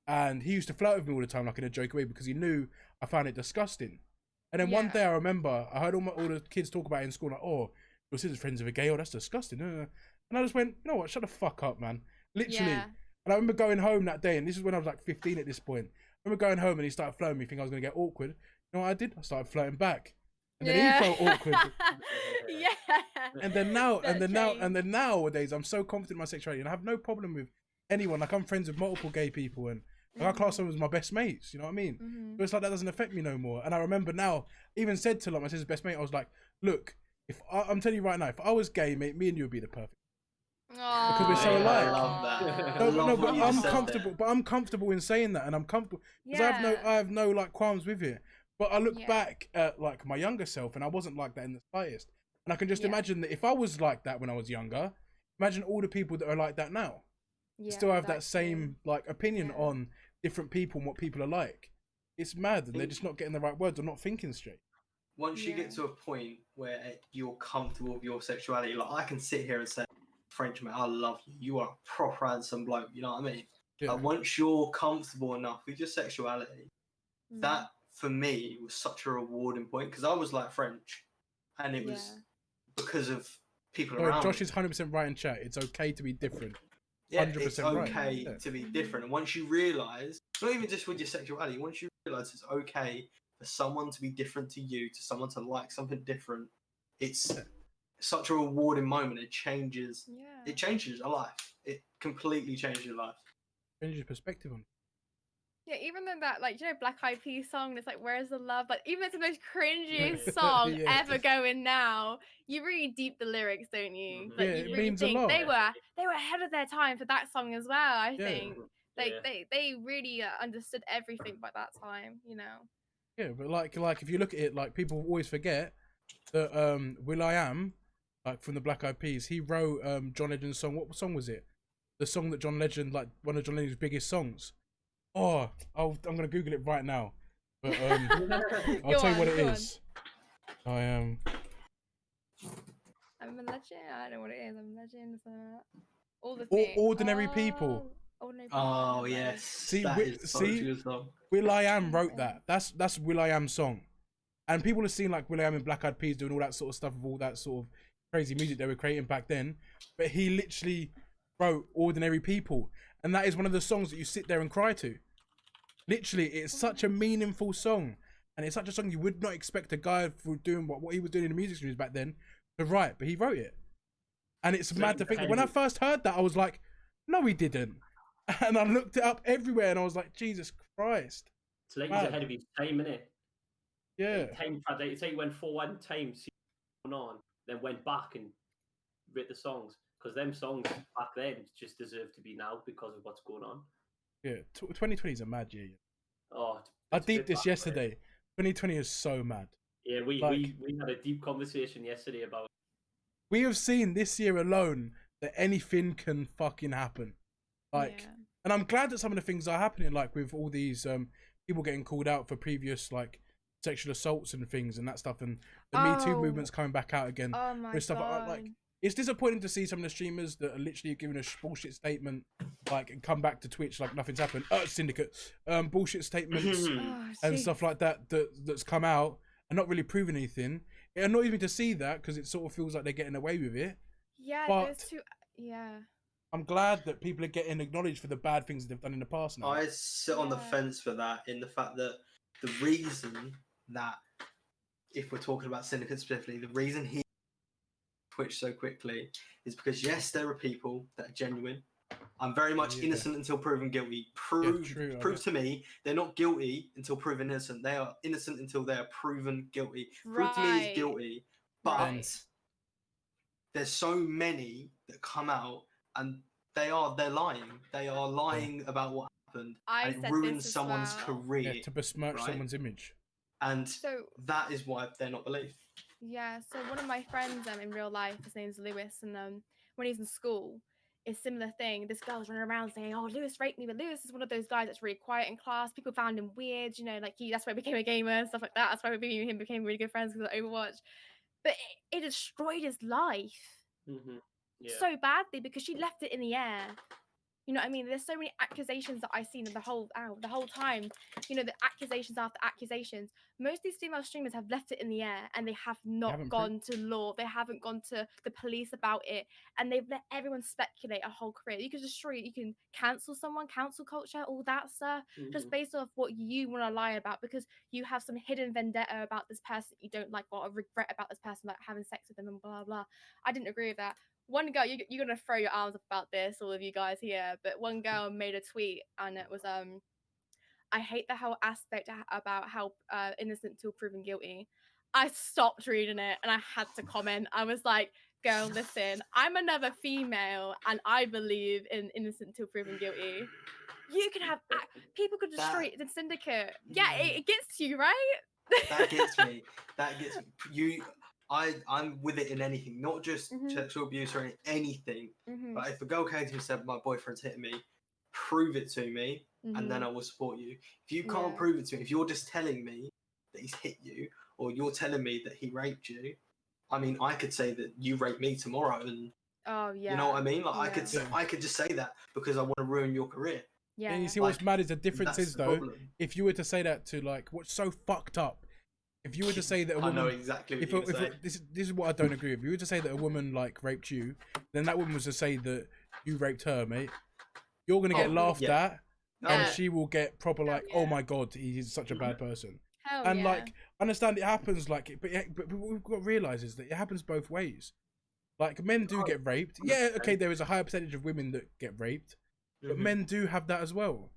and he used to flirt with me all the time, like in a joke way, because he knew I found it disgusting. And then one day I remember I heard all the kids talk about it in school, like, "Oh, your sister's friends with a gay. Oh, that's disgusting." And I just went, you know what? Shut the fuck up, man. Literally. And I remember going home that day, and this is when I was like 15 at this point. I remember going home and he started flirting me, thinking I was gonna get awkward. You know what I did? I started flirting back, and then he felt awkward. And then nowadays, I'm so confident in my sexuality, and I have no problem with anyone. Like I'm friends with multiple gay people, and like, I class them as my best mates. You know what I mean? But it's like that doesn't affect me no more. And I remember now, even said to like my sister's best mate, I was like, "Look, if I'm telling you right now, if I was gay, mate, me and you would be the perfect." Because we're so alike. I love that. No, but I'm comfortable. But I'm comfortable in saying that, and I'm comfortable because I have no like qualms with it. But I look back at like my younger self, and I wasn't like that in the slightest. And I can just imagine that if I was like that when I was younger, imagine all the people that are like that now. Still have that same like opinion on different people and what people are like. It's mad, and they're just not getting the right words or not thinking straight. Once you get to a point where you're comfortable with your sexuality, like I can sit here and say, "French mate, I love you. You are a proper handsome bloke." You know what I mean? Like, once you're comfortable enough with your sexuality, that for me was such a rewarding point, because I was like French, and it was because of people around. Josh is 100% right in chat. It's okay to be different. Yeah, 100% it's right. okay to be different. And once you realise, not even just with your sexuality, once you realise it's okay for someone to be different to you, to someone to like something different, it's such a rewarding moment. It changes a life. It completely changes your life. Changes your perspective on it. Yeah, even though that, like, you know, Black Eyed Peas song, it's like, where's the love? Like, even if it's the most cringiest song ever going now, you really deep the lyrics, don't you? Like, you really think they were ahead of their time for that song as well. I think, like, they really understood everything by that time, you know. Yeah, but like if you look at it, like, people always forget that will.i.am, like, from the Black Eyed Peas, he wrote John Legend's song. What song was it? The song that John Legend, like, one of John Legend's biggest songs. Oh, I'm gonna Google it right now. But I'll tell you what it is. I'm a legend. I don't know what it is. I'm a legend. All the things. Ordinary People. Oh yes. See, will.i.am wrote that. That's will.i.am's song. And people have seen, like, will.i.am and Black Eyed Peas doing all that sort of stuff with all that sort of crazy music they were creating back then. But he literally wrote Ordinary People. And that is one of the songs that you sit there and cry to. Literally, it's such a meaningful song. And it's such a song you would not expect a guy for doing what he was doing in the music streams back then to write. But he wrote it. And it's mad to think that when I first heard that, I was like, no, he didn't. And I looked it up everywhere and I was like, Jesus Christ. So like, he's ahead of his time, innit? Yeah. It's like he went for one time, on, then went back and wrote the songs. Because them songs back then just deserve to be now because of what's going on. Yeah, 2020 is a mad year. Oh, I deeped this yesterday. 2020 is so mad. Yeah, we had a deep conversation yesterday about it. We have seen this year alone that anything can fucking happen. Like, and I'm glad that some of the things are happening, like with all these people getting called out for previous, like, sexual assaults and things and that stuff, and the Me Too movement's coming back out again. Oh my God. Like, it's disappointing to see some of the streamers that are literally giving a bullshit statement, like, and come back to Twitch like nothing's happened. Syndicate, bullshit statements and stuff like that that's come out and not really proving anything. It annoys me to see that because it sort of feels like they're getting away with it. Yeah, but I'm glad that people are getting acknowledged for the bad things they've done in the past now. I sit on the fence for that, in the fact that the reason that, if we're talking about Syndicate specifically, the reason he Twitch so quickly is because, yes, there are people that are genuine. I'm very much innocent until proven guilty. Prove to me they're not guilty until proven innocent. They are innocent until they are proven guilty. Prove to me he's guilty. But there's so many that come out and they're lying. They are lying about what happened. And it ruins someone's career. Yeah, to besmirch someone's image. And that is why they're not believed. Yeah, so one of my friends in real life, his name's Lewis, and when he's in school, it's a similar thing. This girl's running around saying, "Oh, Lewis raped me," but Lewis is one of those guys that's really quiet in class. People found him weird, you know, like that's why he became a gamer and stuff like that. That's why me and him became really good friends because of Overwatch. But it destroyed his life so badly because she left it in the air. You know what I mean? There's so many accusations that I've seen in the whole time. You know, the accusations after accusations. Most of these female streamers have left it in the air and they have not gone to law. They haven't gone to the police about it. And they've let everyone speculate a whole career. You can destroy it. You can cancel someone, cancel culture, all that stuff. Just based off what you want to lie about because you have some hidden vendetta about this person you don't like or a regret about this person, like having sex with them and blah, blah. I didn't agree with that. One girl, you're gonna throw your arms up about this, all of you guys here, but one girl made a tweet and it was I hate the whole aspect about how innocent till proven guilty. I stopped reading it and I had to comment. I was like, girl, listen, I'm another female and I believe in innocent till proven guilty. You can have people could destroy the syndicate. Yeah, it gets to you, right? That gets me. That gets you. I'm with it in anything, not just sexual abuse or anything. But if a girl came to me and said, my boyfriend's hitting me, prove it to me, and then I will support you. If you can't prove it to me, if you're just telling me that he's hit you, or you're telling me that he raped you, I mean, I could say that you raped me tomorrow, and you know what I mean? Like I could just say that because I want to ruin your career. Yeah. And you see what's mad is the difference is though, if you were to say that to like what's so fucked up. If you were to say that a woman, I know exactly what you're saying. This is what I don't agree with. If you were to say that a woman like raped you, then that woman was to say that you raped her, mate, you're gonna get laughed at, and she will get proper like, oh my god, he's such a bad person. And like, understand it happens like, but what we've got to realise is that it happens both ways. Like, men do get raped. Yeah, okay, there is a higher percentage of women that get raped, but men do have that as well.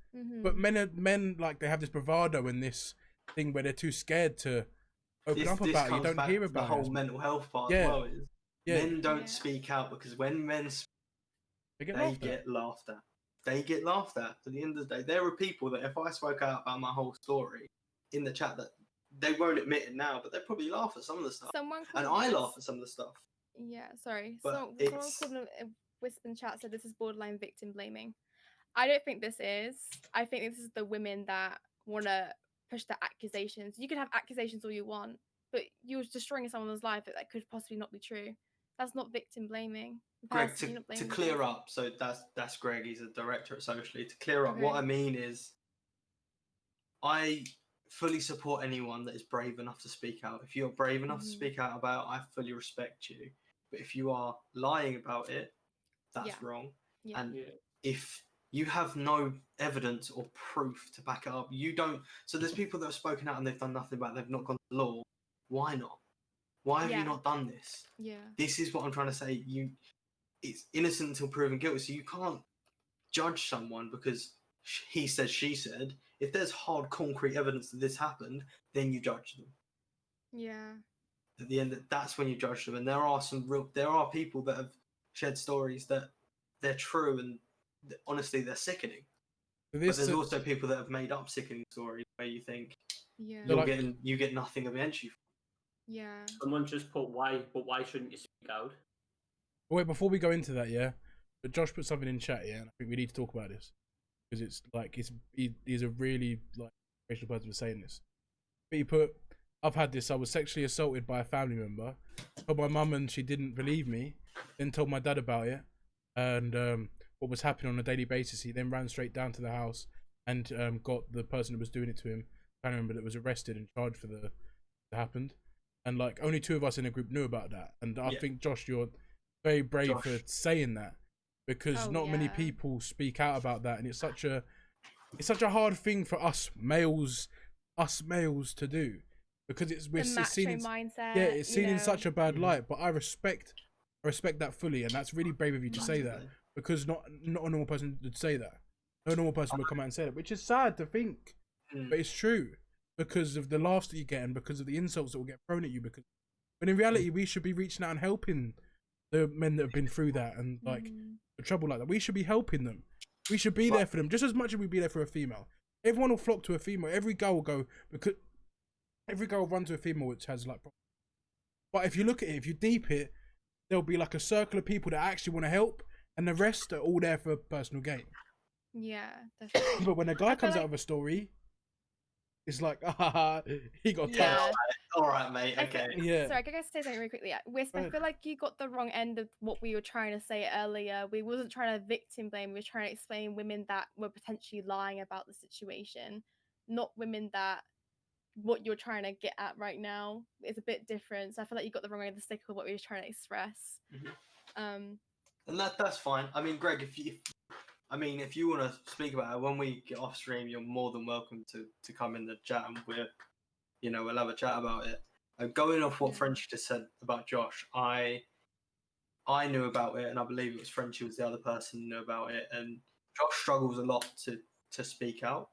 But men like, they have this bravado and this thing where they're too scared to open up about it. You don't hear about the whole mental health part as well. Is men don't speak out, because when men speak, they get laughed at. They get laughed at. At the end of the day, there are people that if I spoke out about my whole story in the chat, that they won't admit it now, but they probably laugh at some of the stuff. And I laugh at some of the stuff. Yeah, sorry. But someone called a whisper in chat said this is borderline victim blaming. I don't think this is. I think this is the women that want to push the accusations. You can have accusations all you want, but you're destroying someone's life that could possibly not be true. That's not victim blaming. Greg, to clear up, so that's Greg, he's a director at Socially. To clear up, what I mean is, I fully support anyone that is brave enough to speak out. If you're brave enough to speak out about it, I fully respect you. But if you are lying about it, that's wrong. And if you have no evidence or proof to back it up, you don't. So there's people that have spoken out and they've done nothing about it, they've not gone to law. Why not? Why have you not done this? This is what I'm trying to say. It's innocent until proven guilty. So you can't judge someone because he said, she said. If there's hard, concrete evidence that this happened, then you judge them. Yeah. At the end, that's when you judge them. And there are people that have shared stories that they're true and honestly they're sickening. But there's also people that have made up sickening stories where you think you get nothing against you. Yeah. Someone just put why shouldn't you speak out? Wait, before we go into that, but Josh put something in chat, and I think we need to talk about this because it's like he's a really like racial person for saying this. But he put, I've had this. I was sexually assaulted by a family member. Told my mum and she didn't believe me. Then told my dad about it and what was happening on a daily basis. He then ran straight down to the house and got the person that was doing it to him, family member, that was arrested and charged for that happened. And like only 2 of us in the group knew about that. And I think, Josh, you're very brave for saying that because not many people speak out about that, and it's such a hard thing for us males to do because it's seen in, mindset, it's seen in such a bad light. But I respect that fully, and that's really brave of you to say that because not a normal person would say that. No normal person would come out and say that, which is sad to think, but it's true because of the laughs that you get and because of the insults that will get thrown at you. Because when in reality, we should be reaching out and helping the men that have been through that and like the trouble like that. We should be helping them. We should be there for them just as much as we'd be there for a female. Everyone will flock to a female. Every girl will go because every girl will run to a female which has like problems. But if you look at it, if you deep it, there'll be like a circle of people that actually want to help, and the rest are all there for personal gain. Yeah, definitely. But when a guy comes out of a story, it's like, he got touched. All right, mate. Okay. Sorry, I gotta say something really quickly. Wisp, I feel like you got the wrong end of what we were trying to say earlier. We wasn't trying to victim blame. We were trying to explain women that were potentially lying about the situation, not women that what you're trying to get at right now is a bit different. So I feel like you got the wrong end of the stick of what we were trying to express. And that's fine. I mean, Greg, if you want to speak about it when we get off stream, you're more than welcome to come in the chat and we'll have a chat about it. Going off what Frenchy just said about Josh, I knew about it, and I believe it was Frenchy was the other person who knew about it. And Josh struggles a lot to speak out,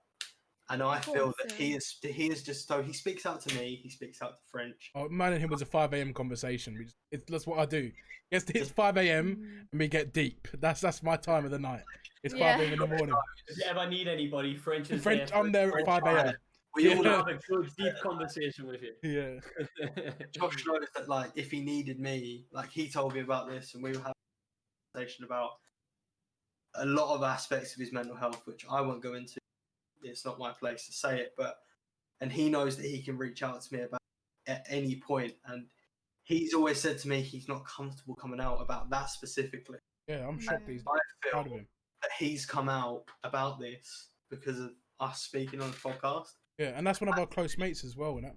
and I feel that he is just so he speaks out to me, he speaks out to French. Oh, mine and him was a 5 a.m. conversation. That's what I do. It's 5 a.m. and we get deep. That's my time of the night. It's 5 a.m. in the morning. If you ever need anybody, French is there. I'm there at 5 a.m. We all have a good, deep conversation with you. Yeah. Josh knows that, like, if he needed me, like, he told me about this, and we were having a conversation about a lot of aspects of his mental health, which I won't go into. It's not my place to say it, and he knows that he can reach out to me about at any point, and he's always said to me he's not comfortable coming out about that specifically. Yeah, I'm shocked he's I feel that he's come out about this because of us speaking on the podcast. Yeah, and that's one of our close mates as well. And that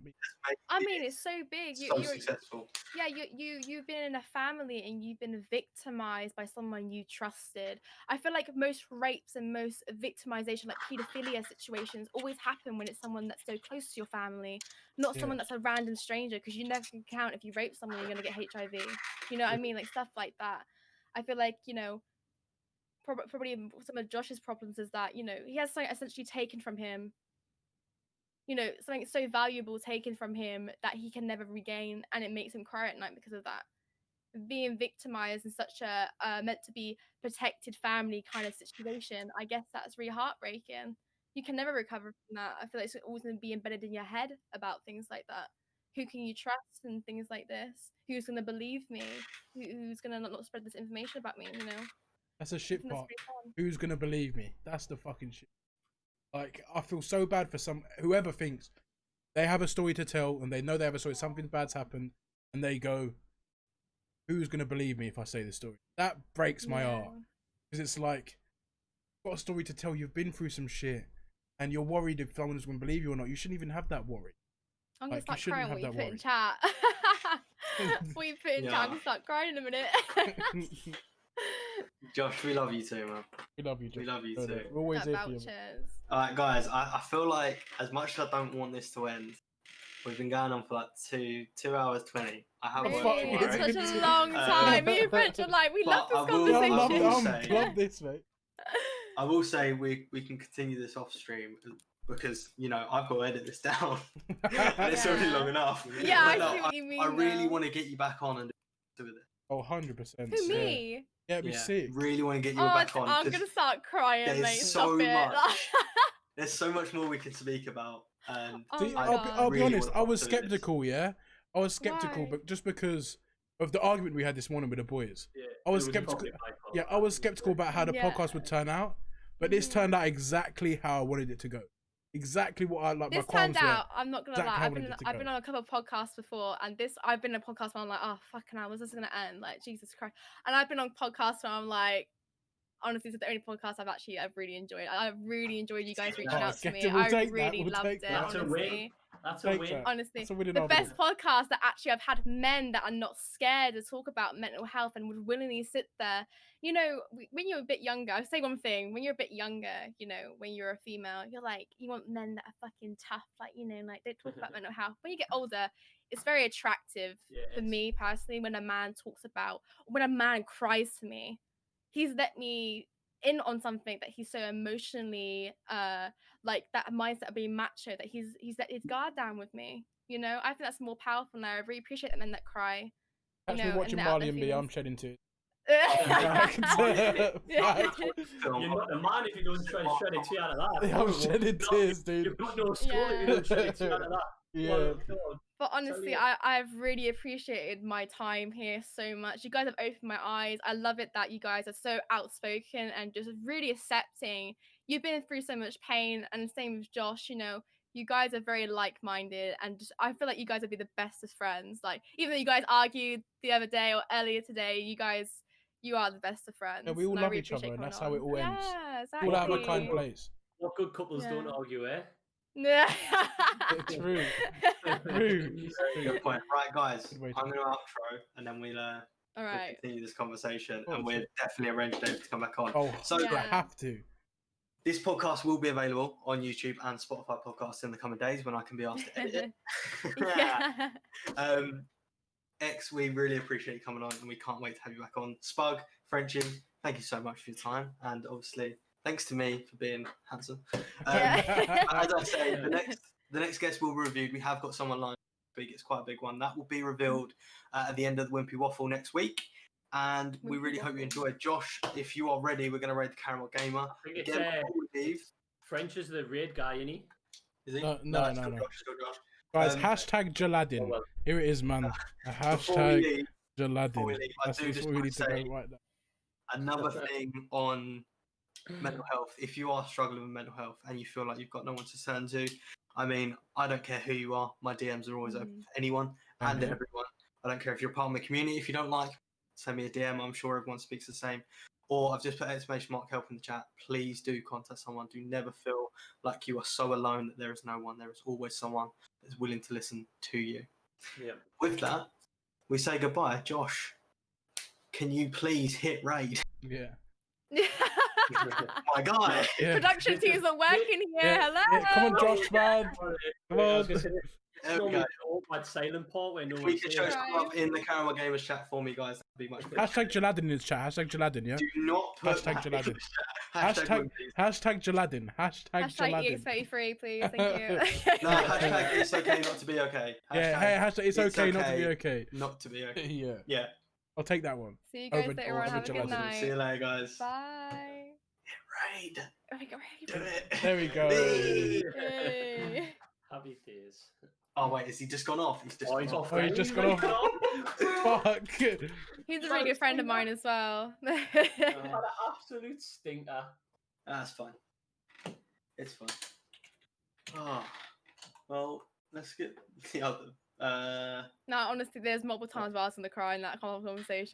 I mean, it's so big. You're successful. Yeah, you've been in a family and you've been victimized by someone you trusted. I feel like most rapes and most victimization, like pedophilia situations, always happen when it's someone that's so close to your family, not someone that's a random stranger. Because you never can count if you rape someone, you're gonna get HIV. You know what I mean? Like stuff like that. I feel like probably some of Josh's problems is that he has something essentially taken from him. Something so valuable taken from him that he can never regain, and it makes him cry at night because of that. Being victimized in such a meant to be protected family kind of situation, I guess that's really heartbreaking. You can never recover from that. I feel like it's always going to be embedded in your head about things like that. Who can you trust and things like this? Who's going to believe me? Who's going to not spread this information about me? That's a shit part. Who's going to believe me? That's the fucking shit. Like, I feel so bad for whoever thinks they have a story to tell and they know they have a story, something bad's happened, and they go, who's going to believe me if I say this story? That breaks my heart. Because it's like, you've got a story to tell, you've been through some shit, and you're worried if someone's going to believe you or not. You shouldn't even have that worry. I'm going to start crying when you put in chat. When you put in chat, I'm going to start crying in a minute. Josh, we love you too, man. We love you, Josh. We love you too. We're always here for you. Alright, guys, I feel like as much as I don't want this to end, we've been going on for like 2 hours 20. I have It's such a long time. Me and French are like, we love this conversation. I love this, mate. I will say we can continue this off stream because I've got to edit this down. And it's already long enough. Yeah, I see what you mean. I really want to get you back on and do with it. Oh, 100%. Who, me? Yeah, it'd be sick. Really want to get you back on. I'm gonna start crying, mate. Stop it. There's so much more we can speak about. And I'll be honest, I was skeptical, I was skeptical, but just because of the argument we had this morning with the boys. Yeah, I was skeptical. Yeah, I was skeptical about how the podcast would turn out, but this turned out exactly how I wanted it to go. Exactly what I like. This turned out. I'm not gonna lie. I've been on a couple of podcasts before, and I've been in a podcast where I'm like, oh fucking hell, was this gonna end? Like Jesus Christ. And I've been on podcasts where I'm like, honestly, it's the only podcast I've really enjoyed. I've really enjoyed you guys reaching out to me. I really loved it. Honestly. That's a win. Honestly, the best podcast that actually I've had men that are not scared to talk about mental health and would willingly sit there. When you're a bit younger, I'll say one thing. When you're a bit younger, when you're a female, you're like, you want men that are fucking tough, like they talk about mental health. When you get older, it's very attractive for me personally when a man cries to me. He's let me in on something that he's so emotionally like that mindset of being macho that he's let his guard down with me. I think that's more powerful now. I really appreciate the men that cry. Actually, watching Marley and me, I'm shedding tears. You're not a man if you don't try to shed a tear out of that. I'm shedding tears, dude. You've got no skull if you don't shed a tear out of that. Yeah. But honestly, I've really appreciated my time here so much. You guys have opened my eyes. I love it that you guys are so outspoken and just really accepting. You've been through so much pain, and same with Josh. You guys are very like-minded, and I feel like you guys would be the best of friends. Like, even though you guys argued the other day or earlier today, you are the best of friends. Yeah, we all love each other, and that's how it all ends. Yeah, exactly. All out of a kind place. What good couples don't argue, eh? Yeah. True. Good point. Right, guys, I'm going to outro, and then we'll continue this conversation, and we'll definitely arrange David to come back on. Oh, so I have to. This podcast will be available on YouTube and Spotify podcasts in the coming days when I can be asked to edit it. X, we really appreciate you coming on, and we can't wait to have you back on. Spug, Frenchy, thank you so much for your time, and obviously thanks to me for being handsome. As I say, the next guest will be reviewed. We have got someone lined up. It's quite a big one. That will be revealed at the end of the Wimpy Waffle next week. And we really hope you enjoyed. Josh, if you are ready, we're going to raid the Caramel Gamer. I think it's French is the raid guy, isn't he? Is he? No. Josh. Guys, hashtag Jaladin. Here it is, man. Hashtag Jaladin. That's what we need to go right now. Another thing on mental health. If you are struggling with mental health and you feel like you've got no one to turn to, I mean, I don't care who you are. My DMs are always open for anyone and everyone. I don't care if you're part of my community. If you don't like, send me a DM. I'm sure everyone speaks the same. or I've just put !help in the chat. Please do contact someone. Do never feel like you are so alone that there is no one. There is always someone that's willing to listen to you. Yeah. With that, we say goodbye. Josh, can you please hit raid? Yeah. My guy. Yeah. Production teams are working here. Yeah, Hello. yeah, come on, Josh, man. Come on. There we go. Awkward silent part where no We one's can here. show some love in the Caramel Gamers chat for me, guys. That'd be much better. Hashtag Jaladin in his chat. Hashtag Jaladin, yeah? Do not put Hashtag that in Jaladin. the chat. Hashtag Jaladin. Hashtag Jaladin. Ex33, please. Thank you. No, hashtag it's okay not to be okay. Yeah, hey, hashtag it's okay not to be okay okay. Not to be okay. Yeah. Yeah. I'll take that one. See you guys Over- later on. over Have a good Jaladin. night. See you later, guys. Bye. Raid. Do Do it. There we go. Yay. Happy days. Oh wait, has he just gone off? He's just gone he's off. Oh, he's just gone off. Fuck. He's a really good friend of mine as well. What an absolute stinker. That's fine. It's fine. Oh, well, let's get the other. No, honestly, there's multiple times where I was in the car in that conversation.